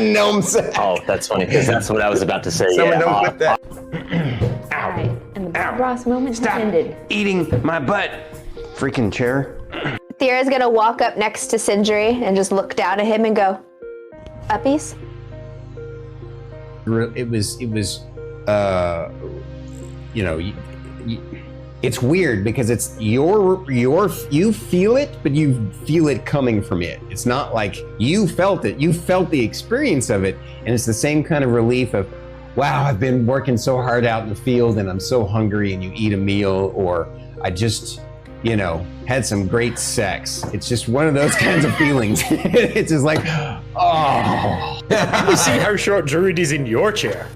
Gnome sack. Oh, that's funny because that's what I was about to say. Someone don't clip that. Alright, and the Bob Ross moment has ended. Eating my butt. Freaking chair. Thyra's gonna walk up next to Sindri and just look down at him and go, "Uppies?" It was it's weird because it's you feel it, but you feel it coming from it. It's not like you felt it. You felt the experience of it, and it's the same kind of relief of, wow, I've been working so hard out in the field and I'm so hungry, and you eat a meal, or I just, had some great sex. It's just one of those kinds of feelings. It's just like, oh. Let me see how short Druid is in your chair.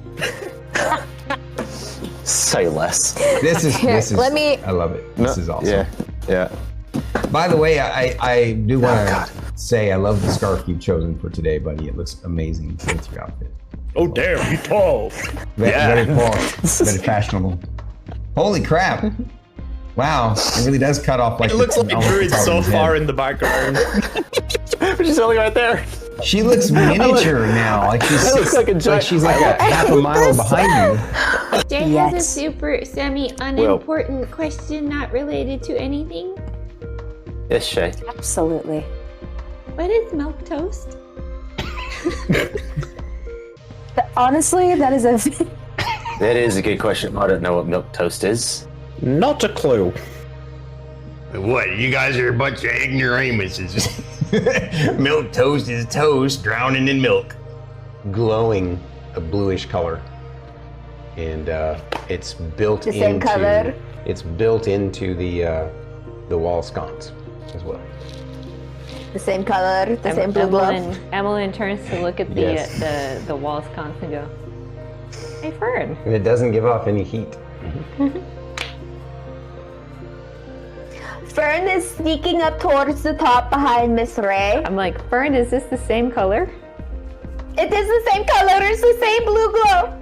Say less. This is Let me- I love it. This is awesome. Yeah. By the way, I do want to say I love the scarf you've chosen for today, buddy. It looks amazing with your outfit. Oh damn, you tall. Very cool. Very fashionable. Holy crap. Wow, it really does cut off like It looks like almost the Druid's top of so his far head. in the background. She's only right there. She looks miniature now. Like she's she's like a half a mile behind you. Jay has a super semi-unimportant question not related to anything. Yes, Shay. Absolutely. What is milk toast? Honestly, that is a. That is a good question. I don't know what milk toast is. Not a clue. What? You guys are a bunch of ignoramuses. Milk toast is toast drowning in milk. Glowing a bluish color. And it's built The same color? It's built into the wall sconce as well. The same color, the same blue glow. Emmeline turns to look at the wall sconce and go, "Hey, Fern." And it doesn't give off any heat. Fern is sneaking up towards the top behind Miss Ray. I'm like, Fern, is this the same color? It is the same color, it's the same blue glow.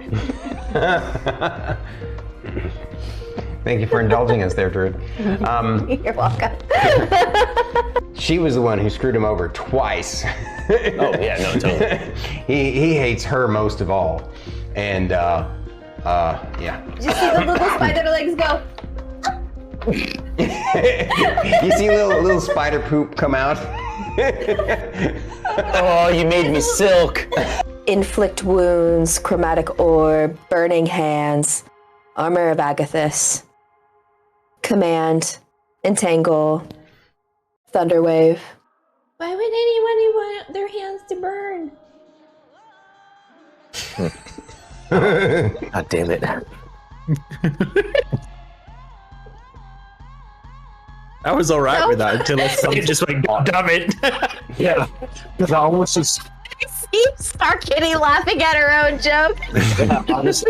Thank you for indulging us there, Druid. You're welcome. She was the one who screwed him over twice. Oh yeah, no, totally. He hates her most of all. And yeah. Did you see the little spider legs go? You see little spider poop come out? Oh, you made me silk. Inflict wounds, chromatic orb, burning hands, armor of Agathis, command, entangle, thunderwave. Why would anybody want their hands to burn? God damn it. I was alright with that until it just went, God damn it. Yeah. Because I almost just. See StarKitty laughing at her own joke.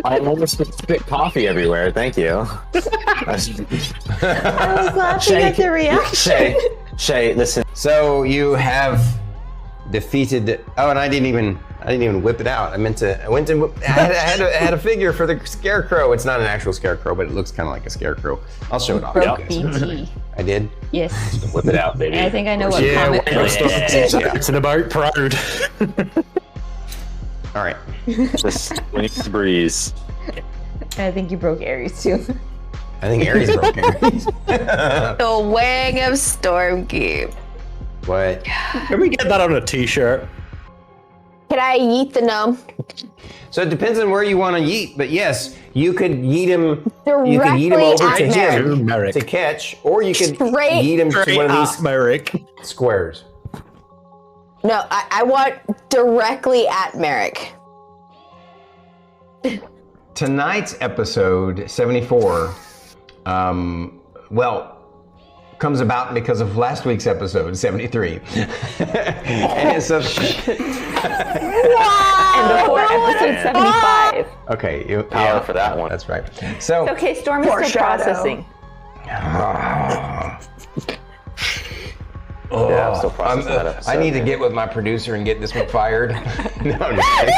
I almost spit coffee everywhere. Thank you. I was laughing at the reaction. Shay, listen. So you have defeated. Oh, and I didn't even whip it out. I had a figure for the scarecrow. It's not an actual scarecrow, but it looks kind of like a scarecrow. I'll show it off. Broke BT. I did. Yes. Whip it out, baby. And I think I know what Yeah, comment. it's an about proud. All right. Just when it's breeze. I think you broke Aries too. I think Aries broke Aries. The Wang of Stormkeep. What? Can we get that on a t-shirt? Can I yeet the gnome? So it depends on where you want to yeet, but yes, you could yeet him. You could yeet him Directly over at to him Merrik. to catch, or you could Straight- yeet him to one of these Merrik. squares. No, I want directly at Merrik. Tonight's episode 74, comes about because of last week's episode 73. And so, And before episode 75. okay, Power for that one. That's right. So, Okay, Storm is still processing. Yeah, I'm still processing that episode. I need to get with my producer and get this one fired. No, I'm just kidding.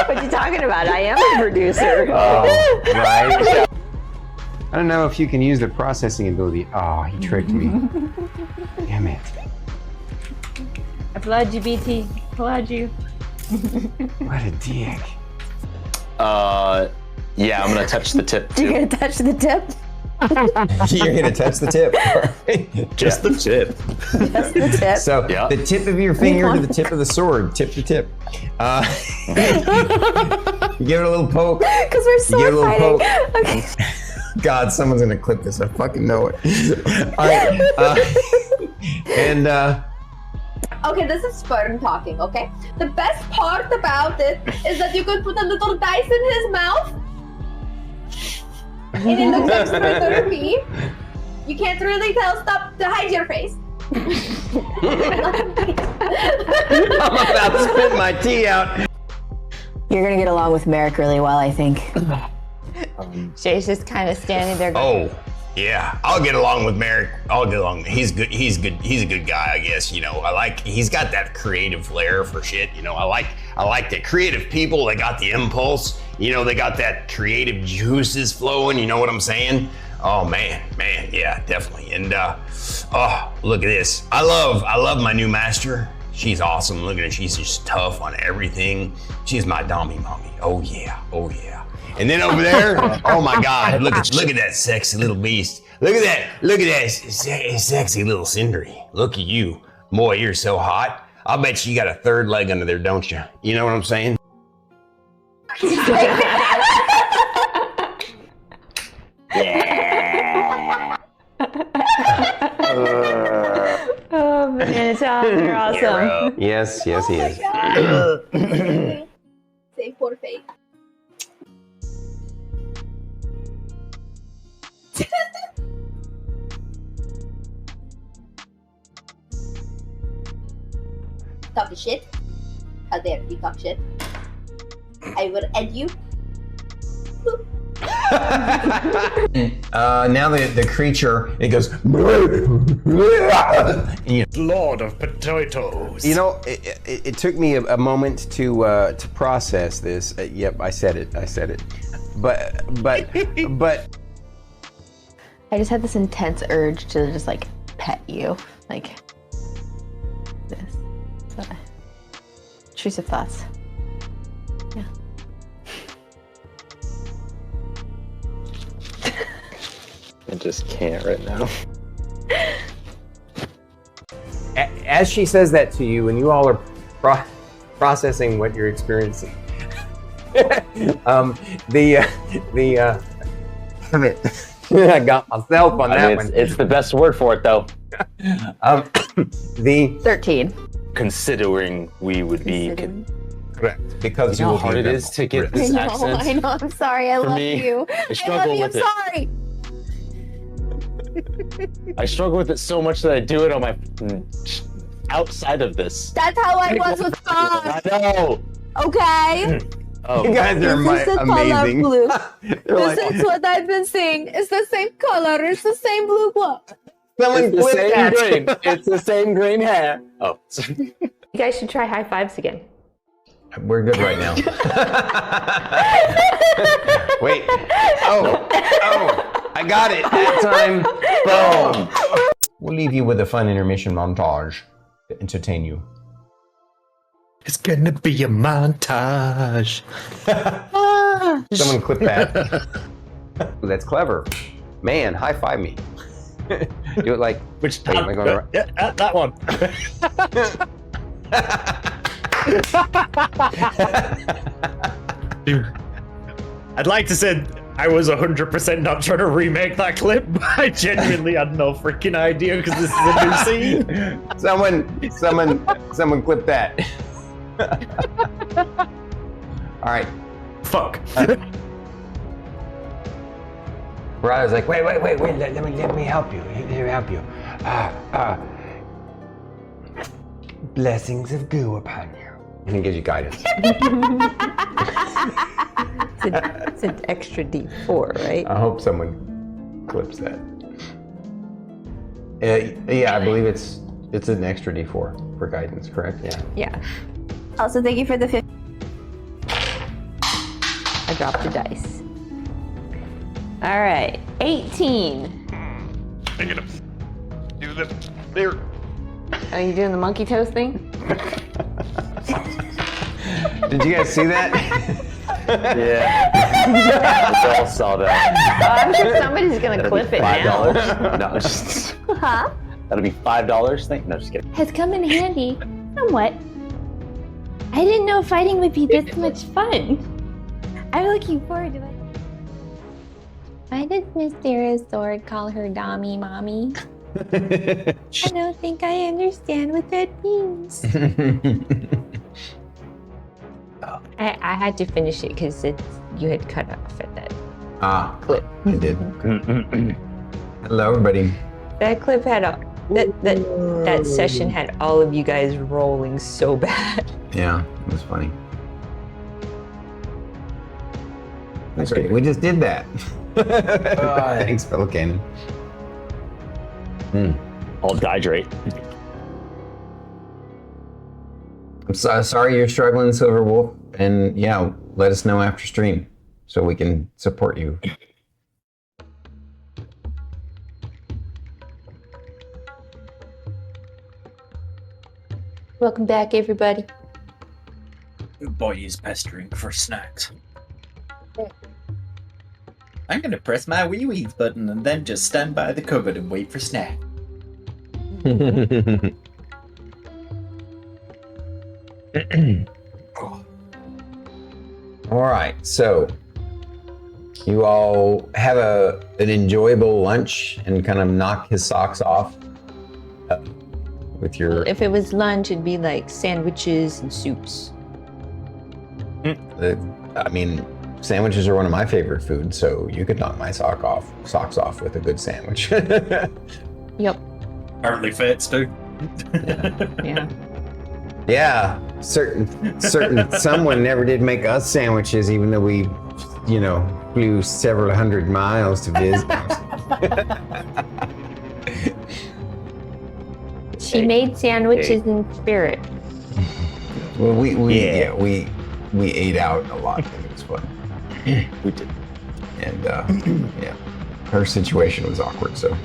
What are you talking about? I am a producer. Right? I don't know if you can use the processing ability. Oh, he tricked me. Damn it. I applaud you, BT. Applaud you. What a dick. Yeah, I'm gonna touch the tip You're too. gonna touch the tip? You're going to touch the tip. Just the tip. Just the tip. So Yeah. the tip of your finger to the tip of the sword. Tip to tip. You give it a little poke. Because we're You give it a sword little fighting. poke. Okay. God, someone's going to clip this. I fucking know it. All right. Okay, this is Sperm talking, okay? The best part about it is that you could put a little dice in his mouth. And it looks extra dirty. You can't really tell. Stop. Hide your face. I'm about to spit my tea out. You're gonna get along with Merrik really well, I think. Shay's just kind of standing there Oh, going, yeah. I'll get along with Merrik. I'll get along. He's good. He's good. He's a good guy, I guess. You know, he's got that creative flair for shit. You know, I like the creative people. They got the impulse. You know, they got that creative juices flowing. You know what I'm saying? Oh man, yeah, definitely. And oh, look at this. I love my new master. She's awesome. Look at her. She's just tough on everything. She's my dommy mommy. Oh yeah. And then over there, oh my God, look at that sexy little beast. Look at that sexy little Sindri. Look at you. Boy, you're so hot. I'll bet you got a third leg under there, don't you? You know what I'm saying? oh man, Tom, you're awesome. Yes, he is. Say poor fate. Talk shit. How dare you talk shit? I will end you. Now the creature, it goes. Lord of potatoes. You know, it took me a moment to process this. Yep, I said it. But I just had this intense urge to just like pet you, like this. So, intrusive thoughts. Yeah. I just can't right now. as she says that to you, and you all are processing what you're experiencing, I got myself on that one. It's the best word for it, though. The 13. Considering we would be. correct, because You know will how hard be it the- is to get I this know, accent? I know. I'm sorry. I For love me, you. I I love struggle you. I'm with it. sorry. I struggle with it so much that I do it on my outside of this. That's how I was with God. I know. Okay. Oh, You guys are This is the color amazing. blue. They're like, This is what I've been seeing. It's the same color. It's the same blue glove. someone it's the flip same that. grain. It's the same grain hair. Oh, You guys should try high fives again. We're good right now. Wait. Oh, I got it. That time Boom! We'll leave you with a fun intermission montage to entertain you. It's gonna be a montage. Someone clip that. That's clever. Man, high five me. Do it like Which wait, am I going yeah, that one. Dude, I'd like to say I was 100% not trying to remake that clip, but I genuinely had no freaking idea because this is a new scene. Someone clip that. All right. Fuck. Brother's like, wait, let me help you. Let me help you. Blessings of goo upon you. And he gives you guidance. It's an extra D4, right? I hope someone clips that. Yeah, I believe it's an extra D4 for guidance, correct? Yeah. Yeah. Also, thank you for the 50. I dropped the dice. All right, 18. I'm gonna do this. There. Are you doing the monkey toast thing? Did you guys see that? Yeah. We all saw that. I'm sure somebody's gonna clip it now. $5? No, just. Huh? That'll be $5 thing? No, just kidding. Has come in handy. Somewhat. I didn't know fighting would be this much fun. I'm looking forward to it. Why does Miss Thyra's sword call her Dommy Mommy? I don't think I understand what that means. I had to finish it because you had cut off at that clip. I did. Hello, everybody. That clip had that session had all of you guys rolling so bad. Yeah, it was funny. That's great. We just did that. Thanks, fellow Cannon. I'll dehydrate. I'm sorry you're struggling, Silver Wolf, and yeah, let us know after stream so we can support you. Welcome back, everybody. The boy is pestering for snacks. I'm gonna press my wee wees button and then just stand by the cupboard and wait for snack. All right, so you all have an enjoyable lunch and kind of knock his socks off with your. If it was lunch, it'd be like sandwiches and soups. I mean, sandwiches are one of my favorite foods, so you could knock my socks off with a good sandwich. Yep. Apparently fates too. Yeah. Yeah, someone never did make us sandwiches, even though we, flew several hundred miles to visit. She made sandwiches in spirit. Well, we ate out a lot. It was fun. We did. And yeah, her situation was awkward, so.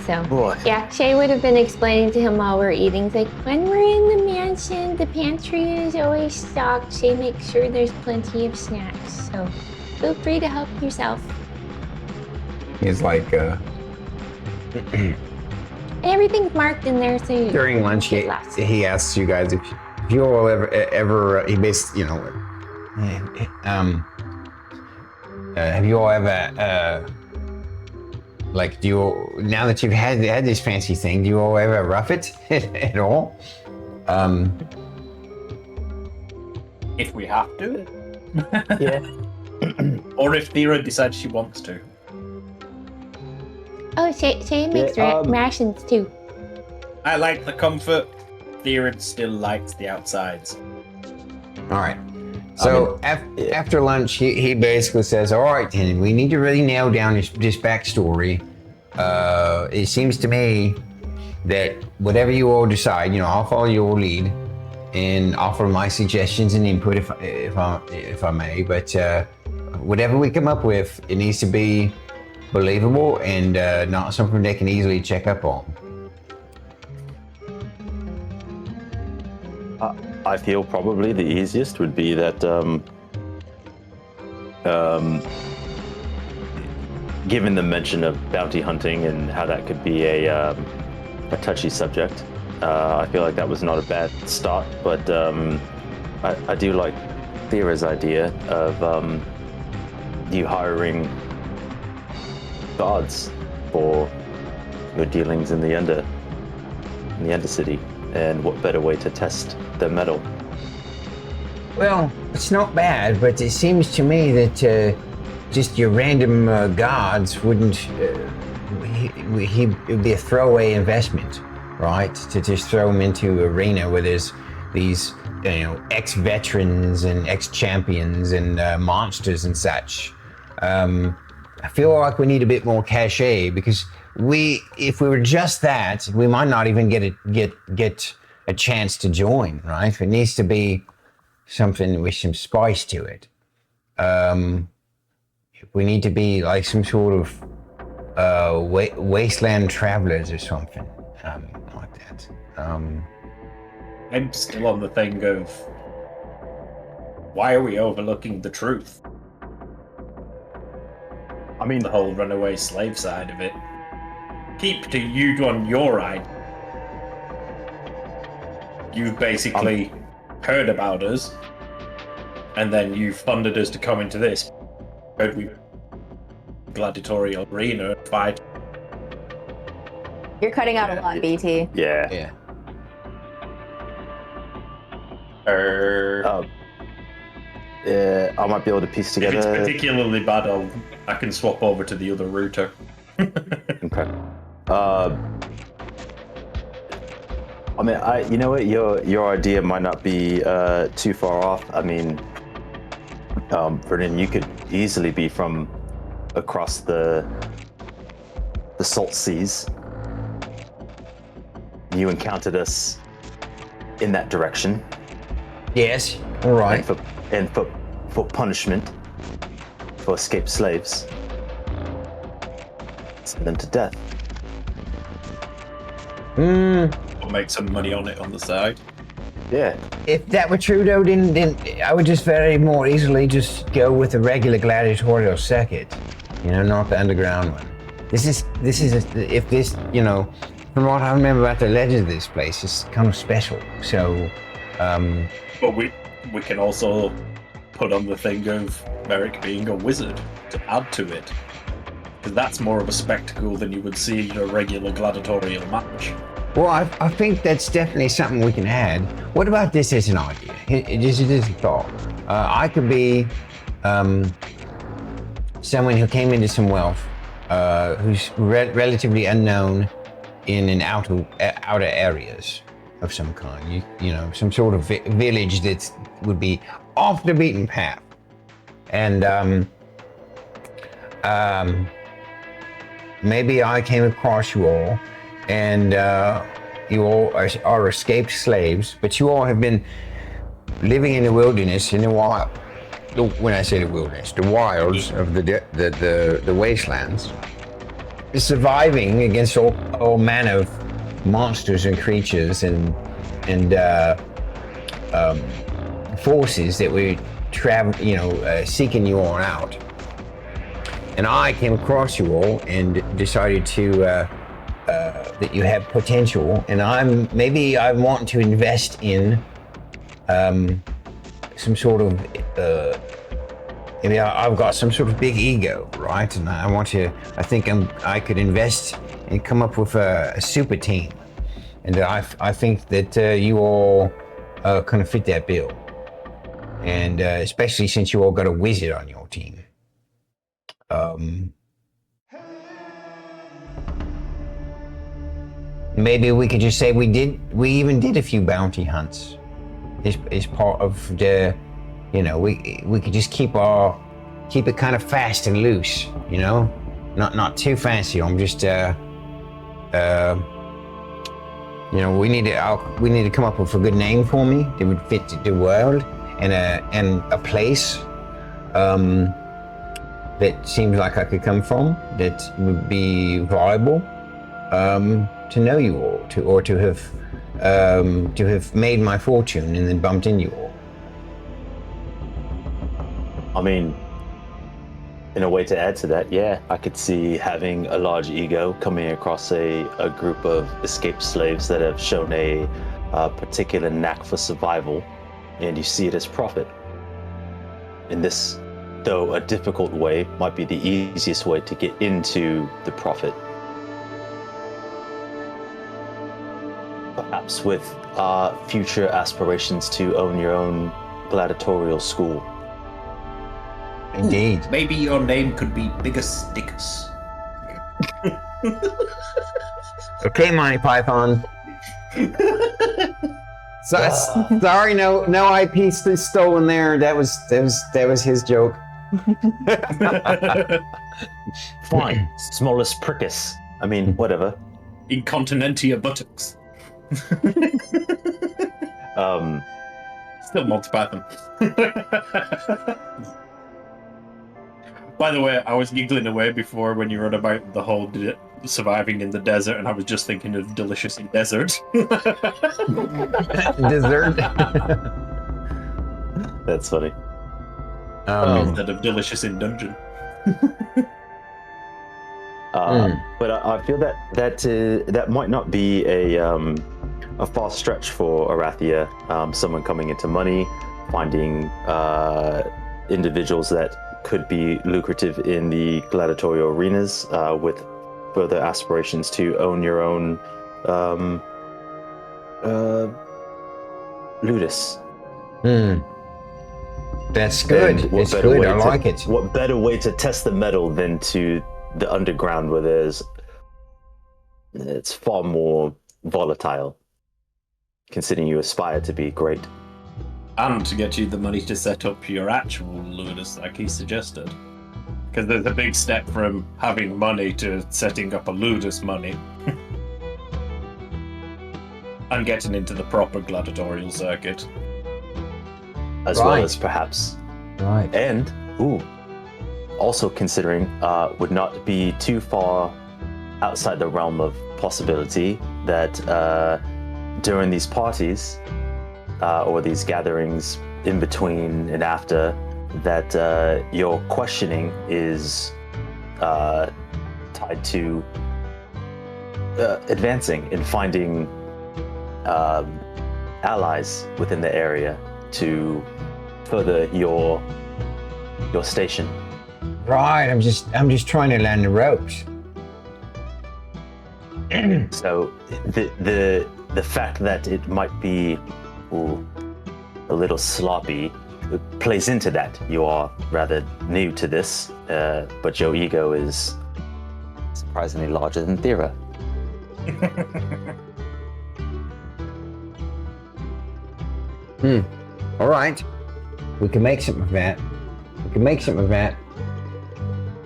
So, Boy. yeah, Shae would have been explaining to him while we're eating. It's like, when we're in the mansion, the pantry is always stocked. Shae makes sure there's plenty of snacks. So, feel free to help yourself. He's like, Everything's marked in there, so you during lunch, he asks you guys if you all ever he basically, have you all ever, like, do you, now that you've had this fancy thing, do you all ever rough it at all? If we have to. Yeah. Or if Thyra decides she wants to. Oh, Shae makes rations too. I like the comfort. Thyra still likes the outsides. All right. So after lunch, he basically says, all right, then, we need to really nail down this backstory. It seems to me that whatever you all decide, I'll follow your lead. and offer my suggestions and input if I may. But whatever we come up with, it needs to be believable and not something they can easily check up on. I feel probably the easiest would be that, given the mention of bounty hunting and how that could be a touchy subject, I feel like that was not a bad start. But I do like Thyra's idea of you hiring guards for your dealings in the Undercity. And what better way to test the metal? Well, it's not bad, but it seems to me that just your random guards wouldn't. It would be a throwaway investment, right? To just throw them into arena where there's these, ex-veterans and ex-champions and monsters and such. I feel like we need a bit more cachet because if we were just that, we might not even get a chance to join, right? It needs to be something with some spice to it. We need to be like some sort of wasteland travelers or something, like that. I'm still on the thing of why are we overlooking the truth? I mean, the whole runaway slave side of it. Keep to you on your idea. You've basically heard about us, and then you funded us to come into this. Heard we gladiatorial arena fight. You're cutting out a lot, BT. Yeah. I might be able to piece together. If it's particularly bad, I can swap over to the other router. Okay. I mean, you know what? Your idea might not be too far off. I mean, Viridian, you could easily be from across the salt seas. You encountered us in that direction. Yes. All right. And for punishment for escaped slaves. Send them to death. We'll make some money on it on the side. Yeah. If that were true, though, then I would just very more easily just go with the regular gladiatorial circuit, not the underground one. This is from what I remember about the legend of this place, it's kind of special. So, but we can also put on the thing of Merrik being a wizard to add to it, because that's more of a spectacle than you would see in a regular gladiatorial match. Well, I think that's definitely something we can add. What about this as an idea? Just as a thought. I could be someone who came into some wealth, who's relatively unknown in outer areas of some kind. Some sort of village that would be off the beaten path. And maybe I came across you all, and you all are escaped slaves, but you all have been living in the wilderness in the wild. When I say the wilderness, the wilds of the wastelands, surviving against all manner of monsters and creatures and forces that were seeking you all out. And I came across you all and decided to that you have potential, and I want to invest in some sort of maybe I've got some sort of big ego, right? And I think I could invest and come up with a super team, and I think that you all kind of fit that bill, and especially since you all got a wizard on your team. Maybe we could just say we even did a few bounty hunts. Is part of the, we could just keep it kind of fast and loose, not too fancy. I'm just we need to come up with a good name for me that would fit the world and a place that seems like I could come from that would be viable to know you all, to have made my fortune and then bumped into you all. I mean, in a way to add to that, yeah, I could see having a large ego coming across a group of escaped slaves that have shown a particular knack for survival, and you see it as profit. And this, though a difficult way, might be the easiest way to get into the profit. Perhaps with future aspirations to own your own gladiatorial school. Indeed. Maybe your name could be Bigger Stickers. Okay, Monty Python. Sorry, no IP stolen there. That was his joke. Fine. Smallest prickus. I mean, whatever. Incontinentia buttocks. Still Monty Python. By the way, I was giggling away before when you wrote about the whole surviving in the desert, and I was just thinking of Delicious in Desert. Dessert. That's funny. Instead of Delicious in Dungeon. But I feel that might not be a far stretch for Arathia. Someone coming into money, finding individuals that could be lucrative in the gladiatorial arenas, with further aspirations to own your own ludus. That's good. It's good. I like it. What better way to test the metal than to the underground, where it's far more volatile, considering you aspire to be great. And to get you the money to set up your actual ludus, like he suggested. Because there's a big step from having money to setting up a ludus money. And getting into the proper gladiatorial circuit. As well as perhaps. Right. And, also considering, would not be too far outside the realm of possibility that during these parties, or these gatherings in between and after, that your questioning is tied to advancing and finding allies within the area to further your station. Right, I'm just trying to learn the ropes. So the fact that it might be a little sloppy plays into that. You are rather new to this, but your ego is surprisingly larger than Thyra. All right. We can make something of that.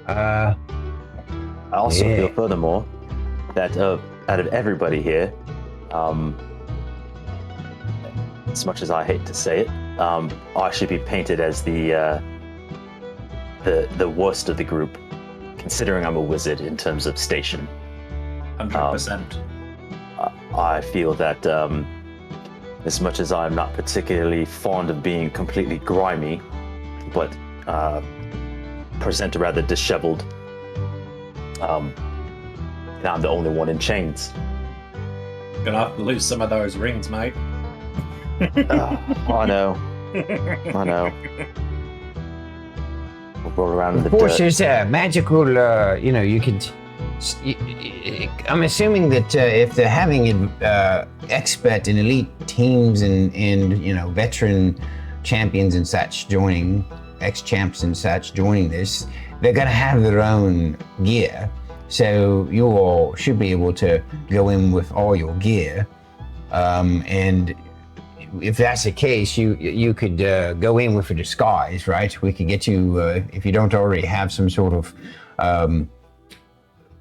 I also feel furthermore that out of everybody here, as much as I hate to say it, I should be painted as the worst of the group, considering I'm a wizard in terms of station. 100%. I feel that as much as I'm not particularly fond of being completely grimy, but present a rather disheveled, and I'm the only one in chains. Gonna have to lose some of those rings, mate. I know. We'll roll around in the Of course, dirt. there's a magical, you could... I'm assuming that if they're having expert and elite teams and veteran champions and such joining, ex-champs and such joining this, they're going to have their own gear. So you all should be able to go in with all your gear. And if that's the case, you could go in with a disguise, right? We could get you, if you don't already have some sort of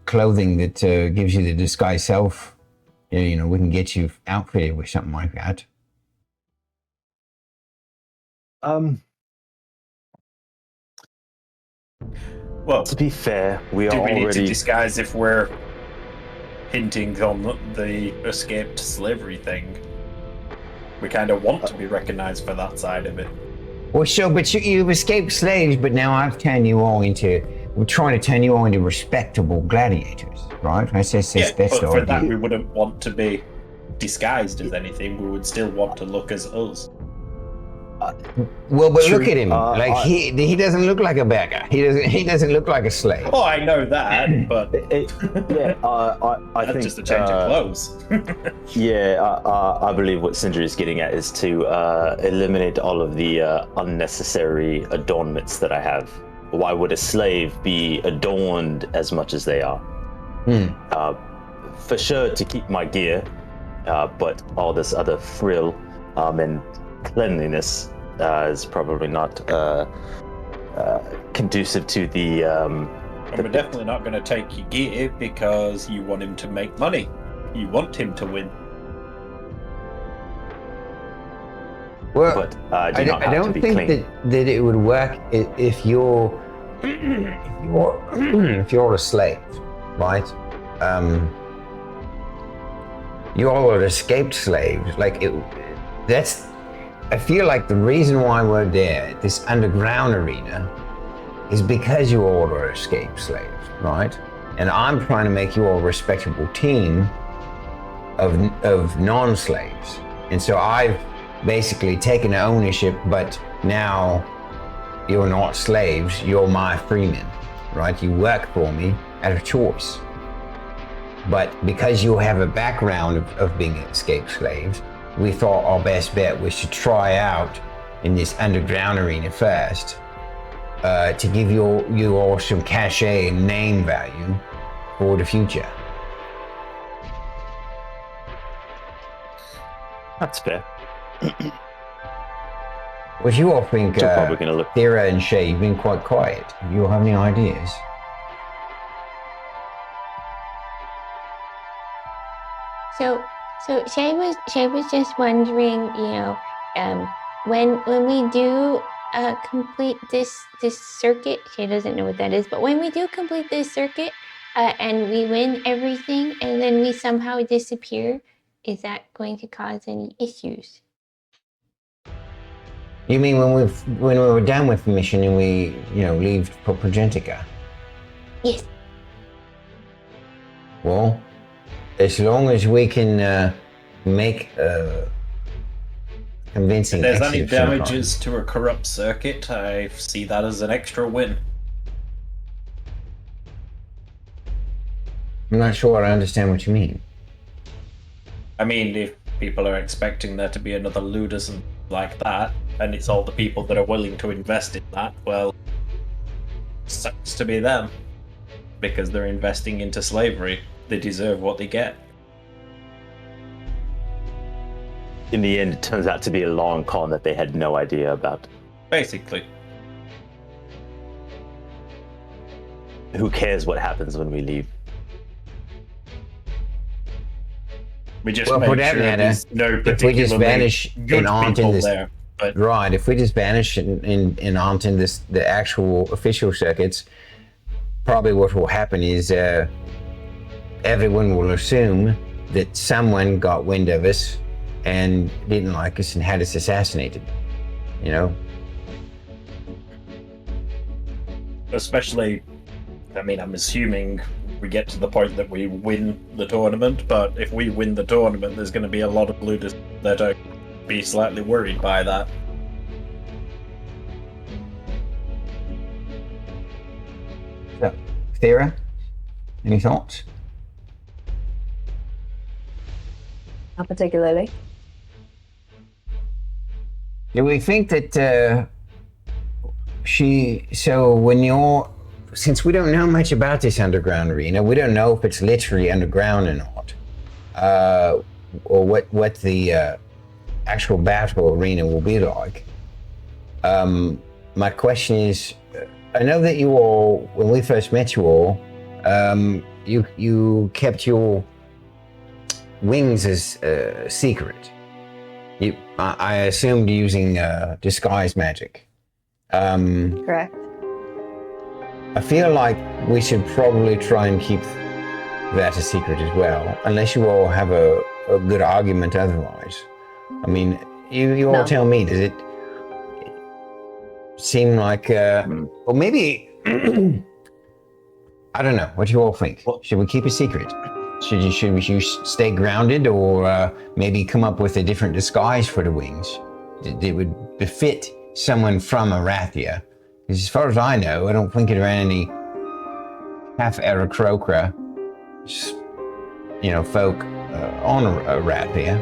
clothing that gives you the disguise self you know, we can get you outfitted with something like that. Well, To be fair, we are do we need to already. disguise if we're hinting on the escaped slavery thing? We kind of want to be recognized for that side of it. Well, sure, but you've escaped slaves, but now I've turned you all into. We're trying to turn you all into respectable gladiators, right? That's Yeah, the but for that idea. we wouldn't want to be disguised as anything. We would still want to look as us. Well, but True. look at him. Like he doesn't look like a beggar. He doesn't look like a slave. Oh, I know that, but I that's think just a change of clothes. I believe what Sindri is getting at is to eliminate all of the unnecessary adornments that I have. Why would a slave be adorned as much as they are? For sure to keep my gear, but all this other frill and cleanliness is probably not conducive to the. And we're definitely not going to take your gear because you want him to make money. You want him to win. Well, But I do not have don't to be think clean. that it would work if you're if you're a slave, right? You all are escaped slaves. Like that's. I feel like the reason why we're there, this underground arena, is because you all are escaped slaves, right? And I'm trying to make you all a respectable team of non-slaves. And so I've basically taken ownership, but now you're not slaves, you're my freemen, right? You work for me at a choice. But because you have a background of being escaped slaves, we thought our best bet was to try out in this underground arena first, to give you all some cachet and name value for the future. That's fair. What you all think, So probably gonna look. Thyra and Shae, you've been quite quiet. Do you all have any ideas? So Shae was just wondering, when we do complete this circuit, Shae doesn't know what that is, but when we do complete this circuit and we win everything and then we somehow disappear, is that going to cause any issues? You mean when we were done with the mission and we, leave for Progentica? Yes. Well, as long as we can make convincing If there's any exit of some kind. damages to a corrupt circuit, I see that as an extra win. I'm not sure I understand what you mean. I mean, if people are expecting there to be another Ludus and like that, and it's all the people that are willing to invest in that, well, sucks to be them. Because they're investing into slavery. They deserve what they get. In the end, it turns out to be a long con that they had no idea about. Basically. Who cares what happens when we leave? We just Well, for make that sure matter, there's no if we just particularly vanish good and aren't in people this, there. But right? If we just vanish and aren't in the actual official circuits, probably what will happen is everyone will assume that someone got wind of us and didn't like us and had us assassinated. especially, I'm assuming we get to the point that we win the tournament, but if we win the tournament, there's going to be a lot of Ludus that are be slightly worried by that. So, Thyra, any thoughts? Not particularly. Do we think that since we don't know much about this underground arena, we don't know if it's literally underground or not, or what the actual battle arena will be like. My question is, I know that you all, when we first met you all, you kept your wings as secret. I assumed using disguise magic. Correct. I feel like we should probably try and keep that a secret as well, unless you all have a good argument otherwise. I mean, you all tell me, does it seem like, well, maybe, I don't know, what do you all think? Should we keep a secret? Should you stay grounded, or maybe come up with a different disguise for the wings that would befit someone from Arathia? Because as far as I know, I don't think there are any half-Aarakocra, folk on Arathia.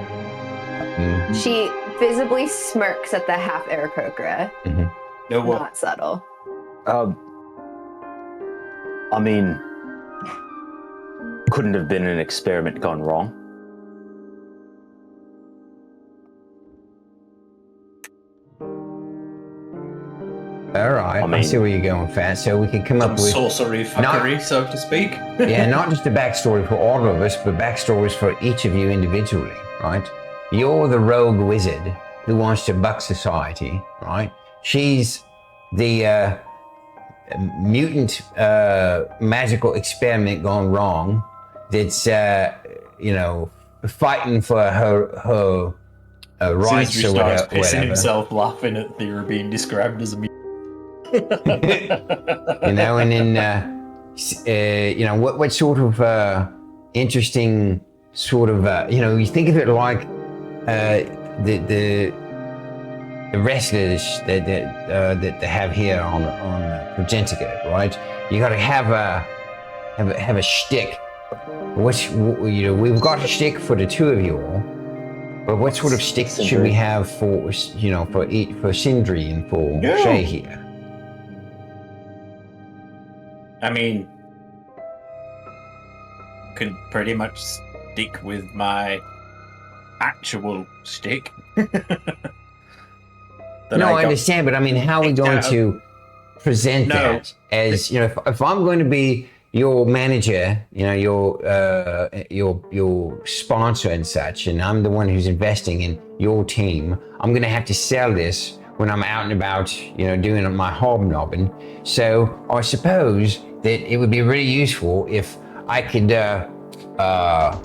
She visibly smirks at the half Aarakocra. No, what? Not subtle. I mean, couldn't have been an experiment gone wrong. All right, I see where you're going, Fast. So we could come up with sorcery fuckery, so to speak. Yeah, not just a backstory for all of us, but backstories for each of you individually, right? You're the rogue wizard who wants to buck society, right? She's the mutant magical experiment gone wrong that's, fighting for her rights Sindri or starts whatever. pissing himself laughing at Thyra being described as a mutant. And then, what sort of interesting sort of, you think of it like the wrestlers that they have here on Progentica, right? You got to have a shtick. Which we've got a shtick for the two of you all, but what sort of shtick should we have for for Sindri and for Shae here? I mean, could pretty much stick with my actual stick. No, I understand, but I mean, how are we going to present that as, if I'm going to be your manager, your sponsor and such, and I'm the one who's investing in your team, I'm going to have to sell this when I'm out and about, doing my hobnobbing. So I suppose that it would be really useful if I could allow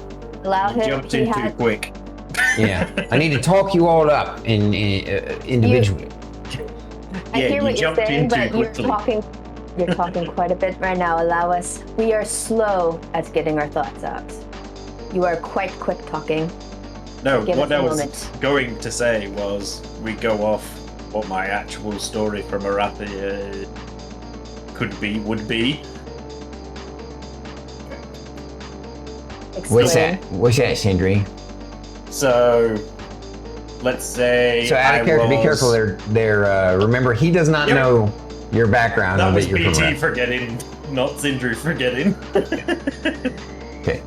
him. Jumped in too quick. Yeah, I need to talk you all up individually. I hear what you're saying, but quickly. you're talking quite a bit right now. Allow us. We are slow at getting our thoughts out. You are quite quick talking. No, Give what us a I was moment. going to say was we go off what my actual story from Arathia would be. What's that, Sindri? So, let's say. So out of character, be careful there. Remember, he does not know your background. That was you're BT forgetting, not Sindri forgetting. Okay.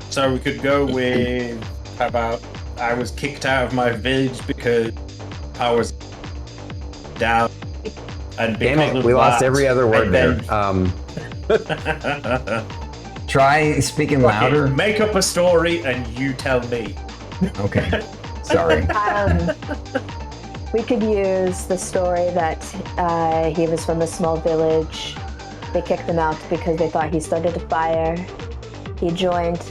So we could go with, how about, I was kicked out of my village because I was down, and because Damn it, we lost every other word there. Try speaking louder. Make up a story and you tell me. Okay. Sorry. We could use the story that he was from a small village. They kicked him out because they thought he started a fire. He joined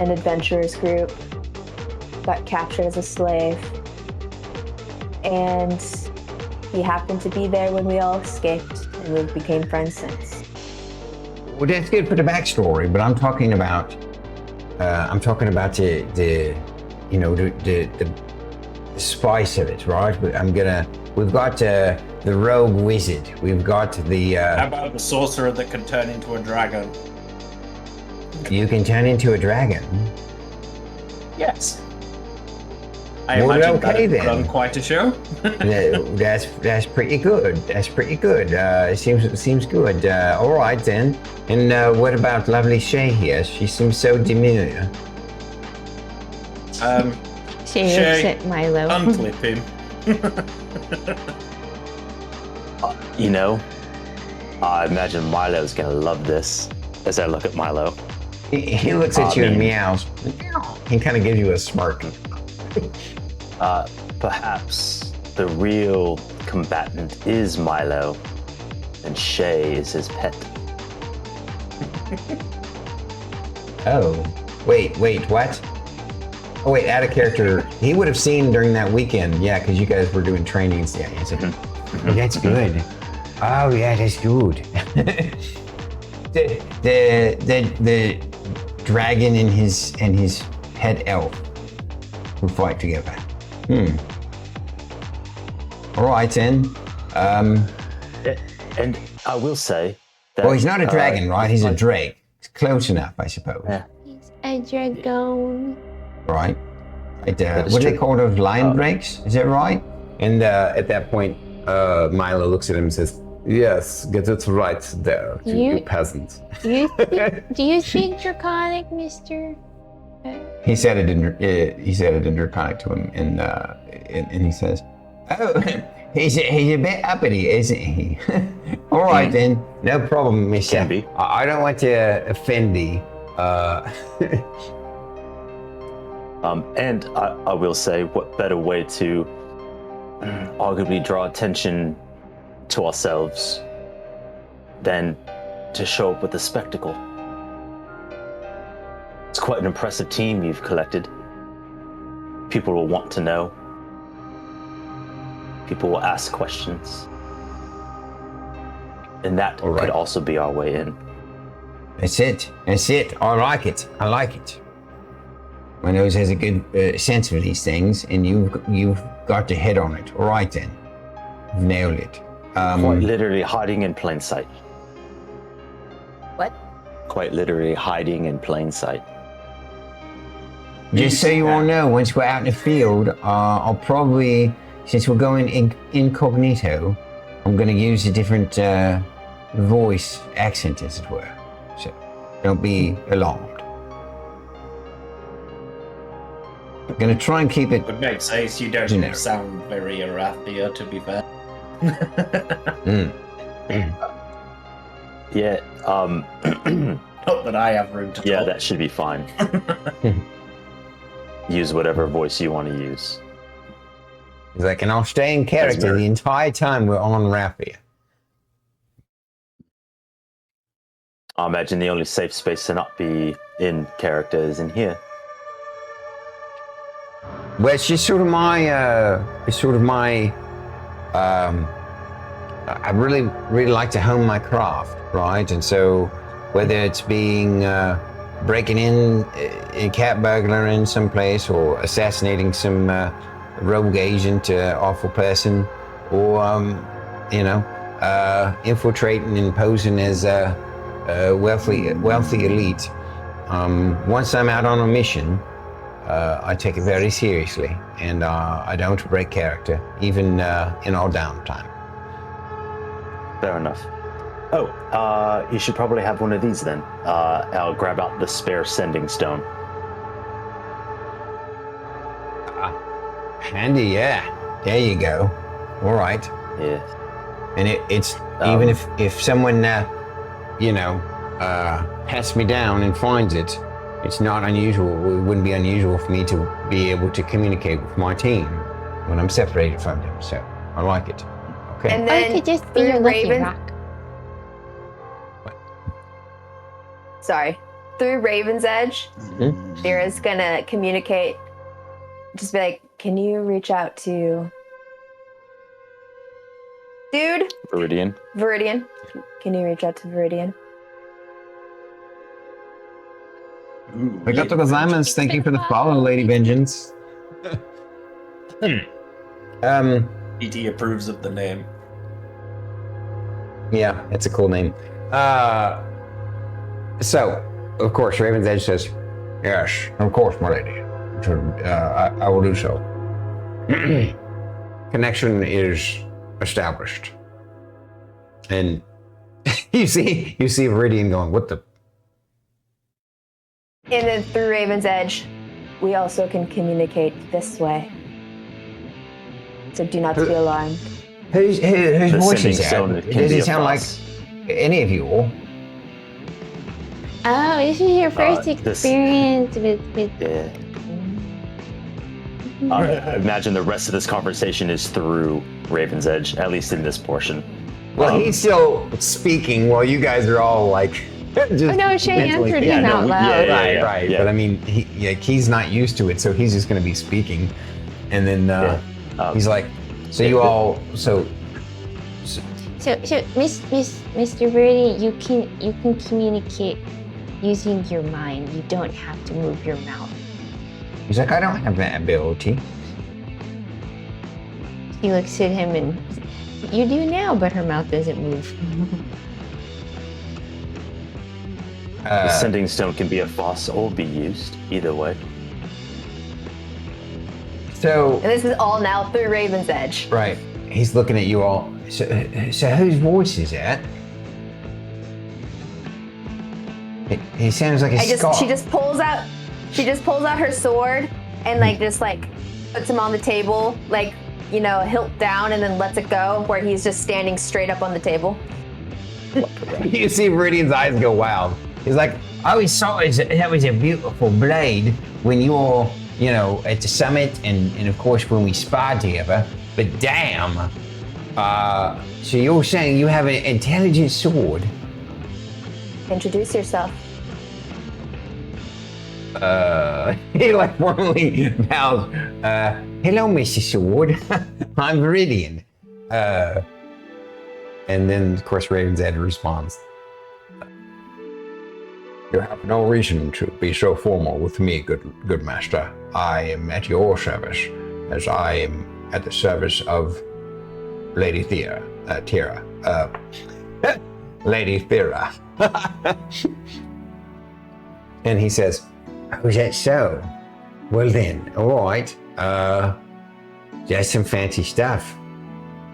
an adventurers group, got captured as a slave, and he happened to be there when we all escaped, and we became friends since. Well, that's good for the backstory, but I'm talking about the spice of it, right? We've got the rogue wizard. We've got the. How about the sorcerer that can turn into a dragon? You can turn into a dragon. Yes. I imagine okay, that then. Run quite a show. That's pretty good. That's pretty good. It seems good. All right then. And what about lovely Shae here? She seems so demure. She looks at Milo. Unclip him. I imagine Milo's gonna love this as I look at Milo. He looks at you and meows. He kind of gives you a smirk. Perhaps the real combatant is Milo, and Shae is his pet. Oh, wait, what? Oh, wait, add a character. He would have seen during that weekend, yeah, because you guys were doing trainings. Yeah, he said, oh, that's good. Oh, yeah, that's good. the dragon and his pet elf will fight together. All right then. And I will say that. Well, he's not a dragon, right? He's a drake. It's close enough, I suppose. Yeah. He's a dragon. Right. What do true. they call those lion drakes? Is that right? And at that point, Milo looks at him and says, "Yes, get it right there, you peasant." Do you speak Draconic, Mister? He said it in Draconic to him, and he says, "Oh, he's a bit uppity, isn't he?" All right then, no problem, Mister. Can be. I don't want to offend thee. And I will say, what better way to arguably draw attention to ourselves than to show up with a spectacle? It's quite an impressive team you've collected. People will want to know. People will ask questions. And that could also be our way in. That's it. I like it. My nose has a good sense of these things, and you've got to hit on it. All right then, you've nailed it. Quite literally hiding in plain sight. What? Quite literally hiding in plain sight. Just so you all know, once we're out in the field, I'll probably, since we're going incognito, I'm going to use a different voice accent, as it were. So don't be alarmed. I'm going to try and keep it. Would make sense. You don't generic. sound very Arathia, to be fair. Yeah, Not that I have room to talk. yeah, that should be fine. Use whatever voice you want to use. He's like, and I'll stay in character the entire time we're on Raphia. I imagine the only safe space to not be in character is in here. Well, it's just sort of my, I really like to hone my craft, right? And so whether it's being, breaking in, a cat burglar in some place, or assassinating some rogue agent, awful person, or, infiltrating and posing as a wealthy elite. Once I'm out on a mission, I take it very seriously, and I don't break character, even in our downtime. Fair enough. Oh, you should probably have one of these then. I'll grab out the spare sending stone. Handy, yeah. There you go. All right. Yeah. And it's even if someone, pats me down and finds it, it's not unusual. It wouldn't be unusual for me to be able to communicate with my team when I'm separated from them. So I like it. Okay. And Or then it could just be your through lucky Raven. rock. Sorry. Through Raven's Edge, Thyra's gonna communicate. Just be like, can you reach out to dude? Viridian. Viridian. Can you reach out to Viridian? Arigato gozaimasu. Thank you for the follow, Lady Vengeance. E.T. approves of the name. Yeah, it's a cool name. So, of course, Raven's Edge says, yes, of course, my lady. I will do so. Connection is established. And you see Viridian going, what the? And then through Raven's Edge, we also can communicate this way. So do not be alarmed. Whose voice sending is that? zone It can be doesn't a sound like fuss. any of you all. Oh, this is your first this- experience with. Yeah. I imagine the rest of this conversation is through Raven's Edge, at least in this portion. Well, he's still speaking while you guys are all like. Just Oh no, Shae mentally answered thinking. him out loud. Right. But I mean, he's not used to it, so he's just going to be speaking, and then he's like, "So you all, So, Mr. Viridian, you can communicate using your mind. You don't have to move your mouth." He's like, "I don't have that ability." She looks at him and, "You do now, but her mouth doesn't move." The sending stone can be a boss or be used, either way. So And this is all now through Raven's Edge. right, he's looking at you all. So whose voice is that? He sounds like a Scot. She just pulls out her sword and just puts him on the table, hilt down, and then lets it go where he's just standing straight up on the table. You see Viridian's eyes go wild. He's like, I always thought that was a beautiful blade when you all, at the summit and of course when we sparred together. But damn, so you're saying you have an intelligent sword? Introduce yourself. He formally bows. Hello, Mr. Sword. I'm Viridian. And then, of course, Raven's Edge responds. You have no reason to be so formal with me, good master. I am at your service, as I am at the service of Lady Thyra. Lady Thyra. And he says, "Oh, is that so? Well then, all right. That's some fancy stuff.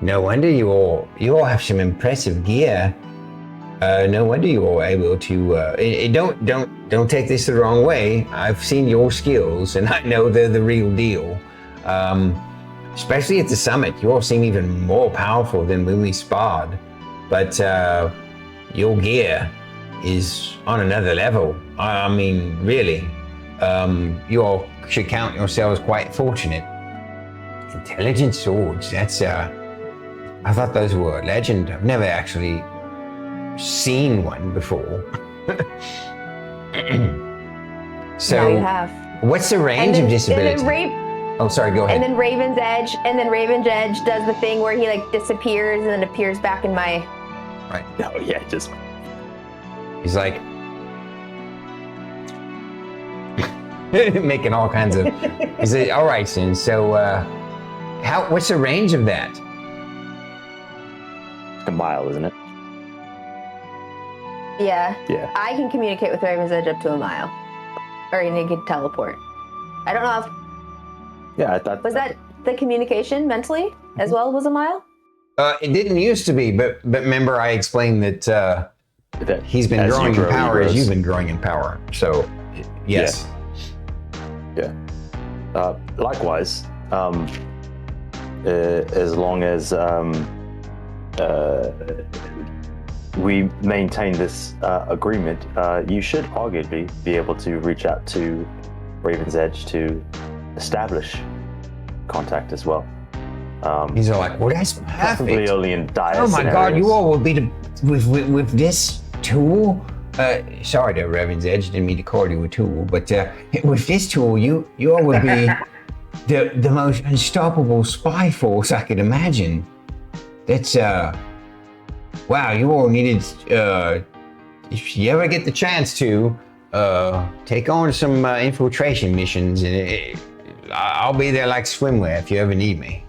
No wonder you all have some impressive gear. No wonder you all able to. Don't take this the wrong way. I've seen your skills, and I know they're the real deal. Especially at the summit, you all seem even more powerful than when we sparred. But your gear is on another level. I mean, really, you all should count yourselves quite fortunate. Intelligent swords. That's I thought those were a legend. I've never actually seen one before. So, now you have. what's the range of disability? Oh, sorry. Go ahead. And then Raven's Edge does the thing where he disappears and then appears back in my. Right. Oh yeah, just. He's like making all kinds of. He's like, all right, Sin. So, what's the range of that? A mile, isn't it? Yeah. Yeah. I can communicate with Raven's Edge up to a mile, or he can teleport. I don't know if. Yeah, I thought. Was that the communication mentally as well? Was a mile? It didn't used to be, but remember I explained that he's been as growing you in grow, power he as grows. you've been growing in power. So, yes. Yeah. Likewise, as long as we maintain this agreement, you should arguably be able to reach out to Raven's Edge to establish contact as well. He's all like, well, that's Probably perfect. only in dire Oh my God, scenarios. you all will be with this tool. Sorry there, Raven's Edge, didn't mean to call you a tool, but with this tool, you all would be the most unstoppable spy force I could imagine. That's wow, you all needed if you ever get the chance to take on some infiltration missions, and I'll be there like swimwear if you ever need me.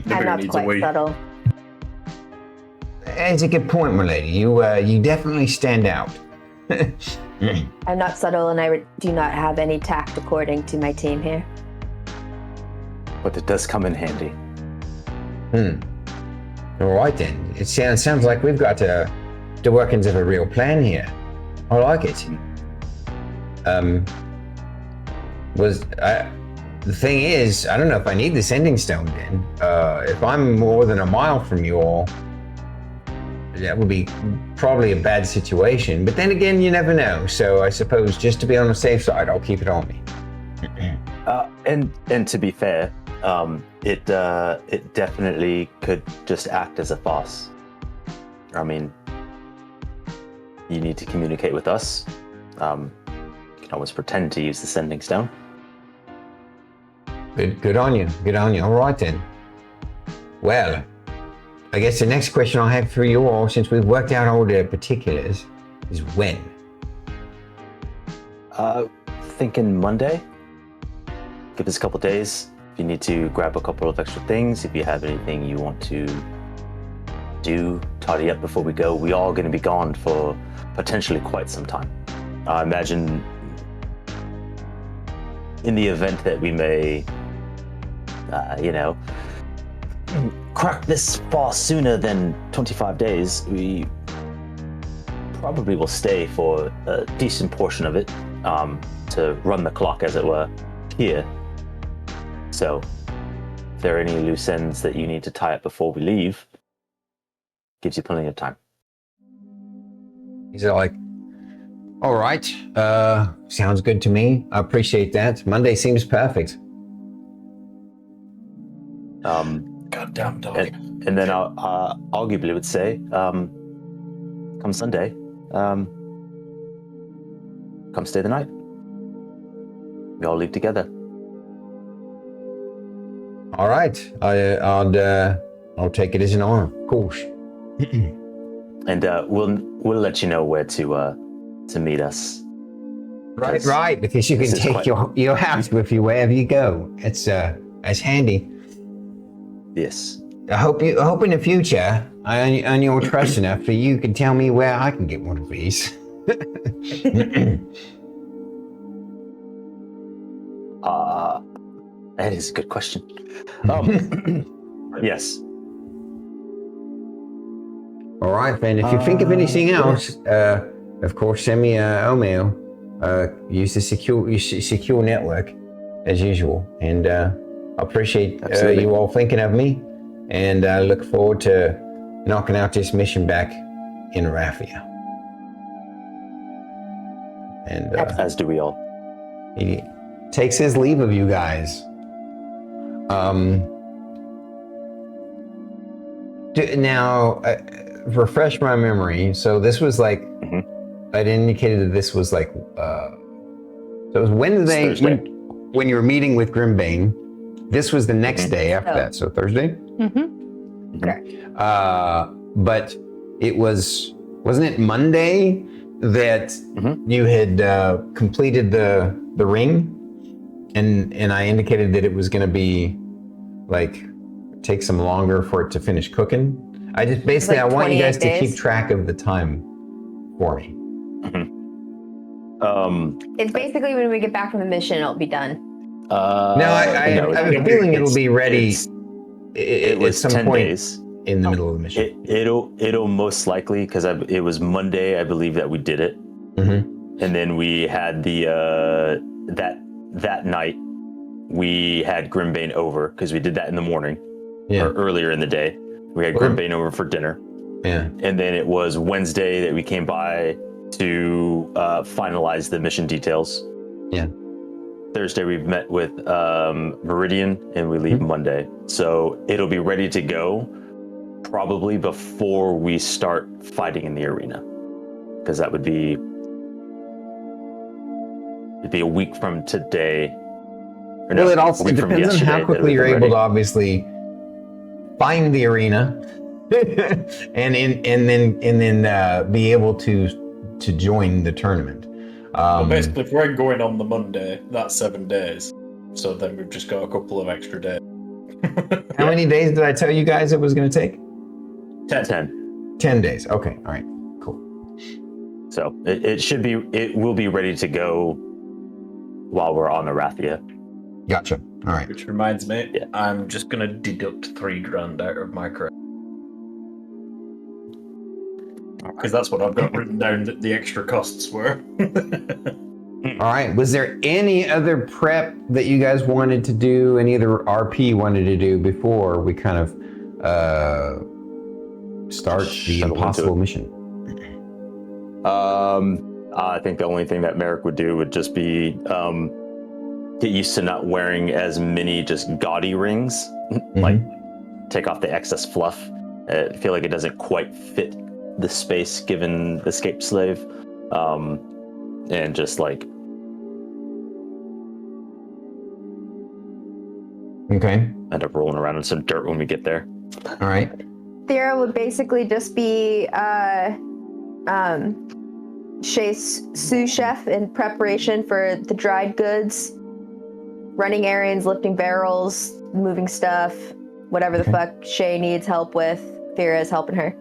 I'm not quite subtle. That's a good point, my lady. You definitely stand out. I'm not subtle, and I do not have any tact according to my team here. But it does come in handy. All right then. It sounds like we've got the workings of a real plan here. I like it. The thing is, I don't know if I need the sending stone then. If I'm more than a mile from you all, that would be probably a bad situation. But then again, you never know. So I suppose just to be on the safe side, I'll keep it on me. And to be fair, it definitely could just act as a farce. I mean, you need to communicate with us. You can always pretend to use the sending stone. Good on you. Good on you. All right then. Well, I guess the next question I have for you all, since we've worked out all the particulars, is when? Thinking Monday. Give us a couple days. If you need to grab a couple of extra things, if you have anything you want to do, tidy up before we go. We are going to be gone for potentially quite some time. I imagine in the event that we may, crack this far sooner than 25 days, we probably will stay for a decent portion of it, to run the clock, as it were, here. So, if there are any loose ends that you need to tie up before we leave, gives you plenty of time. He's like, all right, sounds good to me. I appreciate that. Monday seems perfect. Goddamn dog. And then I'll arguably would say, come Sunday, come stay the night. We all leave together. All right, I'll take it as an honor, of course. And we'll let you know where to meet us. Right, because you can take your house with you wherever you go. It's handy. Yes. I hope in the future I earn your trust enough that you can tell me where I can get one of these. That is a good question. Yes. All right, then. If you think of anything else, of course, send me an email. Use the secure network as usual, and I appreciate you all thinking of me, and I look forward to knocking out this mission back in Raphia. And as do we all. He takes his leave of you guys. Now, refresh my memory. So this was like, I'd indicated that this was like, so it was Wednesday when you were meeting with Grimbane. This was the next day after that, so Thursday? Mm-hmm. Okay. But it wasn't it Monday that you had completed the ring? And I indicated that it was going to be like take some longer for it to finish cooking. I just basically I want you guys to keep track of the time for me. It's basically when we get back from the mission, it'll be done. I have a feeling it'll be ready. It was at some 10 point days in the middle of the mission. It'll most likely, because it was Monday, I believe, that we did it, and then we had the that night we had Grimbane over because we did that in the morning, or earlier in the day. We had Grimbane over for dinner, and then it was Wednesday that we came by to finalize the mission details. Thursday we've met with Viridian, and we leave Monday. So it'll be ready to go probably before we start fighting in the arena, because that would be a week from today. Well, it also depends on how quickly you're able to obviously find the arena, and then be able to join the tournament. Well, basically, if we're going on the Monday, that's 7 days. So then we've just got a couple of extra days. How many days did I tell you guys it was going to take? 10. 10 days. Okay. All right. Cool. So it will be ready to go while we're on Arathia. Gotcha. All right. Which reminds me, I'm just going to deduct $3,000 out of my credit. Because that's what I've got written down that the extra costs were. All right. Was there any other prep that you guys wanted to do, any other RP wanted to do before we kind of start the Shuttle impossible into it. mission? I think the only thing that Merrik would do would just be get used to not wearing as many just gaudy rings. Like, take off the excess fluff. I feel like it doesn't quite fit the space given the escaped slave. And just like... Okay. End up rolling around in some dirt when we get there. All right. Thyra would basically just be Shae's sous chef in preparation for the dried goods, running errands, lifting barrels, moving stuff, whatever the fuck Shae needs help with. Thyra is helping her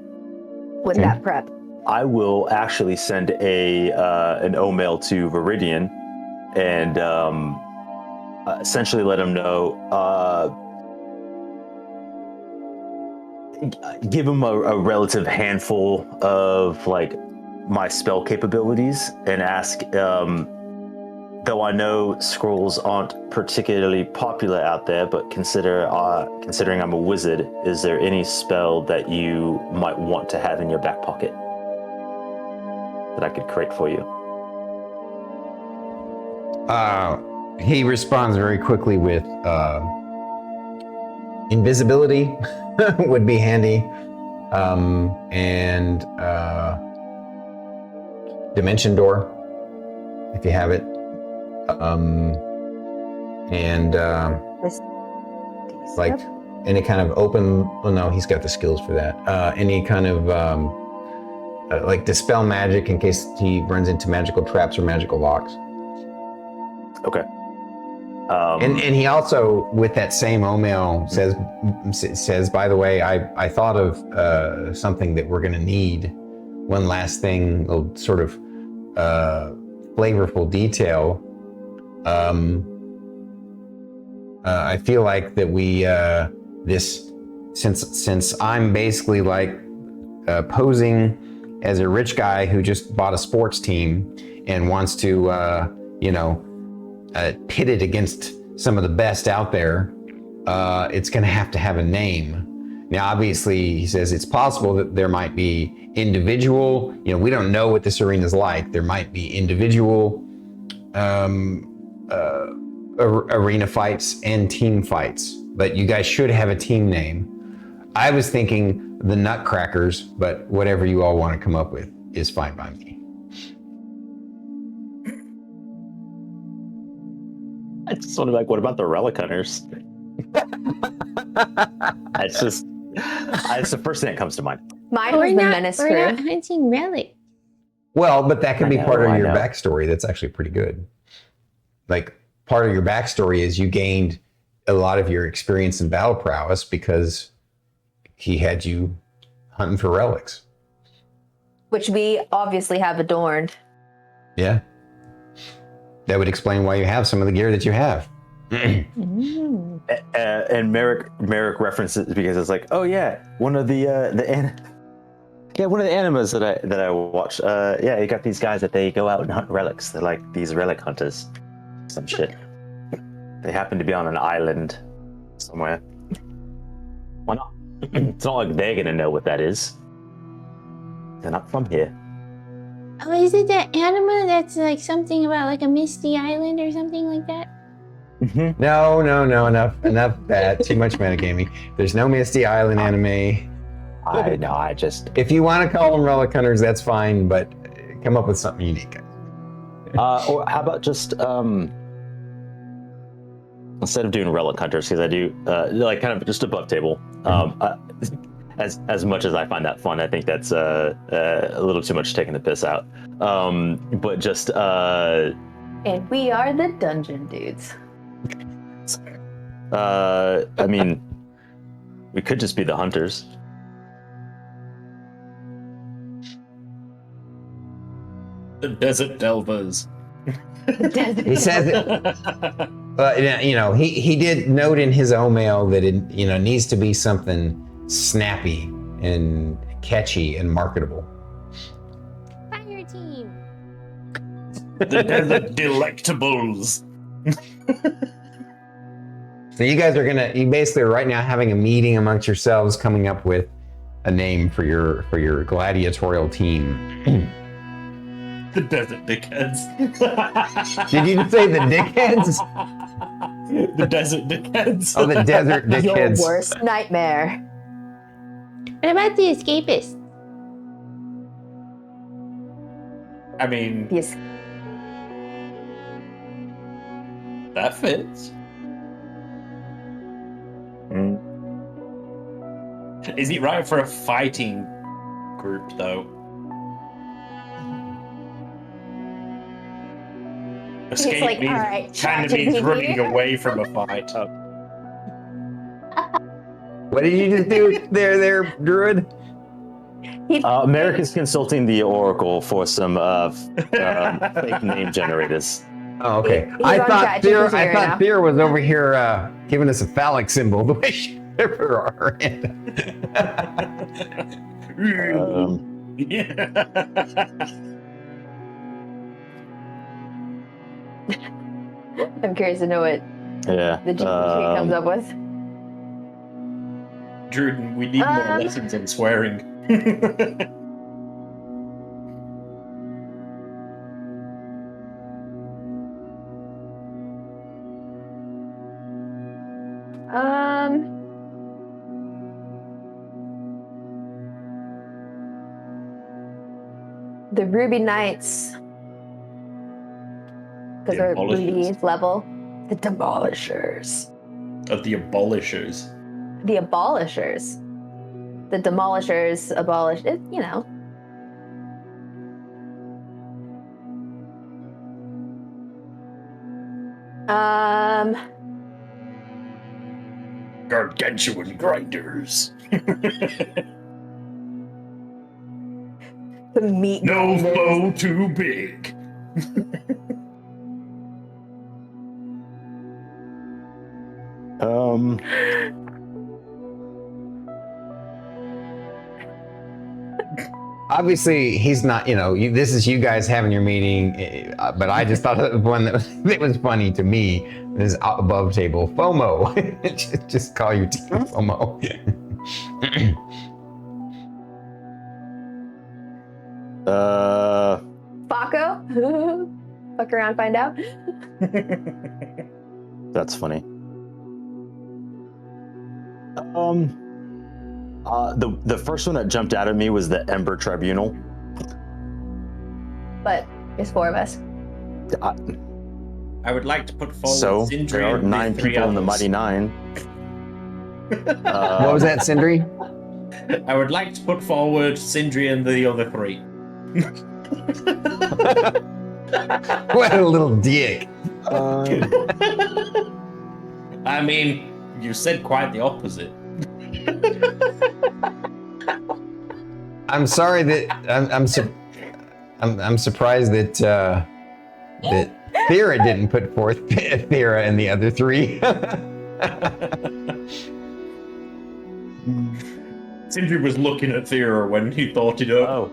with that prep. I will actually send an O-mail to Viridian and essentially let him know, give him a relative handful of like my spell capabilities and ask, though I know scrolls aren't particularly popular out there, but considering I'm a wizard, is there any spell that you might want to have in your back pocket that I could create for you? He responds very quickly with invisibility would be handy, and dimension door if you have it, and like any kind of open. Well, no, he's got the skills for that. Any kind of like dispel magic in case he runs into magical traps or magical locks. Okay. And he also, with that same O-mail, says, by the way, I thought of something that we're going to need. One last thing, a sort of flavorful detail. I feel like that we since I'm basically like posing as a rich guy who just bought a sports team and wants to pit it against some of the best out there, it's going to have a name. Now, obviously, he says it's possible that there might be individual, we don't know what this arena is like. There might be individual arena fights and team fights, but you guys should have a team name. I was thinking the Nutcrackers, but whatever you all want to come up with is fine by me. I just want to be like, what about the Relic Hunters? It's the first thing that comes to mind. Mine was the Menace Crew. We're not hunting relic. Well, but that could be part of I your know. backstory. That's actually pretty good. Like, part of your backstory is you gained a lot of your experience in battle prowess because he had you hunting for relics. Which we obviously have adorned. Yeah. That would explain why you have some of the gear that you have. And Merrik references because it's like, oh yeah, one of the animas that I watch. You got these guys that they go out and hunt relics. They're like these relic hunters, some shit. They happen to be on an island somewhere. Why not? It's not like they're gonna know what that is. They're not from here. Oh, is it that anima that's like something about like a misty island or something like that? No, enough of that. Too much metagaming. There's no Misty Island anime. I know, I just... If you want to call them relic hunters, that's fine, but come up with something unique. Or how about just, instead of doing relic hunters, because I do, like kind of just above table, as much as I find that fun, I think that's a little too much taking the piss out. But just... And we are the dungeon dudes. I mean, we could just be the hunters. The desert delvers. He says he did note in his O-mail that it needs to be something snappy and catchy and marketable. Fire team. The desert delectables. So you guys are you basically are right now having a meeting amongst yourselves, coming up with a name for your gladiatorial team. The Desert Dickheads. Did you just say the dickheads? The Desert Dickheads. Oh, the desert Your dickheads. worst nightmare. What about the escapists? I mean, Yes. that fits. Is it right for a fighting group, though? Escape like, means, all right, kind of ChatGPT. means running away from a fight. What did you just do there, Druid? Merrik is consulting the Oracle for some fake name generators. Oh, okay. He's I on thought ChatGPT right now. Thea was over here giving us a phallic symbol the way she ever are. I'm curious to know what Yeah. the GPT comes up with. Druid, we need more lessons in swearing. The Ruby Knights. Because they're Ruby level. The Demolishers. Of the abolishers. The Abolishers. The Demolishers abolish it, you know. Gargantuan grinders. The meat No grinders. foe too big. Obviously, he's not. This is you guys having your meeting, but I just thought of one that was funny to me. Is above table FOMO. just call your team FOMO. Paco? Fuck around, find out. That's funny. The first one that jumped out at me was the Ember Tribunal. But there's 4 of us. I would like to put forward So Sindri there are and the 9 three people in the others. Mighty Nine. What was that, Sindri? I would like to put forward Sindri and the other 3. What a little dick. I mean, you said quite the opposite. I'm sorry that I'm surprised that that Thyra didn't put forth Thyra and the other 3. Sindri was looking at Thyra when he thought it up.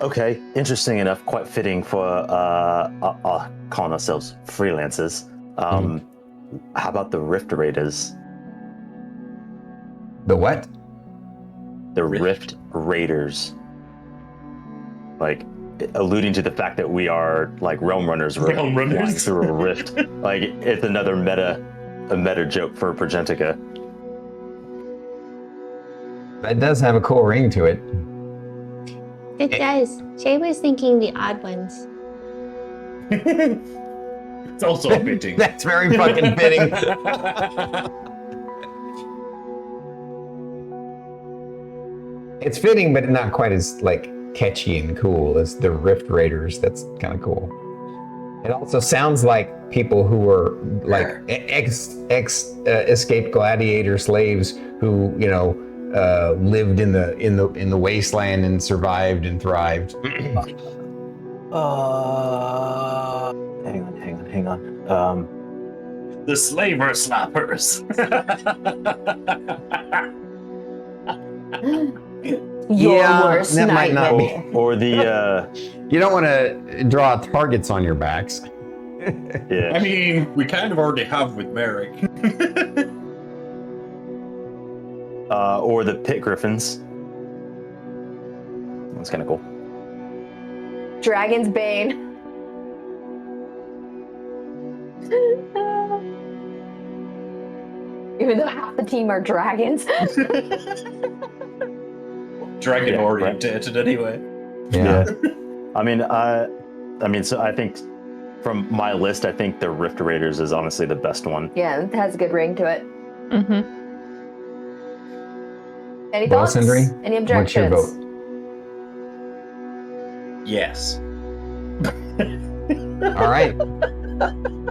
Okay, interesting enough, quite fitting for calling ourselves freelancers. How about the Rift Raiders? The what? The Rift Raiders. Like, alluding to the fact that we are like realm runners, Realm runners. flying through a rift. Like, it's another meta joke for Progentica. That does have a cool ring to it. It does. Shay was thinking the odd ones. It's also fitting. That's very fucking fitting. It's fitting, but not quite as like catchy and cool as the Rift Raiders. That's kind of cool. It also sounds like people who were like escaped gladiator slaves who lived in the wasteland and survived and thrived. Hang on. The slaver slappers. Your worst that might not be. nightmare. Or the You don't want to draw targets on your backs. yeah. I mean, we kind of already have with Merrik. or the pit griffins. That's kind of cool. Dragon's Bane. Even though half the team are dragons. Dragon orientated anyway. Yeah. I mean, so I think from my list, I think the Rift Raiders is honestly the best one. Yeah, it has a good ring to it. Mm-hmm. Any Well, thoughts? Sindri, Any what's your objections? vote? Yes. All right.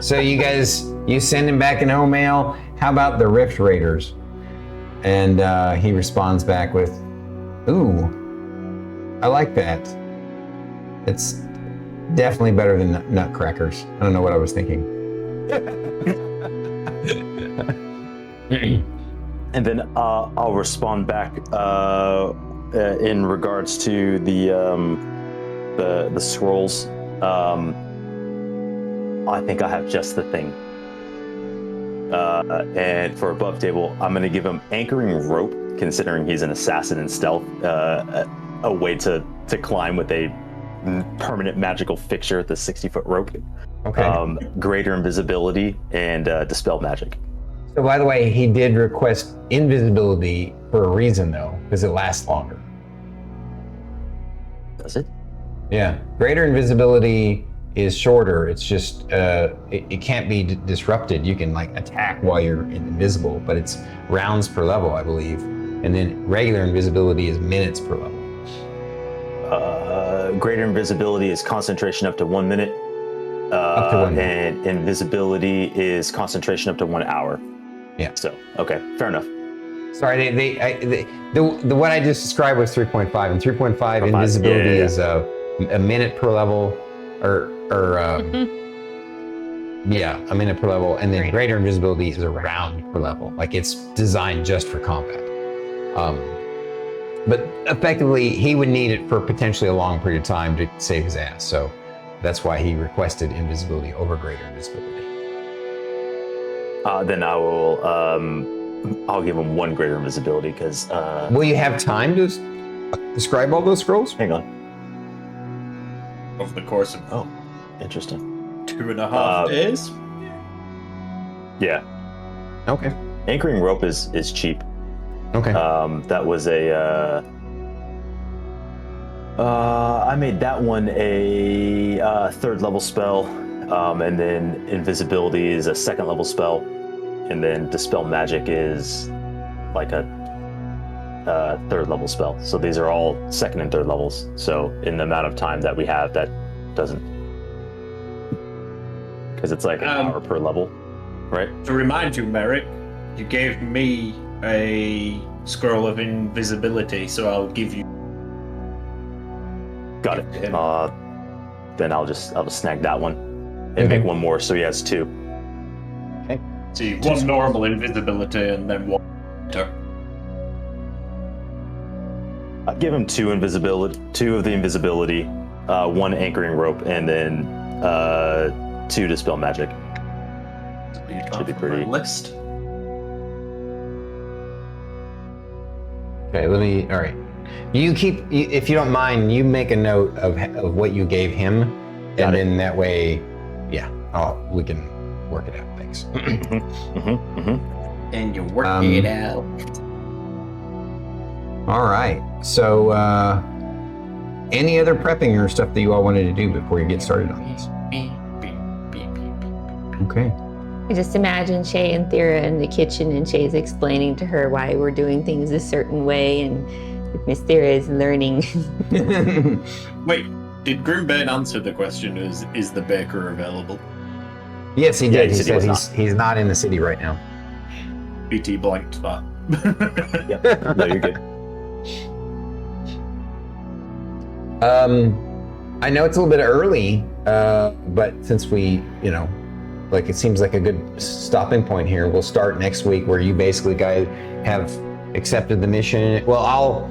So you guys, you send him back an O-mail. How about the Rift Raiders? And he responds back with, "Ooh, I like that. It's definitely better than Nutcrackers. I don't know what I was thinking." And then I'll respond back in regards to the scrolls. I think I have just the thing. And for above table, I'm going to give him anchoring rope, considering he's an assassin in stealth, a way to climb with a permanent magical fixture at the 60-foot rope. Okay. Greater invisibility and dispel magic. So by the way, he did request invisibility for a reason though, because it lasts longer. Does it? Yeah. Greater invisibility is shorter. It's just it can't be disrupted. You can like attack while you're invisible, but it's rounds per level, I believe. And then regular invisibility is minutes per level. Greater invisibility is concentration up to 1 minute. Up to 1 minute. And invisibility is concentration up to 1 hour. Yeah. So, okay, fair enough. Sorry, the what I just described was 3.5, and 3.5 invisibility is a minute per level, or a minute per level, and then greater invisibility is a round per level. Like it's designed just for combat. But effectively, he would need it for potentially a long period of time to save his ass. So that's why he requested invisibility over greater invisibility. Then I will. I'll give him 1 greater invisibility because. Will you have time to describe all those scrolls? Hang on. Over the course of Interesting. 2.5 days. Yeah. Okay. Anchoring rope is cheap. Okay. That was a. I made that one a 3rd level spell, and then invisibility is a 2nd level spell, and then dispel magic is like a 3rd level spell. So these are all 2nd and 3rd levels. So in the amount of time that we have, that doesn't, because it's like an hour per level, right? To remind you, Merrik, you gave me a scroll of invisibility, so I'll give you. Got it. Then I'll just snag that one and make 1 more, so he has 2. Okay. So you 1 normal invisibility and then 1. I'll give him 2 invisibility, 2 of the invisibility, 1 anchoring rope, and then 2 dispel magic. Should be pretty. List. Okay, all right. You if you don't mind, you make a note of what you gave him, and then that way, we can work it out. Thanks. And you work it out. All right. So, any other prepping or stuff that you all wanted to do before you get started on these? Okay. I just imagine Shae and Thyra in the kitchen, and Shae's explaining to her why we're doing things a certain way, and Miss Thyra is learning. Wait, did Grimbane answer the question? Is the baker available? Yes, he did. He said was he's not in the city right now. BT blanked that. Yep. No, you're good. I know it's a little bit early, but since we, like it seems like a good stopping point here, we'll start next week where you basically guys have accepted the mission. Well,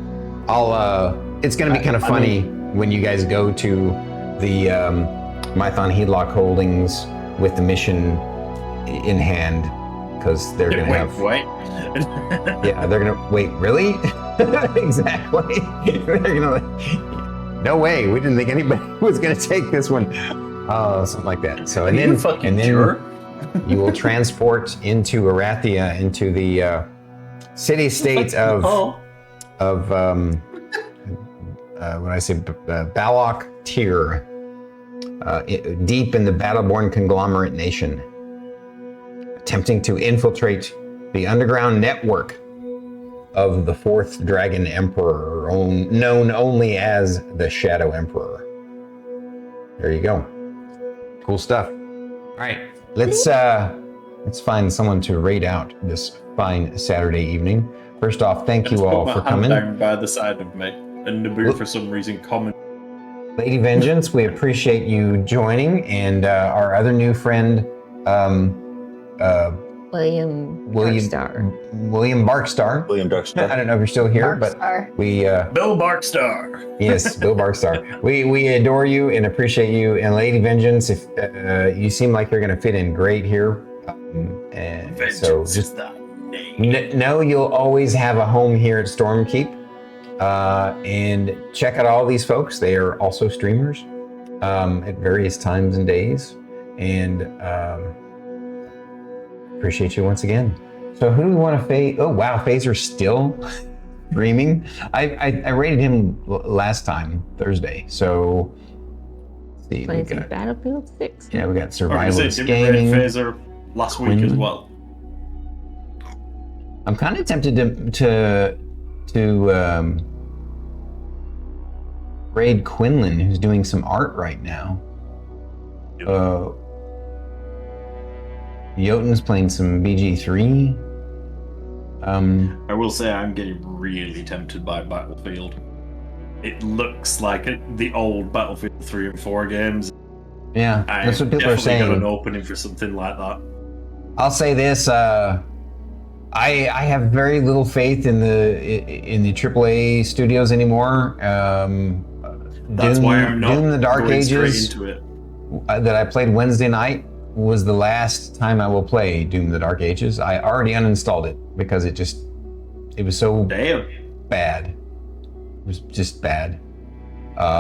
it's going to be kind of funny when you guys go to the Mython Headlock Holdings with the mission in hand, because they're going to have. Wait. Yeah, they're going to wait. Really? Exactly. They're going to. No way. We didn't think anybody was going to take this one. Something like that. So and then you will transport into Arathia, into the city-state of when I say Balok Tyr, deep in the Battleborn conglomerate nation, attempting to infiltrate the underground network of the fourth Dragon Emperor, known only as the Shadow Emperor. There you go. Cool stuff. All right, let's find someone to raid out this fine Saturday evening. First off, thank you all for coming. Down by the side of me, and Naboo for some reason comment. Lady Vengeance, we appreciate you joining, and our other new friend, William Darkstar. William Darkstar. I don't know if you're still here, but we Bill Barkstar. Yes, Bill Barkstar. We adore you and appreciate you. And Lady Vengeance, if you seem like you're going to fit in great here, and so just know you'll always have a home here at Stormkeep. And check out all these folks. They are also streamers at various times and days, and appreciate you once again. So who do we want to face? Oh wow, Phaser's still streaming. I rated him last time, Thursday. So let's see, Playing some Battlefield 6. Yeah, we got Survivalist Gaming. Gaming. Phaser last week as well. I'm kind of tempted to raid Quinlan, who's doing some art right now. Jotun's playing some BG3. I will say I'm getting really tempted by Battlefield. It looks like the old Battlefield 3 and 4 games. Yeah, that's what people are saying. Got an opening for something like that. I'll say this: I have very little faith in the AAA studios anymore. That's why I'm not Doom: The Dark going Ages straight into it. That I played Wednesday night was the last time I will play Doom: The Dark Ages. I already uninstalled it because it was so bad. It was just bad.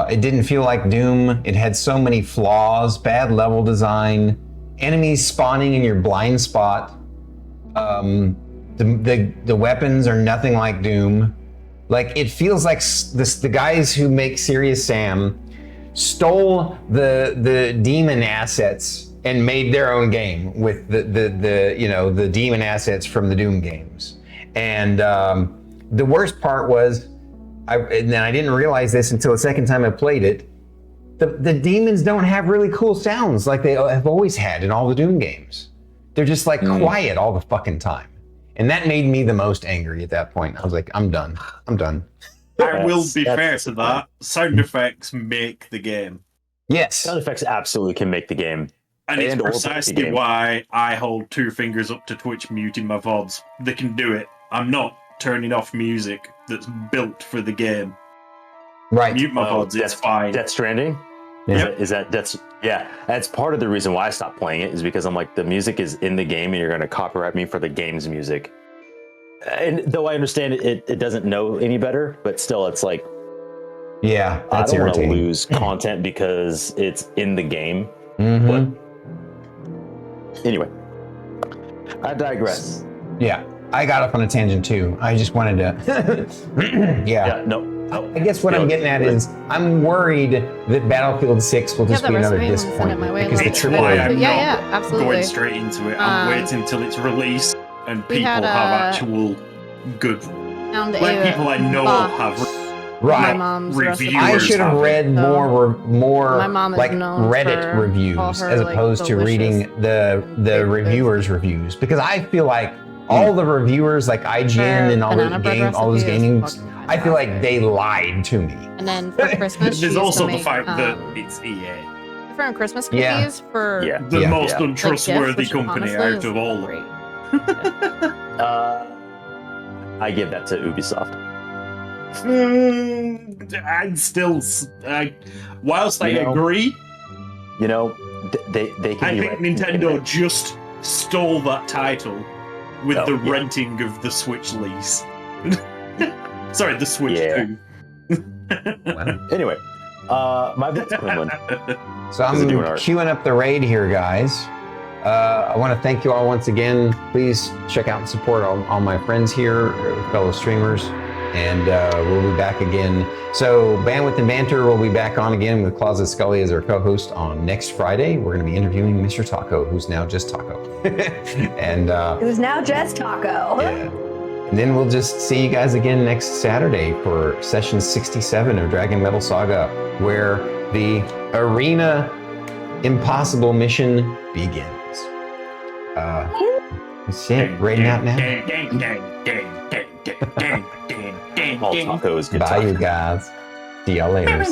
It didn't feel like Doom. It had so many flaws, bad level design, enemies spawning in your blind spot. The weapons are nothing like Doom. Like, it feels like the guys who make Serious Sam stole the demon assets and made their own game with the demon assets from the Doom games. And the worst part was, and I didn't realize this until the second time I played it, the demons don't have really cool sounds like they have always had in all the Doom games. They're just like quiet all the fucking time. And that made me the most angry at that point. I was like, I'm done. I will be fair to that. Sound effects make the game. Yes. Sound effects absolutely can make the game. And it's precisely why I hold 2 fingers up to Twitch muting my VODs. They can do it. I'm not turning off music that's built for the game. Right. Mute my VODs, it's fine. Death Stranding? Yeah. That's part of the reason why I stopped playing it, is because I'm like, the music is in the game and you're going to copyright me for the game's music. And though I understand it doesn't know any better, but still it's like, yeah, that's I don't want to irritating. lose content because it's in the game. Mm-hmm. But anyway, I digress. Yeah, I got off on a tangent too. I just wanted to. I guess what I'm getting at is I'm worried that Battlefield 6 will just be another disappointment because the AAA. I'm not absolutely. going straight into it. I'm waiting until it's released and people have actual good. People I know have reviewers. I should have read more My mom is like known Reddit for reviews all her, as opposed to reading the reviewers' reviews, because I feel like all the reviewers like IGN and all those gaming, I feel like they lied to me. And then for Christmas, there's also the fact that it's EA. Different Christmas cookies for the most untrustworthy company out of all. I give that to Ubisoft. I'd still, whilst I agree, they can. I think Nintendo just stole that title with Oh, the yeah. renting of the Switch lease. Sorry, the Switch Yeah. 2. Anyway, my bit's Quinlan. So I'm Is it doing art? queuing up the raid here, guys. I want to thank you all once again. Please check out and support all my friends here, fellow streamers, and we'll be back again. So Bandwidth and Banter will be back on again with Closet Scully as our co-host on next Friday. We're going to be interviewing Mr. Taco, who's now just Taco. And Who's now just Taco. yeah. And then we'll just see you guys again next Saturday for session 67 of DragonMetal Saga, where the Arena Impossible mission begins. That's it. Raiding out now. All tacos, good Bye, you taco. guys. See y'all later.